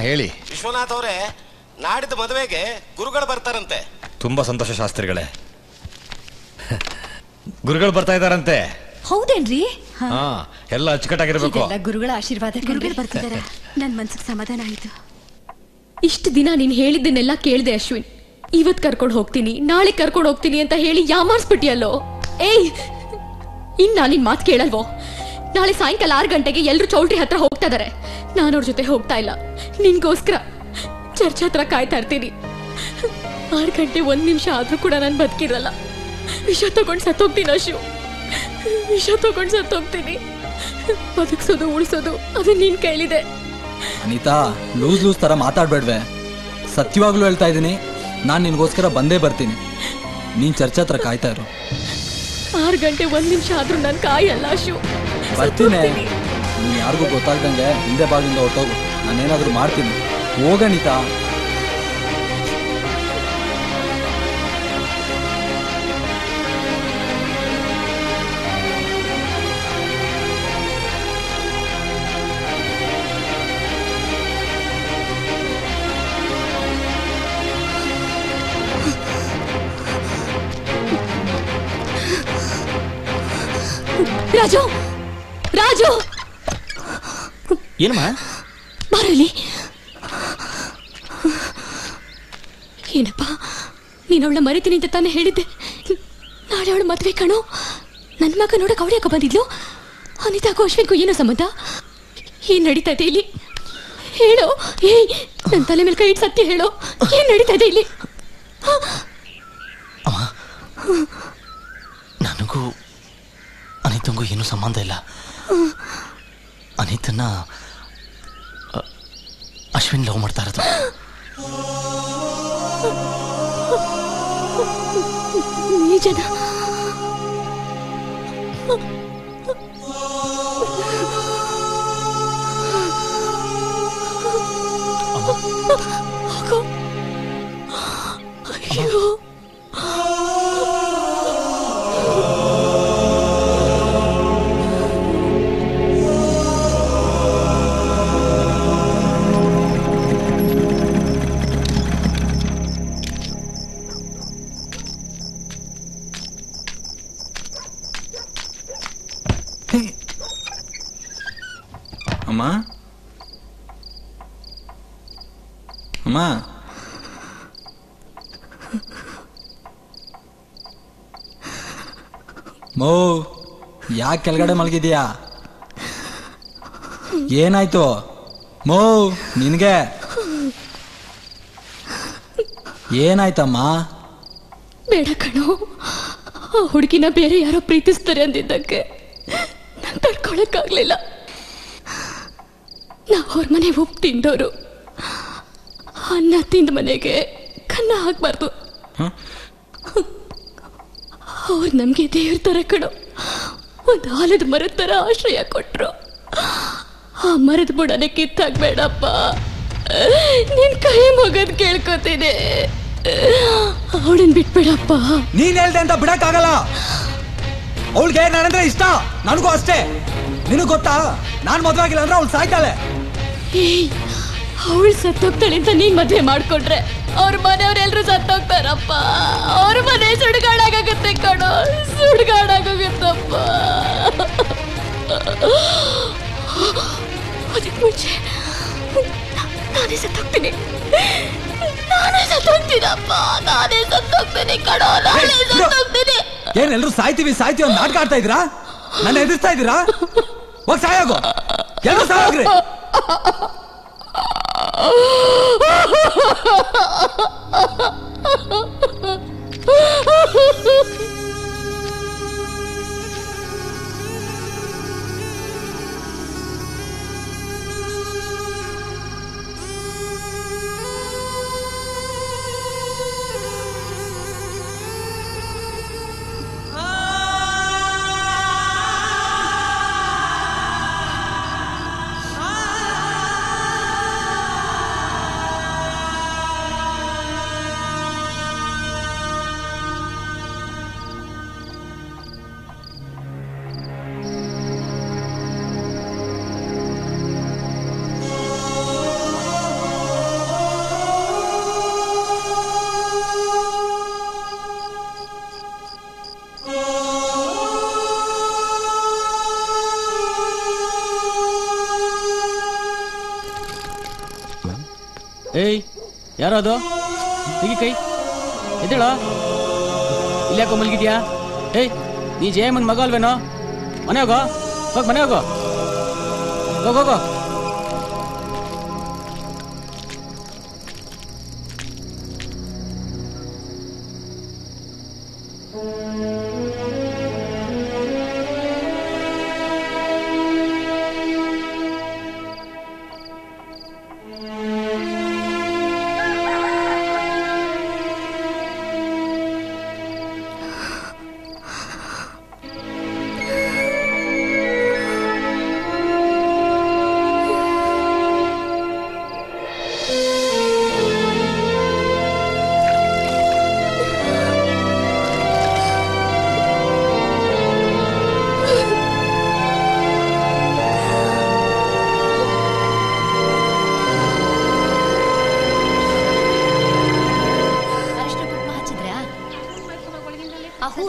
ಹೇಳಿ ವಿಶ್ವನಾಥ್ ಅವರೇ, ನಾಡಿದ್ದು ಮದುವೆಗೆ ಗುರುಗಳು ಬರ್ತಾರಂತೆ. ತುಂಬಾ ಸಂತೋಷ ಶಾಸ್ತ್ರಿಗಳೇ. ಗುರುಗಳು ಬರ್ತಾ ಇದಾರಂತೆ. ಹೌದೇನ್ರಿ? ಎಲ್ಲ ಅಚ್ಚುಕಟ್ಟಾಗಿರ್ಬೇಕು. ಗುರುಗಳ ಆಶೀರ್ವಾದ. ಗುರುಗಳು ಬರ್ತಿದ್ದಾರೆ. ನನ್ ಮನ್ಸಿಗೆ ಸಮಾಧಾನ ಆಯ್ತು. ಇಷ್ಟು ದಿನ ನೀನ್ ಹೇಳಿದ್ದನ್ನೆಲ್ಲ ಕೇಳ್ದೆ ಅಶ್ವಿನ್. ಇವತ್ ಕರ್ಕೊಂಡು ಹೋಗ್ತೀನಿ, ನಾಳೆ ಕರ್ಕೊಂಡು ಹೋಗ್ತೀನಿ ಅಂತ ಹೇಳಿ ಯಾಮಾರ್ಸ್ಬಿಟ್ಟಿಯಲ್ಲೋ. ಏಯ್, ಇನ್ ನಾನು ನಿನ್ ಮಾತು ಕೇಳಲ್ವೋ? ನಾಳೆ ಸಾಯಂಕಾಲ 6 ಗಂಟೆಗೆ ಎಲ್ರು ಚೌಲ್ಟ್ರಿ ಹತ್ರ ಹೋಗ್ತಾ ಇದಾರೆ. ನಾನು ಅವ್ರ ಜೊತೆ ಹೋಗ್ತಾ ಇಲ್ಲ. ನಿನ್ಗೋಸ್ಕರ ಚರ್ಚ್ ಹತ್ರ ಕಾಯ್ತಾ ಇರ್ತೀನಿ. 6 ಗಂಟೆ 1 ನಿಮಿಷ ಆದ್ರೂ ಕೂಡ ನಾನು ಬದುಕಿರಲ್ಲ. ವಿಷ ತಗೊಂಡು ಸತ್ತೋಗ್ತೀನಿ ಅಶು, ವಿಷ ತಗೊಂಡು ಸತ್ತೋಗ್ತೀನಿ. ಬದುಕ್ಸೋದು ಉಳಿಸೋದು ಅದು ನಿನ್ ಕೈಲಿದೆ. ಅನಿತಾ, ಲೂಸ್ ತರ ಮಾತಾಡ್ಬೇಡ್ವೆ. ಸತ್ಯವಾಗ್ಲೂ ಹೇಳ್ತಾ ಇದ್ದೀನಿ, ನಾನು ನಿನ್ಗೋಸ್ಕರ ಬಂದೇ ಬರ್ತೀನಿ. ನೀನ್ ಚರ್ಚೆ ಹತ್ರ ಕಾಯ್ತಾ ಇರು. 6 ಗಂಟೆ 1 ನಿಮಿಷ ಆದ್ರೂ ನಾನು ಕಾಯಲ್ಲ ಅಶು. ಬರ್ತೀನಿ. ನೀನ್ ಯಾರಿಗೂ ಗೊತ್ತಾಗ್ದಂಗೆ ಹಿಂದೆ ಬಾಗಿಲಿಂದ ಹೊಟ್ಟೋಗು. ನಾನೇನಾದ್ರೂ ಮಾಡ್ತೀನಿ. ಹೋಗಣಿತಾ. ರಾಜು, ರಾಜು, ಏನಮ್ಮ? ಬರಲಿ. ಏನಪ್ಪ, ನೀನು ಅವಳ ಮರಿತೀನಿ ಅಂತ ತಾನೇ ಹೇಳಿದ್ದೆ. ನಾಳೆ ಅವಳ ಮದುವೆ ಕಣೋ. ನನ್ನ ಮಗ ನೋಡಕ್ ಅವಳು ಯಾಕೆ ಬಂದಿದ್ಲು? ಅನಿತಾಗೂ ಅಶ್ವಿನ್ಗೂ ಏನೋ ಸಂಬಂಧ? ಏನ್ ನಡೀತಾ ಇದೆ ಇಲ್ಲಿ? ಹೇಳೋ. ಏಯ್, ನನ್ನ ತಲೆ ಮೇಲೆ ಕೈ ಇಟ್ಟು ಸತ್ಯ ಹೇಳೋ. ಏನ್ ನಡೀತಾ ಇದೆ ಇಲ್ಲಿ? ನನಗೂ ಅನಿತಂಗೂ ಏನೂ ಸಂಬಂಧ ಇಲ್ಲ. ಅನಿತನ್ನ ಅಶ್ವಿನ್ ಲವ್ ಮಾಡ್ತಾ ಇರೋದು. ನಿಜನ? ಅಯ್ಯೋ, ಅಮ್ಮ ಅಮ್ಮ, ಮೋ ಯಾಕೆ ಕೆಳಗಡೆ ಮಲಗಿದೀಯಾ? ಏನಾಯ್ತು ಮೋ ನಿನ್ಗೆ? ಏನಾಯ್ತಮ್ಮ? ಬೇಡ ಕಣೋ, ಆ ಹುಡುಗಿನ ಬೇರೆ ಯಾರೋ ಪ್ರೀತಿಸ್ತಾರೆ ಅಂದಿದ್ದಕ್ಕೆ ನಾನು ತಡ್ಕೊಳಕ್ಕಾಗ್ಲಿಲ್ಲ. ನಾವು ಅವ್ರ ಮನೆ ಉಪ್ಪು ತಿಂದವರು, ಅನ್ನ ತಿಂದ ಮನೆಗೆ ಕನ್ನ ಹಾಕ್ಬಾರ್ದು. ಅವ್ರು ನಮ್ಗೆ ದೇವ್ರ ತರ ಕಣೋ, ಒಂದು ಆಲದ ಮರದ ತರ ಆಶ್ರಯ ಕೊಟ್ರು. ಆ ಮರದ ಬುಡನೆ ಕಿತ್ತಾಕ್ಬೇಡಪ್ಪ, ನಿನ್ ಕೈ ಮುಗದ್ ಕೇಳ್ಕೊತೀನಿ. ಅವಳನ್ ಬಿಟ್ಬೇಡಪ್ಪ. ನೀನ್ ಹೇಳ್ದೆ ಅಂತ ಬಿಡಕ್ಕಾಗಲ್ಲ. ಅವಳಿಗೆ ನಾನಂದ್ರೆ ಇಷ್ಟ, ನನಗೂ ಅಷ್ಟೇ. ನಿನಗ್ ಗೊತ್ತಾ, ನಾನ್ ಮದ್ವೆ ಆಗಿಲ್ಲ ಅಂದ್ರೆ ಅವಳು ಸಾಯ್ತಾಳೆ. ಅವಳು ಸತ್ತೋಗ್ತಾಳೆ ಅಂತ ನೀನ್ ಮದ್ವೆ ಮಾಡ್ಕೊಂಡ್ರೆ ಅವ್ರ ಮನೆಯವ್ರೆಲ್ರು ಸತ್ತೋಗ್ತಾರಪ್ಪ. ಅವ್ರ ಮನೆ ಸುಡ್ಗಾಡಾಗುತ್ತೆ ಕಣೋ, ಸುಡ್ಗಾಡಾಗೋಗುತ್ತಪ್ಪ. ಅದಕ್ಕೆ ಮುಂಚೆ ನಾನೇ ಸತ್ತೋಗ್ತೀನಿ. ನಾನೇ ಸತ್ತೋಗ್ತೀನಪ್ಪ, ನಾನೇ ಸತ್ತೋಗ್ತೀನಿ ಕಣೋ, ನಾನೇ ಸತ್ತೋಗ್ತೀನಿ. ಏನ್ ಎಲ್ರು ಸಾಯ್ತೀವಿ ಸಾಯ್ತೀವಿ ಅಂತ ನಾಟಕ ಆಡ್ತಾ ಇದ್ರಾ? ನನ್ನ ಎದುರಿಸ್ತಾ ಇದ್ದೀರಾ? ಹೋಗ್ ಸಾಯೋಗು, ಎಲ್ಲರೂ ಸಾಯೋಗ್ರಿ. ಏಯ್, ಯಾರದು? ತೆಗಿ ಕೈ, ಎದ್ದೇಳ. ಇಲ್ಯಾಕೋ ಮಲ್ಗಿದ್ಯಾ? ಏಯ್, ನೀ ಜಯಮ್ಮನ್ ಮಗ ಅಲ್ವೇನೋ? ಮನೆ ಹೋಗೋ, ಹೋಗ್ ಮನೆ ಹೋಗೋ, ಹೋಗೋಗೋ.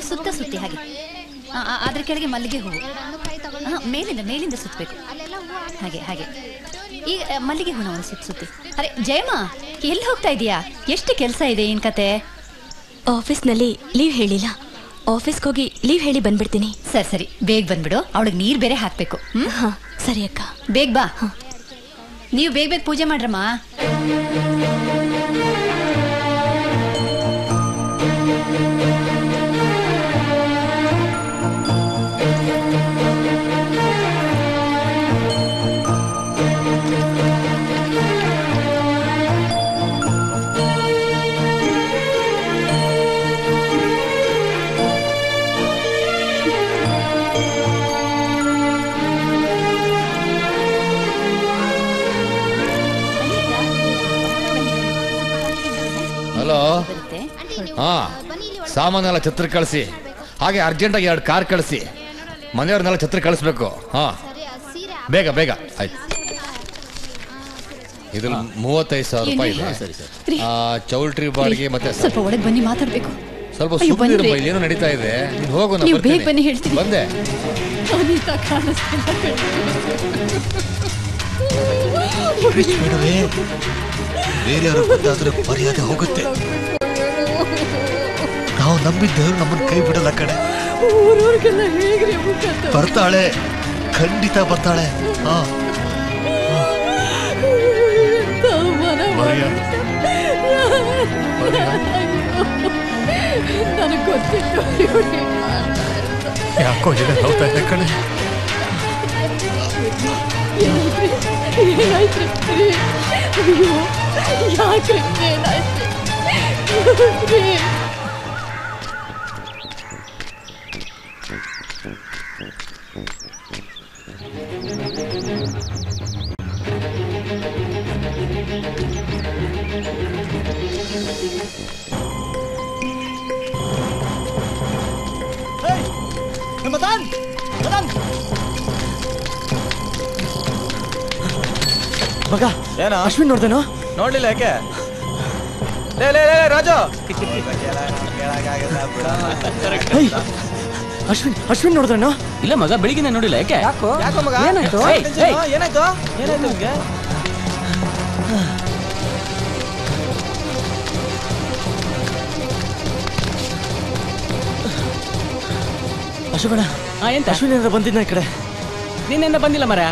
ಸುತ್ತ ಸುತ್ತಿ ಹಾಗೆ ಅದ್ರ ಕೆಳಗೆ ಮಲ್ಲಿಗೆ ಹೂವು ಮೇಲಿಂದ ಸುತ್ತಬೇಕು ಹಾಗೆ ಹಾಗೆ. ಈಗ ಮಲ್ಲಿಗೆ ಹೂನ ಒಂದು ಸುತ್ತಿ. ಅರೆ ಜಯಮ್ಮ, ಎಲ್ಲಿ ಹೋಗ್ತಾ ಇದೀಯಾ? ಎಷ್ಟು ಕೆಲಸ ಇದೆ, ಏನ್ ಕತೆ? ಆಫೀಸ್ನಲ್ಲಿ ಲೀವ್ ಹೇಳಿಲ್ಲ, ಆಫೀಸ್ಗೆ ಹೋಗಿ ಲೀವ್ ಹೇಳಿ ಬಂದ್ಬಿಡ್ತೀನಿ. ಸರಿ ಸರಿ, ಬೇಗ ಬಂದ್ಬಿಡು. ಅವಳಿಗೆ ನೀರು ಬೇರೆ ಹಾಕ್ಬೇಕು. ಹಾ ಸರಿ ಅಕ್ಕ. ಬೇಗ ಬಾ. ನೀವು ಬೇಗ ಬೇಗ ಪೂಜೆ ಮಾಡ್ರಮ್ಮ. ಹಲೋ, ಹಾ, ಸಾಮಾನೆಲ್ಲ ಛತ್ರ ಕಳಿಸಿ. ಹಾಗೆ ಅರ್ಜೆಂಟಾಗಿ 2 ಕಾರ್ ಕಳಿಸಿ. ಮನೆಯವ್ರನ್ನೆಲ್ಲ ಛತ್ರ ಕಳಿಸ್ಬೇಕು. ಹಾ, ಬೇಗ ಬೇಗ. ಆಯ್ತು. ಇದು 35,000 ರೂಪಾಯಿ ಇದೆ. ಚೌಲ್ಟ್ರಿ ಬಾಡಿಗೆ ಮತ್ತೆ ಸ್ವಲ್ಪ ಒಳಗೆ ಬನ್ನಿ, ಮಾತಾಡ್ಬೇಕು. ಸ್ವಲ್ಪ ಸುಮ್ಮನೆ ಏನೋ ನಡೀತಾ ಇದೆ. ನೀನು ಹೋಗು, ನಾನು ಬೇಗ ಬನ್ನಿ ಹೇಳ್ತೀನಿ. ಬಂದೆ. ಬೇರೆಯವರು ಬಂದಾದ್ರೆ ಮರ್ಯಾದೆ ಹೋಗುತ್ತೆ. ನಾವು ನಂಬಿದ್ದವರು ನಮ್ಮನ್ನು ಕೈ ಬಿಡಲ್ಲ ಕಡೆ. ಬರ್ತಾಳೆ, ಖಂಡಿತ ಬರ್ತಾಳೆ. ಹಾ, ಯಾಕೋ ಹೇಳಿ ಹೋಗ್ತಾ ಇದೆ ಕಡೆ. ಮಗ ಏನೋ ಅಶ್ವಿನ್ ನೋಡ್ದೇನೋ? ನೋಡ್ಲಿಲ್ಲ. ಯಾಕೆ? ಲೇ ಲೇ ಲೇ ರಾಜು, ಅಶ್ವಿನ್ ಅಶ್ವಿನ್ ನೋಡ್ದೇನೋ? ಇಲ್ಲ ಮಗ, ಬೆಳಿಗ್ಗೆ ನೋಡಿಲ್ಲ. ಯಾಕೆ? ಯಾಕೋ ಮಗ? ಏನಾಯ್ತು? ಏನಾಯ್ತು ನಿಮ್ಗೆ? ಅಶೋಕಣ್ಣ, ಎಂತ? ಅಶ್ವಿನ್ ಏನಾರ ಬಂದಿದ್ನ ಈ ಕಡೆ? ನಿನ್ನೆಂದ ಬಂದಿಲ್ಲ ಮರ.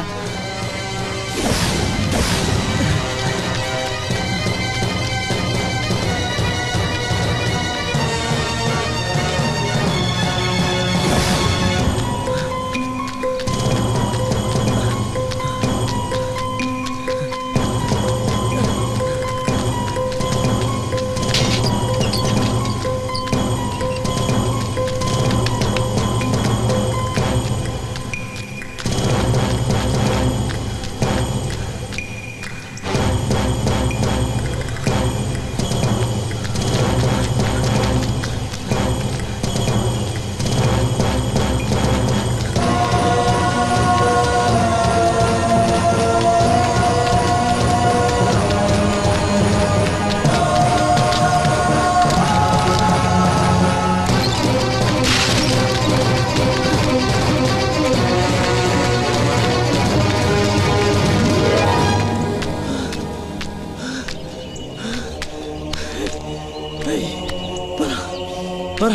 ಬರ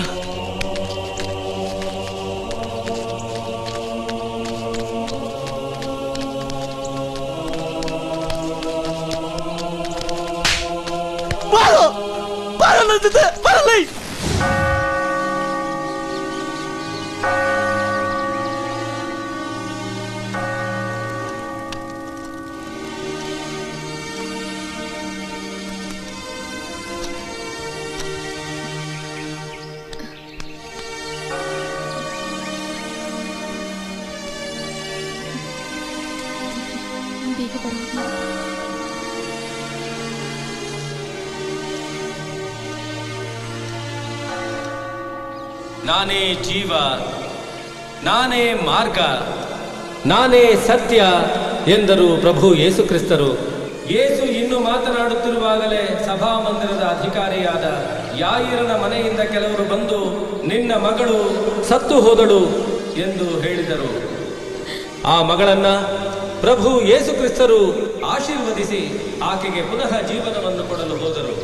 ಬಾರೋ ಬಾರೋ ನನ್ನ ಜೊತೆ ಬರಲ್ಲ. ನಾನೇ ಜೀವ, ನಾನೇ ಮಾರ್ಗ, ನಾನೇ ಸತ್ಯ ಎಂದರು ಪ್ರಭು ಯೇಸು ಕ್ರಿಸ್ತರು. ಯೇಸು ಇನ್ನು ಮಾತನಾಡುತ್ತಿರುವಾಗಲೇ ಸಭಾಮಂದಿರದ ಅಧಿಕಾರಿಯಾದ ಯಾಯಿರನ ಮನೆಯಿಂದ ಕೆಲವರು ಬಂದು, ನಿನ್ನ ಮಗಳು ಸತ್ತು ಹೋದಳು ಎಂದು ಹೇಳಿದರು. ಆ ಮಗಳನ್ನ ಪ್ರಭು ಯೇಸು ಕ್ರಿಸ್ತರು ಆಶೀರ್ವದಿಸಿ ಆಕೆಗೆ ಪುನಃ ಜೀವನವನ್ನು ಕೊಡಲು ಹೋದರು.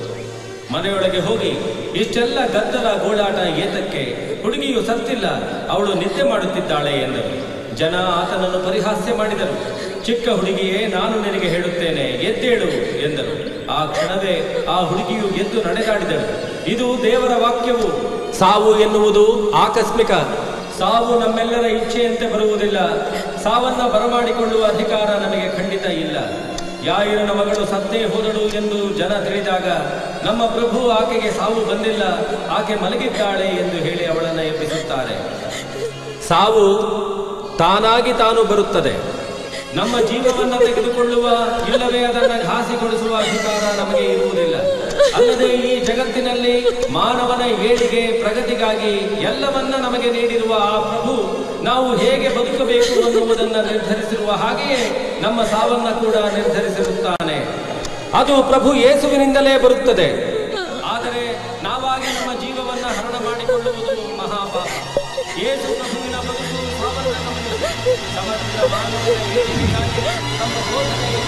ಮನೆಯೊಳಗೆ ಹೋಗಿ ಇಷ್ಟೆಲ್ಲ ಗದ್ದಲ ಗೋಳಾಟ ಏತಕ್ಕೆ, ಹುಡುಗಿಯು ಸತ್ತಿಲ್ಲ, ಅವಳು ನಿದ್ದೆ ಮಾಡುತ್ತಿದ್ದಾಳೆ ಎಂದರು. ಜನ ಆತನನ್ನು ಪರಿಹಾಸ್ಯ ಮಾಡಿದರು. ಚಿಕ್ಕ ಹುಡುಗಿಯೇ, ನಾನು ನಿನಗೆ ಹೇಳುತ್ತೇನೆ, ಎದ್ದೇಳು ಎಂದರು. ಆ ಕ್ಷಣವೇ ಆ ಹುಡುಗಿಯು ಎದ್ದು ನಡೆದಾಡಿದಳು. ಇದು ದೇವರ ವಾಕ್ಯವು. ಸಾವು ಎನ್ನುವುದು ಆಕಸ್ಮಿಕ. ಸಾವು ನಮ್ಮೆಲ್ಲರ ಇಚ್ಛೆಯಂತೆ ಬರುವುದಿಲ್ಲ. ಸಾವನ್ನ ಬರಮಾಡಿಕೊಳ್ಳುವ ಅಧಿಕಾರ ನಮಗೆ ಖಂಡಿತ ಇಲ್ಲ. ಯಾಯಿರನ ಮಗಳು ಸತ್ತೇ ಹೋದಳು ಎಂದು ಜನ ತಿಳಿದಾಗ ನಮ್ಮ ಪ್ರಭು ಆಕೆಗೆ ಸಾವು ಬಂದಿಲ್ಲ, ಆಕೆ ಮಲಗಿದ್ದಾಳೆ ಎಂದು ಹೇಳಿ ಅವಳನ್ನು ಎಬ್ಬಿಸುತ್ತಾರೆ. ಸಾವು ತಾನಾಗಿ ತಾನು ಬರುತ್ತದೆ. ನಮ್ಮ ಜೀವವನ್ನು ತೆಗೆದುಕೊಳ್ಳುವ ಇಲ್ಲವೇ ಅದನ್ನು ಘಾಸಿಗೊಳಿಸುವ ಅಧಿಕಾರ ನಮಗೆ ಇರುವುದಿಲ್ಲ. ಅಲ್ಲದೆ ಈ ಜಗತ್ತಿನಲ್ಲಿ ಮಾನವನ ಏಳಿಗೆ ಪ್ರಗತಿಗಾಗಿ ಎಲ್ಲವನ್ನ ನಮಗೆ ನೀಡಿರುವ ಆ ಪ್ರಭು ನಾವು ಹೇಗೆ ಬದುಕಬೇಕು ಅನ್ನುವುದನ್ನು ನಿರ್ಧರಿಸಿರುವ ಹಾಗೆಯೇ ನಮ್ಮ ಸಾವನ್ನ ಕೂಡ ನಿರ್ಧರಿಸಿರುತ್ತಾನೆ. ಅದು ಪ್ರಭು ಯೇಸುವಿನಿಂದಲೇ ಬರುತ್ತದೆ. ಆದರೆ ನಾವಾಗಿ ನಮ್ಮ ಜೀವವನ್ನು ಹರಣ ಮಾಡಿಕೊಳ್ಳುವುದು ಮಹಾಪಾಪ. ಯೇಸು ಪ್ರಭುವಿನ ಬದುಕು ಸಾವನ್ನ ನಮಗೆ ಸಮಗ್ರ ಮಾನವನ ಏಳಿಗೆಗಾಗಿ ನಮ್ಮ ಬೋಧನೆಯ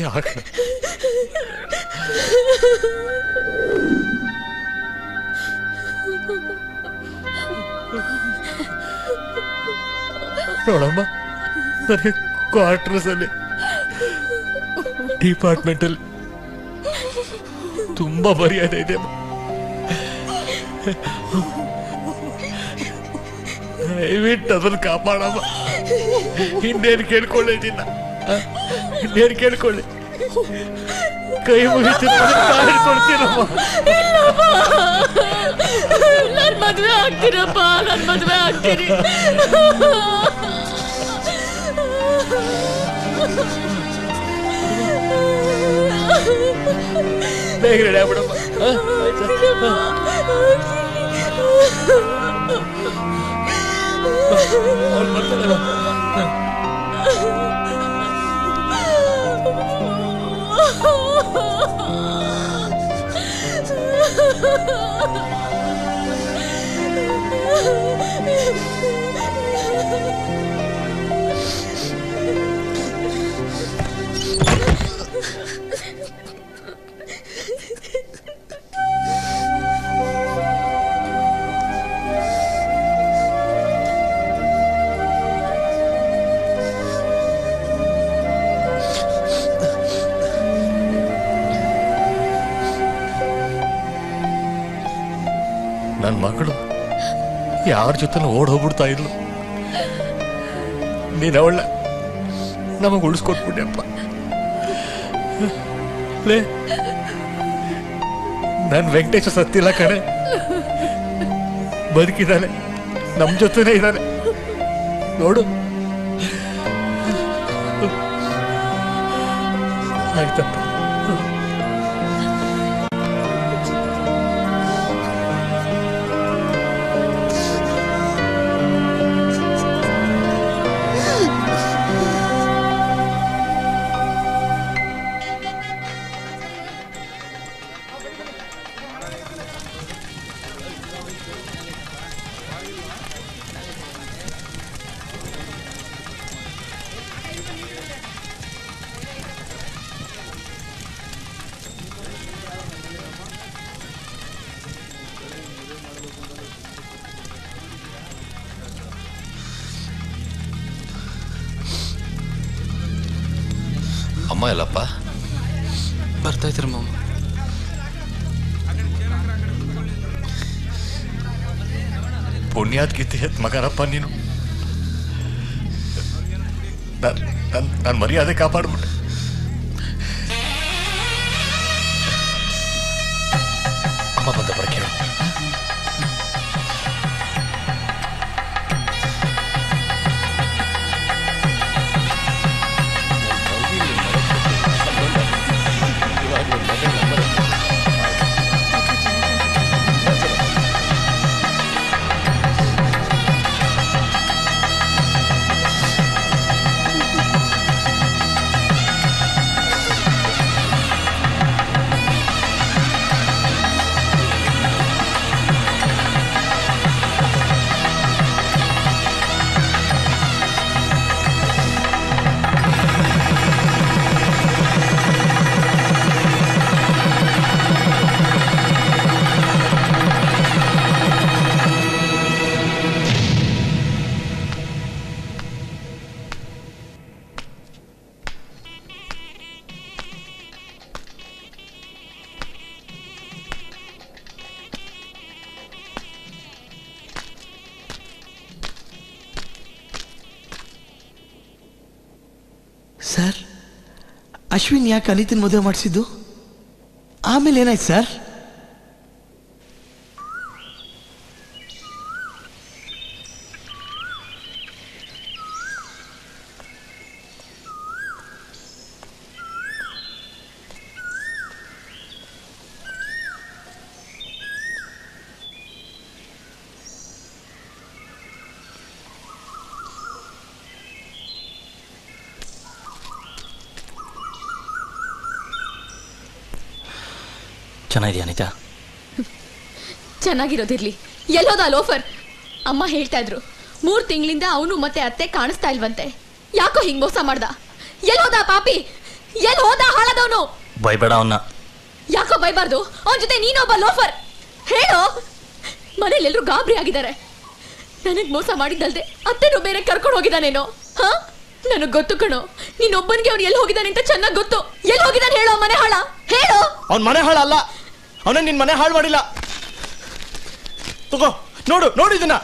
ಯಾಕೆ ನೋಡಮ್ಮ, ನನಗೆ ಕ್ವಾರ್ಟರ್ಸ್ ಅಲ್ಲಿ ಡಿಪಾರ್ಟ್ಮೆಂಟ್ ಅಲ್ಲಿ ತುಂಬಾ ಮರ್ಯಾದೆ ಇದೆ. ದಯವಿಟ್ಟು ಅದನ್ನು ಕಾಪಾಡಮ್ಮ. ಇನ್ನೇನು ಕೇಳ್ಕೊಳ್ಳಿದ್ದೀನ, ಇನ್ನೇನು ಕೇಳ್ಕೊಳ್ಳಿ, ಕೈ ಮುಗಿತೀನಿ, ಕೊಡ್ತೀನಮ್ಮ. ನನ್ ಮದ್ವೆ ಆಗ್ತೀರಪ್ಪ, ನನ್ ಮದ್ವೆ ಆಗ್ತೀರಿ. ಬೇಗ ರೆಡಿ ಆಗ್ಬಿಡಮ್ಮ. ಅವ್ರು ಬರ್ತಾರಲ್ಲ. ನನ್ನ ಮಗಳು ಯಾರ ಜೊತೆ ಓಡ್ ಹೋಗ್ಬಿಡ್ತಾ ಇದ್ಲು. ನೀನ್ ಅವಳ ನಮಗ್ ಉಳಿಸ್ಕೊಟ್ಬಿಟ್ಟೆಪ್ಪ. ಲೇ, ನನ್ ವೆಂಕಟೇಶ ಸತ್ತಿಲ್ಲ ಕಣೆ, ಬದುಕಿದ್ದಾನೆ, ನಮ್ ಜೊತೆನೇ ಇದ್ದಾನೆ ನೋಡು. ಆಯ್ತಪ್ಪ. ಅಮ್ಮ ಎಲ್ಲಪ್ಪ ಬರ್ತಾ ಇದ್ರು ಮಾಮ. ಪುಣ್ಯಾತ್ ಗೀತೆ ಮಗನಪ್ಪ ನೀನು. ನಾನು ಮರ್ಯಾದೆ ಕಾಪಾಡ್ಬಿಟ್ಟೆ. ಅಮ್ಮ ಬಂದ ಬರ ಕೇಳು. ಸರ್, ಅಶ್ವಿನ್ ಯಾಕೆ ಅನಿತನ್ ಮದುವೆ ಮಾಡಿಸಿದ್ದು? ಆಮೇಲೆ ಏನಾಯ್ತು ಸರ್? ಚೆನ್ನಾಗಿದೆಯಾ ಅನಿತಾ? ಚೆನ್ನಾಗಿರೋದಿರ್ಲಿ, ಎಲ್ಲೋದ ಲೋಫರ್? ಅಮ್ಮ ಹೇಳ್ತಾ ಇದ್ರು 3 ತಿಂಗಳಿಂದ ಅವನು ಮತ್ತೆ ಅತ್ತೆ ಕಾಣಿಸ್ತಾ ಇಲ್ವಂತೆ. ಯಾಕೋ ಹಿಂಗ್ ಮೋಸ ಮಾಡ್ದ? ಎಲ್ಲೋದ ಪಾಪಿ? ಎಲ್ ಹೋದ ಹಾಳದವನು? ಬೈಬೇಡ ಅವನ್ನ. ಯಾಕೋ ಬೈಬಾರ್ದು? ಅವನ ಜೊತೆ ನೀನೊಬ್ಬ ಲೋಫರ್. ಹೇಳು. ಮನೇಲಿ ಎಲ್ರು ಗಾಬರಿ ಆಗಿದ್ದಾರೆ. ನನಗ್ ಮೋಸ ಮಾಡಿದ್ದಲ್ದೆ ಅತ್ತೆನೂ ಬೇರೆ ಕರ್ಕೊಂಡು ಹೋಗಿದ್ದಾನೇನೋ? ಹಾ, ನನಗ್ ಗೊತ್ತು ಕಣೋ. ನೀನೊಬ್ಬನಿಗೆ ಅವ್ನು ಎಲ್ಲಿ ಹೋಗಿದ್ದಾನೆ ಅಂತ ಚೆನ್ನಾಗಿ ಗೊತ್ತು. ಎಲ್ಲಿ ಹೋಗಿದ್ದಾನೆ ಹೇಳೋ? ಮನೆ ಹಾಳ ಹೇಳು. ಅವ್ನ್ ಮನೆ ಹಾಳ ಅಲ್ಲ, ಅವನೇ ನಿನ್ ಮನೆ ಹಾಳು ಮಾಡಿಲ್ಲ. ತಗೋ ನೋಡು, ನೋಡಿದನ.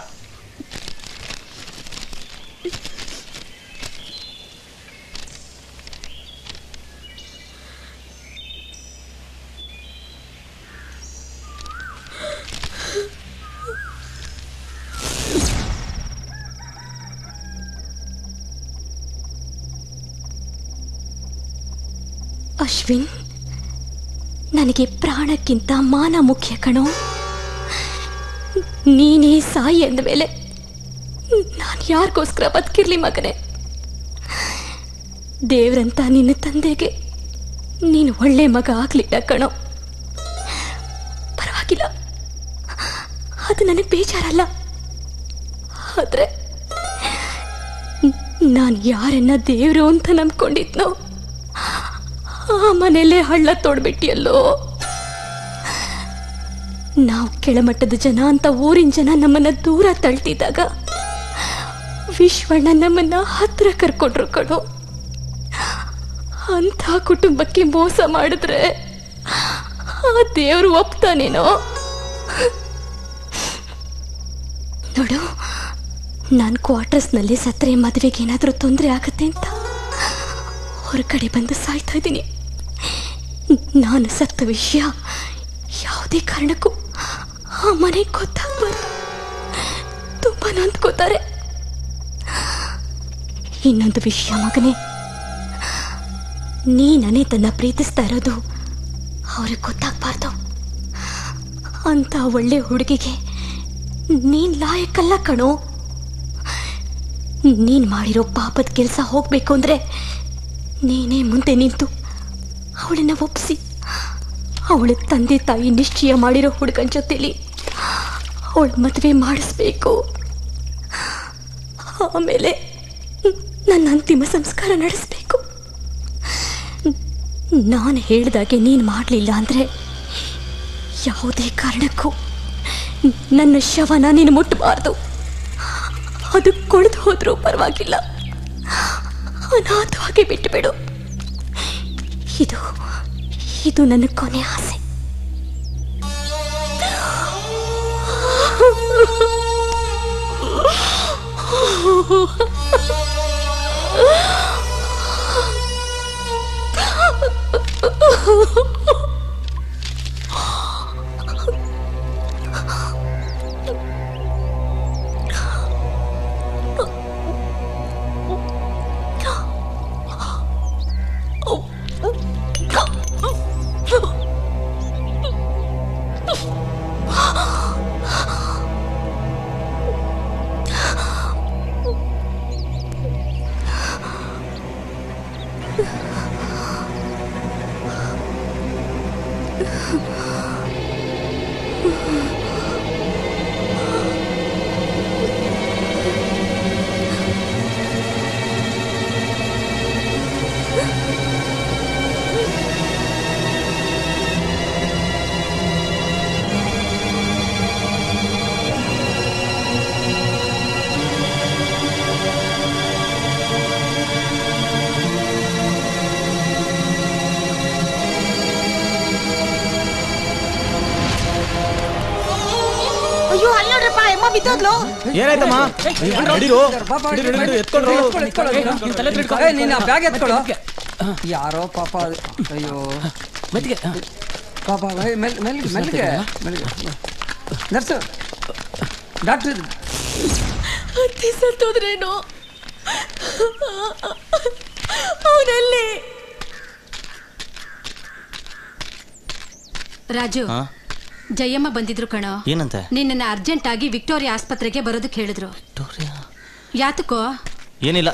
ಅಶ್ವಿನ್, ನನಗೆ ಪ್ರಾಣಕ್ಕಿಂತ ಮಾನ ಮುಖ್ಯ ಕಣೋ. ನೀನೇ ಸಾಯಿ ಅಂದ ಮೇಲೆ ನಾನು ಯಾರಿಗೋಸ್ಕರ ಬದುಕಿರ್ಲಿ ಮಗನೇ? ದೇವ್ರಂತ ನಿನ್ನ ತಂದೆಗೆ ನೀನು ಒಳ್ಳೆ ಮಗ ಆಗ್ಲಿಲ್ಲ ಕಣೋ. ಪರವಾಗಿಲ್ಲ, ಅದು ನನಗೆ ಬೇಜಾರಲ್ಲ. ಆದ್ರೆ ನಾನು ಯಾರನ್ನ ದೇವ್ರು ಅಂತ ನಂಬ್ಕೊಂಡಿದ್ನೋ ಆ ಮನೆಯಲ್ಲೇ ಹಳ್ಳ ತೋಡ್ಬಿಟ್ಟಿಯಲ್ಲೋ. ನಾವು ಕೆಳಮಟ್ಟದ ಜನ ಅಂತ ಊರಿನ ಜನ ನಮ್ಮನ್ನ ದೂರ ತಳ್ತಿದ್ದಾಗ ವಿಶ್ವಣ್ಣ ನಮ್ಮನ್ನ ಹತ್ರ ಕರ್ಕೊಂಡ್ರು ಕಣೋ. ಅಂಥ ಕುಟುಂಬಕ್ಕೆ ಮೋಸ ಮಾಡಿದ್ರೆ ಆ ದೇವ್ರು ಒಪ್ತಾನೇನೋ? ನೋಡು, ನಾನು ಕ್ವಾರ್ಟರ್ಸ್ನಲ್ಲಿ ಸತ್ರೆ ಮದುವೆಗೆ ಏನಾದರೂ ತೊಂದರೆ ಆಗತ್ತೆ ಅಂತ ಹೊರಗಡೆ ಬಂದು ಸಾಯ್ತಾ ಇದ್ದೀನಿ. ನಾನು ಸತ್ತ ವಿಷಯ ಯಾವುದೇ ಕಾರಣಕ್ಕೂ ಆ ಮನೆಗೆ ಗೊತ್ತಾಗ್ಬಾರ್ದು. ತುಂಬ ನೊಂದ್ಕೋತಾರೆ. ಇನ್ನೊಂದು ವಿಷಯ ಮಗನೇ, ನೀನೇ ತನ್ನ ಪ್ರೀತಿಸ್ತಾ ಇರೋದು ಅವ್ರಿಗೆ ಗೊತ್ತಾಗ್ಬಾರ್ದು. ಅಂತ ಒಳ್ಳೆ ಹುಡುಗಿಗೆ ನೀನ್ ಲಾಯಕ್ಕಲ್ಲ ಕಣೋ. ನೀನ್ ಮಾಡಿರೋ ಪಾಪದ ಕೆಲಸ ಹೋಗ್ಬೇಕು ಅಂದ್ರೆ ನೀನೇ ಮುಂದೆ ನಿಂತು ಅವಳನ್ನ ಒಪ್ಪಿಸಿ ಅವಳ ತಂದೆ ತಾಯಿ ನಿಶ್ಚಯ ಮಾಡಿರೋ ಹುಡುಗನ ಜೊತೆಲಿ ಅವಳ ಮದುವೆ ಮಾಡಿಸ್ಬೇಕು. ಆಮೇಲೆ ನನ್ನ ಅಂತಿಮ ಸಂಸ್ಕಾರ ನಡೆಸಬೇಕು. ನಾನು ಹೇಳ್ದಾಗೆ ನೀನು ಮಾಡಲಿಲ್ಲ ಅಂದರೆ ಯಾವುದೇ ಕಾರಣಕ್ಕೂ ನನ್ನ ಶವನ ನೀನು ಮುಟ್ಟಬಾರ್ದು. ಅದು ಕೊಳೆದು ಹೋದ್ರೂ ಪರವಾಗಿಲ್ಲ, ಅನಾಥವಾಗಿ ಬಿಟ್ಟುಬಿಡು. ಇದು ನನ್ನ ಕೊನೆ ಆಸೆ. ಅಯ್ಯೋ ಅಲ್ಲಿ ನೋಡ್ರಪ್ಪ ಅಮ್ಮ ಬಿದ್ದೋದ್ಲು. ಏನಾಯ್ತಮ್ಮ? ನಿನ್ನ ಬ್ಯಾಗ್ ಎತ್ಕೊಳ್ಳೋ. ಯಾರೋ ಪಾಪ. ಅಯ್ಯೋ ಮೆಲ್ಲಿಗೆ ಪಾಪ ಮೆಲ್ಲಿಗೆ ನರ್ಸು ಡಾಕ್ಟರ್ ಅತ್ತಿ ಸತ್ತೋದ್ರೇನು? ಅವನಲ್ಲಿ ರಾಜು ಜಯಮ್ಮ ಬಂದಿದ್ರು ಕಣೋ. ಏನಂತ? ನಿನ್ನ ಅರ್ಜೆಂಟ್ ಆಗಿ ವಿಕ್ಟೋರಿಯಾ ಆಸ್ಪತ್ರೆಗೆ ಬರೋದಕ್ಕೆ ಹೇಳಿದ್ರು. ಯಾತಕ್ಕೋ? ಏನಿಲ್ಲ.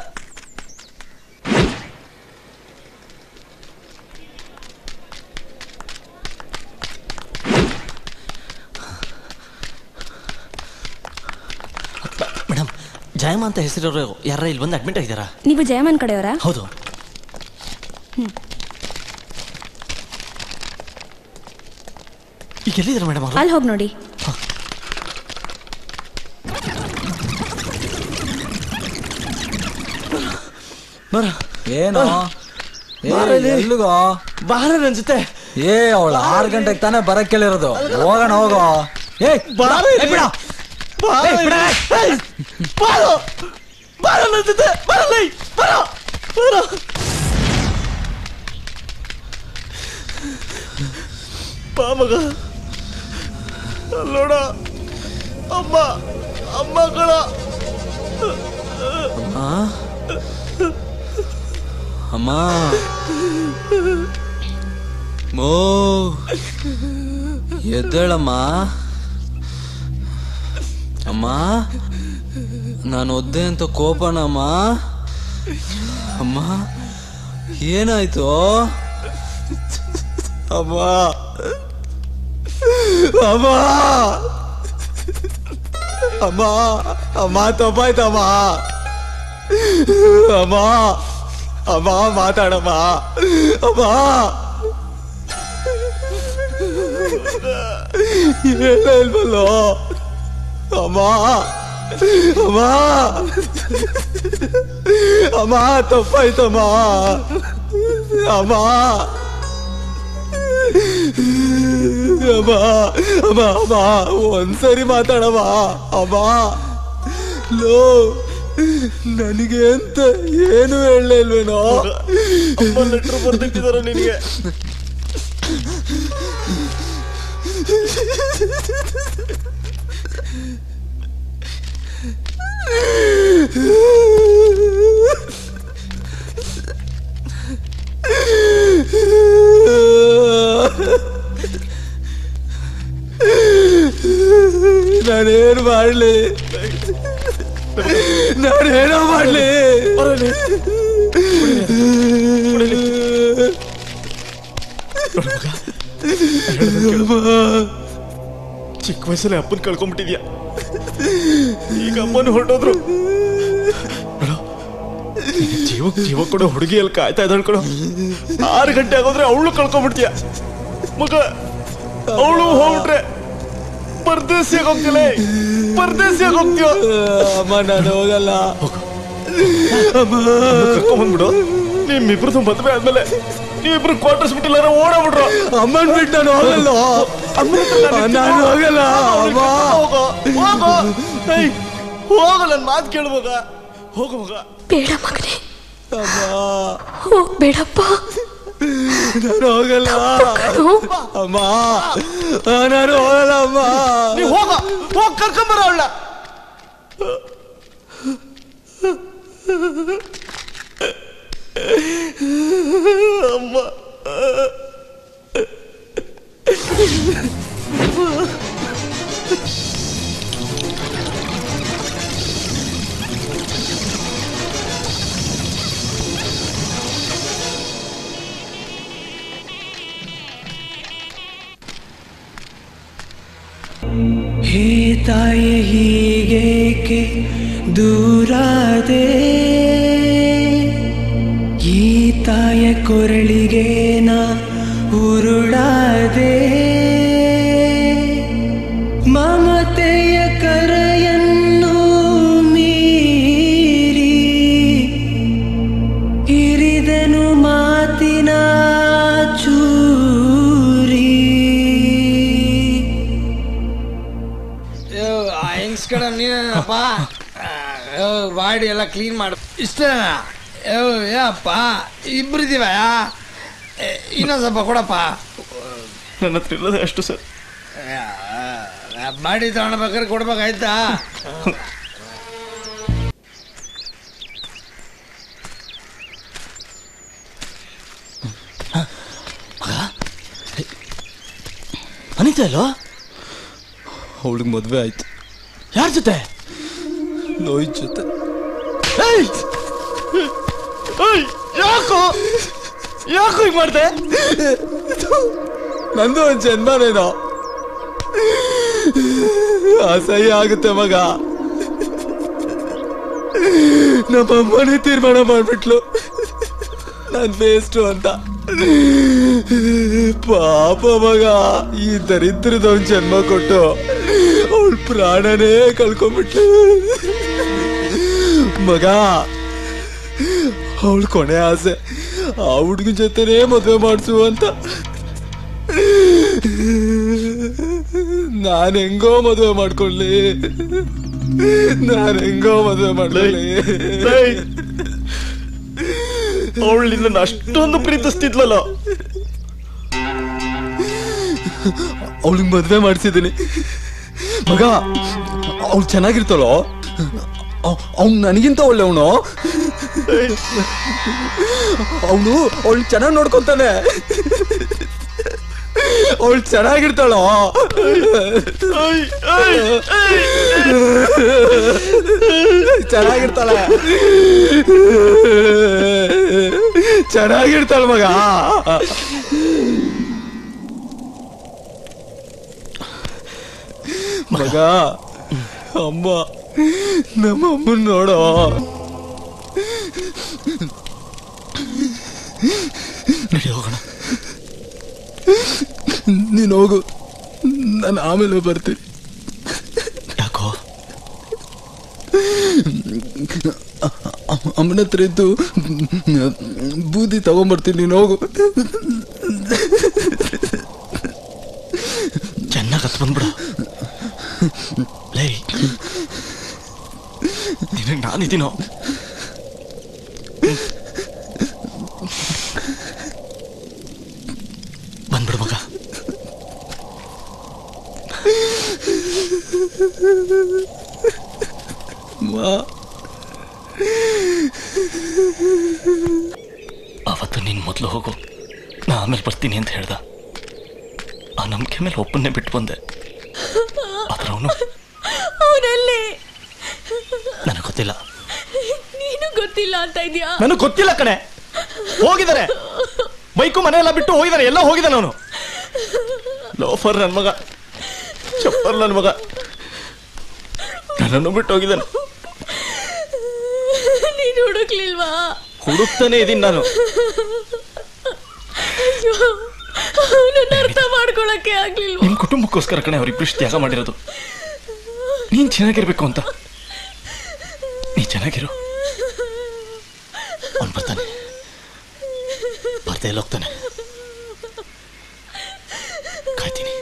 ಮೇಡಮ್, ಜಯಮ್ಮ ಅಂತ ಹೆಸರಿರೋರು ಯಾರ ಇಲ್ಲಿ ಬಂದು ಅಡ್ಮಿಟ್ ಆಗಿದ್ದಾರಾ? ನೀವು ಜಯಮ್ಮನ್ ಕಡೆಯವರಾ? ಹೌದು. ಈಗ ಎಲ್ಲಿದ್ದಾರೆ ಮೇಡಮ್ ಅವರು? ಅಲ್ಲಿ ಹೋಗಿ ನೋಡಿ. ಏನೋ ಎಲ್ಲಿಗೋ ಬಾರ ನನ್ ಜೊತೆ. ಅವಳು 6 ಗಂಟೆಗೆ ತಾನೇ ಬರಕ್ ಕೇಳಿರೋದು. ಹೋಗೋಣ ಹೋಗೋ. ಬಾ ಮಗ. ಅಲ್ಲೋಡ ಅಮ್ಮ ಅಮ್ಮ ಕಣ. ಅಮ್ಮ ಮೋ ಎದ್ದೇಳಮ್ಮ. ಅಮ್ಮ ನಾನು ಒದ್ದೆ ಅಂತ ಕೋಪನಮ್ಮ. ಅಮ್ಮ ಏನಾಯ್ತು? ಅಮ್ಮ ಅಮ್ಮ ಅಮ್ಮ ಅಮ್ಮ ತಪ್ಪಾಯ್ತಮ್ಮ. ಅಮ್ಮ ಅಮ್ಮ ಮಾತಾಡಮ್ಮ. ಅಮ್ಮ ಇಲ್ವಲ್ಲೋ. ಅಮ್ಮ ಅಮ್ಮ ಅಮ್ಮ ತಪ್ಪಾಯ್ತಮ್ಮ. ಅಮ್ಮ ಅಮ್ಮ ಅಮ್ಮ ಅಮ್ಮ ಒಂದ್ಸರಿ ಮಾತಾಡಮ್ಮ. ಅಮ್ಮ ಲೋ ನನಗೆ ಅಂತ ಏನು ಹೇಳಲ್ವೇನೋ. ಅಮ್ಮ ಲೆಟ್ರ್ ಬರ್ದಿಟ್ಟಿದಾರ ನಿನಗೆ. ನಾನೇನು ಮಾಡಲಿ? ನಾನೇನೋ ಮಾಡಲಿ? ಚಿಕ್ಕ ವಯಸ್ಸಲ್ಲಿ ಅಪ್ಪನ ಕಳ್ಕೊಂಡ್ಬಿಟ್ಟಿದ್ಯಾ. ಈಗ ಅಮ್ಮನ ಹೊರಟೋದ್ರು. ಜೀವ ಕೂಡ ಹುಡುಗಿ ಅಲ್ಲಿ ಕಾಯ್ತಾ ಇದ್ದಾಳ ಕಣೋ. 6 ಗಂಟೆ ಆಗೋದ್ರೆ ಅವಳು ಕಳ್ಕೊಂಡ್ಬಿಡ್ತೀಯ ಮಗ. ಅವಳು ಹೋಗ್ಬಿಟ್ರೆ ಪರದೇಸಿಯಾಗಿ ಹೋಗ್ತಿಲ್ಲ. ಪರದೇಸಿಯಾಗಿ ಹೋಗ್ತೀವ. ಅಮ್ಮ ನಾನು ಹೋಗಲ್ಲ. ಕರ್ಕೊಂಡ್ಬಂದ್ಬಿಡು. ನಿಮ್ಮಿಬ್ರದ್ದು ಮದುವೆ ಆದ್ಮೇಲೆ ನೀವಿಬ್ರು ಕ್ವಾರ್ಟರ್ಸ್ ಬಿಟ್ಟಿಲ್ಲ ಓಡಾಬಿಟ್ರು. ಅಮ್ಮನ್ ಬಿಟ್ಟು ನಾನು ಹೋಗಲ್ಲ. ನಾನು ಹೋಗಲ್ಲ. ಹೋಗ ನನ್ ಮಾತು ಕೇಳು ಮಗ. ಹೋಗು ಮಗ. ಬೇಡ ಮಗನೇ, ಹೋಗ್ಬೇಡಪ್ಪ. ನಾನು ಹೋಗಲ್ಲ ಅಮ್ಮ. ನಾನು ಹೋಗಲ್ಲ ಅಮ್ಮ. ನೀವು ಹೋಗ ಕರ್ಕೊಂಬರ ಅವಳ. ಅಮ್ಮ ಹೇ ತಾಯೆ ಹೀಗೇಕೆ ದೂರಾದೆ ಈ ತಾಯ ಕೊರಳಿಗೆ ನಾ ಉರುಳಾದೆ ಮಮತೆಯ ಕರೆಯನ್ನು ಮೀರಿ ಇರಿದನು ಮಾತಿನ ಚೂರಿ. ಕಡ ನೀನಪ್ಪ ಬಾಡಿ ಎಲ್ಲ ಕ್ಲೀನ್ ಮಾಡು ಇಷ್ಟೇನಾ? ಏನಪ್ಪ ಇಬ್ಬರಿದ್ದೀವ, ಇನ್ನೊಂದು ಸ್ವಲ್ಪ ಕೊಡಪ್ಪ. ನನ್ನ ಹತ್ರ ಇರೋದೇ ಅಷ್ಟು ಸರ್. ಬಾಡಿ ತಗೊಳ್ಬೇಕಾದ್ರೆ ಕೊಡ್ಬೇಕಾಯ್ತಾ? ಅನಿತಾ ಅಲ್ಲೋ? ಅವಳಿಗೆ ಮದುವೆ ಆಯ್ತು. ಯಾರ ಜೊತೆ? ಲೋಹಿತ್ ಜೊತೆ. ಯಾಕೋ ಯಾಕೋ ಹಿಂಗ್ ಮಾಡ್ದೆ? ನಂದು ಒಂದು ಜನ್ಮನೇನೋ. ಅಸಹ್ಯ ಆಗುತ್ತೆ ಮಗ. ನಮ್ಮಮ್ಮನೇ ತೀರ್ಮಾನ ಮಾಡ್ಬಿಟ್ಲು ನಾನು ವೇಸ್ಟು ಅಂತ. ಪಾಪ ಮಗ, ಈ ದರಿದ್ರದ ಜನ್ಮ ಕೊಟ್ಟು ಅವಳ ಪ್ರಾಣನೇ ಕಳ್ಕೊಂಡ್ಬಿಟ್ಲು ಮಗ. ಅವಳ ಕೊನೆ ಆಸೆ ಆ ಹುಡುಗನ ಜೊತೆನೇ ಮದುವೆ ಮಾಡಿಸು ಅಂತ. ನಾನು ಹೆಂಗೋ ಮದುವೆ ಮಾಡ್ಕೊಳ್ಳಿ, ನಾನು ಹೆಂಗೋ ಮದುವೆ ಮಾಡ್ಕೊಳ್ಳಿ. ಅವಳಿಂದ ಅಷ್ಟೊಂದು ಪ್ರೀತಿಸ್ತಿದ್ಲಲ್ಲ, ಅವಳಿಗೆ ಮದುವೆ ಮಾಡಿಸಿದ್ದೀನಿ ಮಗ. ಅವಳು ಚೆನ್ನಾಗಿರ್ತಾಳೋ? ಅವ್ನು ನನಗಿಂತ ಒಳ್ಳೆ ಅವನು. ಅವಳು ಚೆನ್ನಾಗಿ ನೋಡ್ಕೊತಾನೆ. ಅವಳು ಚೆನ್ನಾಗಿರ್ತಾಳೋ? ಚೆನ್ನಾಗಿರ್ತಾಳೆ, ಚೆನ್ನಾಗಿರ್ತಾಳ ಮಗ. ಮಗ, ಅಮ್ಮ, ನಮ್ಮ ಅಮ್ಮನ್ ನೋಡೋ. ನಡಿ ಹೋಗೋಣ. ನೀನು ಹೋಗು, ನಾನು ಆಮೇಲೆ ಬರ್ತೀನಿ. ಯಾಕೋ? ಅಮ್ಮನ ಹತ್ರ ಇದ್ದು ಬೂದಿ ತಗೊಂಬರ್ತೀನಿ, ನೀನು ಹೋಗು. ಚೆನ್ನಾಗಿ ಹತ್ತು ಬಂದ್ಬಿಡು. ಲೈ, ನಿನಗೆ ನಾನಿದ್ದೀನೋ? ಬಂದ್ಬಿಡು ಮಗ. ಅವತ್ತು ನೀನು ಮೊದಲು ಹೋಗು, ನಾ ಆಮೇಲೆ ಬರ್ತೀನಿ ಅಂತ ಹೇಳ್ದ. ಆ ನಂಬಿಕೆ ಮೇಲೆ ಒಪ್ಪನ್ನೇ ಬಿಟ್ಟು ಬಂದೆ. ಆದ್ರೆ ಅವನಲ್ಲಿ ನನಗೆ ಗೊತ್ತಿಲ್ಲ. ನೀನು ಗೊತ್ತಿಲ್ಲ ಅಂತ ಇದೆಯಾ? ನನಗೆ ಗೊತ್ತಿಲ್ಲ ಕಣೆ. ಹೋಗಿದ್ದಾನೆ, ಬೈಕು ಮನೆಯೆಲ್ಲ ಬಿಟ್ಟು ಹೋಗಿದ್ದಾನೆ. ಎಲ್ಲ ಹೋಗಿದ್ದಾನೆ ಅವನು. ಲೋಫರ್ ನನ್ನ ಮಗ, ಚಪ್ಪರ್ ನನ್ನ ಮಗ, ನನ್ನನ್ನು ಬಿಟ್ಟು ಹೋಗಿದ್ದಾನೆ. ನೀನು ಹುಡುಕ್ಲಿಲ್ವಾ? ಹುಡುಕ್ತಾನೆ ಇದೀನಿ ನಾನು. ಅವನನ್ನ ಅರ್ಥ ಮಾಡ್ಕೊಳಕ್ಕೆ ಆಗ್ಲಿಲ್ವಾ? ನಿಮ್ ಕುಟುಂಬಕ್ಕೋಸ್ಕರ ಕಣೆ ಅವ್ರಿಬ್ರು ತ್ಯಾಗ ಮಾಡಿರೋದು. ನೀನ್ ಚೆನ್ನಾಗಿರ್ಬೇಕು ಅಂತ. ನೀ ಚೆನ್ನಾಗಿರು. ಅವನು ಬರ್ತಾನೆ, ಬರ್ದೇ ಹೋಗ್ತಾನೆ. ಕಾಯ್ತೀನಿ,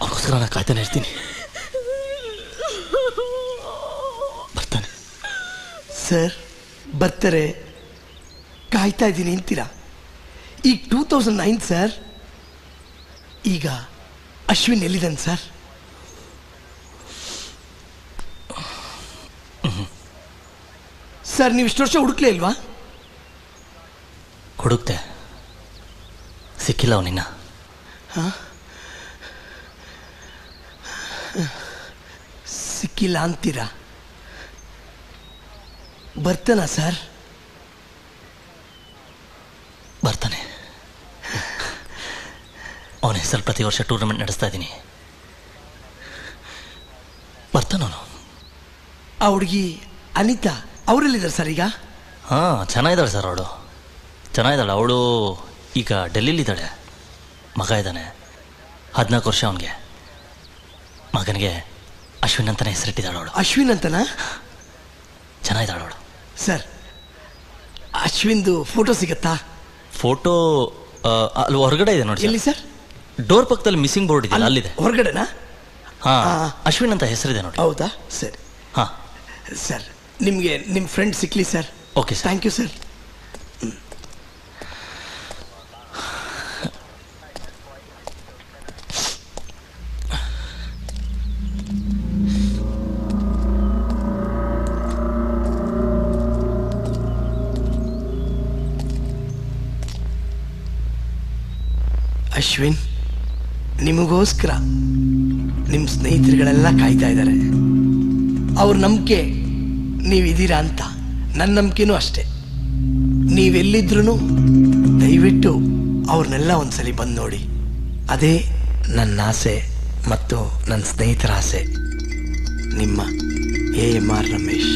ಅವನಿಗೋಸ್ಕರ ನಾನು ಕಾಯ್ತಾನೆ ಇರ್ತೀನಿ. ಬರ್ತಾನೆ. ಸರ್ ಬರ್ತಾರೆ, ಕಾಯ್ತಾ ಇದ್ದೀನಿ ಅಂತೀರಾ? ಈಗ 2009 ಸರ್. ಈಗ ಅಶ್ವಿನ್ ಎಲ್ಲಿದ್ದಾನೆ ಸರ್? ಸರ್ ನೀವು ಇಷ್ಟು ವರ್ಷ ಹುಡುಕ್ಲೇ ಇಲ್ವಾ? ಹುಡುಕ್ತೆ, ಸಿಕ್ಕಿಲ್ಲ ಅವನಿನ್ನ. ಸಿಕ್ಕಿಲ್ಲ ಅಂತೀರಾ? ಬರ್ತಾನ ಸರ್? ಬರ್ತಾನೆ. ಅವನ ಹೆಸರು ಪ್ರತಿ ವರ್ಷ ಟೂರ್ನಮೆಂಟ್ ನಡೆಸ್ತಾ ಇದ್ದೀನಿ. ಬರ್ತಾನವನು. ಆ ಹುಡುಗಿ ಅನಿತಾ ಅವರೆಲ್ಲಿದ್ದಾರೆ ಸರ್ ಈಗ? ಹಾಂ, ಚೆನ್ನಾಗಿದ್ದಾಳೆ ಸರ್. ಅವಳು ಚೆನ್ನಾಗಿದ್ದಾಳೆ. ಅವಳು ಈಗ ಡೆಲ್ಲಿಲಿದ್ದಾಳೆ. ಮಗ ಇದ್ದಾನೆ, 14 ವರ್ಷ ಅವನಿಗೆ. ಮಗನಿಗೆ ಅಶ್ವಿನ್ ಅಂತಲೇ ಹೆಸರಿಟ್ಟಿದ್ದಾಳೆ ಅವಳು. ಅಶ್ವಿನ್ ಅಂತನಾ? ಚೆನ್ನಾಗಿದ್ದಾಳೆ ಅವಳು. ಸರ್, ಅಶ್ವಿನ್ದು ಫೋಟೋ ಸಿಗತ್ತಾ? ಫೋಟೋ ಅಲ್ಲಿ ಹೊರಗಡೆ ಇದೆ ನೋಡಿ. ಎಲ್ಲಿ ಸರ್? ಡೋರ್ ಪಕ್ಕದಲ್ಲಿ ಮಿಸ್ಸಿಂಗ್ ಬೋರ್ಡ್ ಇದೆ, ಅಲ್ಲಿದೆ. ಹೊರಗಡೆನಾ? ಹಾಂ, ಅಶ್ವಿನ್ ಅಂತ ಹೆಸರಿದೆ ನೋಡಿ. ಹೌದಾ? ಸರಿ. ಹಾಂ ಸರ್, ನಿಮಗೆ ನಿಮ್ಮ ಫ್ರೆಂಡ್ ಸಿಕ್ಲಿ sir. Okay sir. Thank you sir. Ashwin, ನಿಮಗೋಸ್ಕರ ನಿಮ್ಮ ಸ್ನೇಹಿತರುಗಳೆಲ್ಲ ಕಾಯ್ತಾ ಇದ್ದಾರೆ. ಅವ್ರ ನಂಬಿಕೆ ನೀವಿದ್ದೀರಾ ಅಂತ ನನ್ನ ನಂಬಿಕೆನೂ ಅಷ್ಟೆ. ನೀವೆಲ್ಲಿದ್ರೂ ದಯವಿಟ್ಟು ಅವ್ರನ್ನೆಲ್ಲ ಒಂದ್ಸಲಿ ಬಂದು ನೋಡಿ. ಅದೇ ನನ್ನ ಆಸೆ ಮತ್ತು ನನ್ನ ಸ್ನೇಹಿತರ ಆಸೆ. ನಿಮ್ಮ AMR ರಮೇಶ್.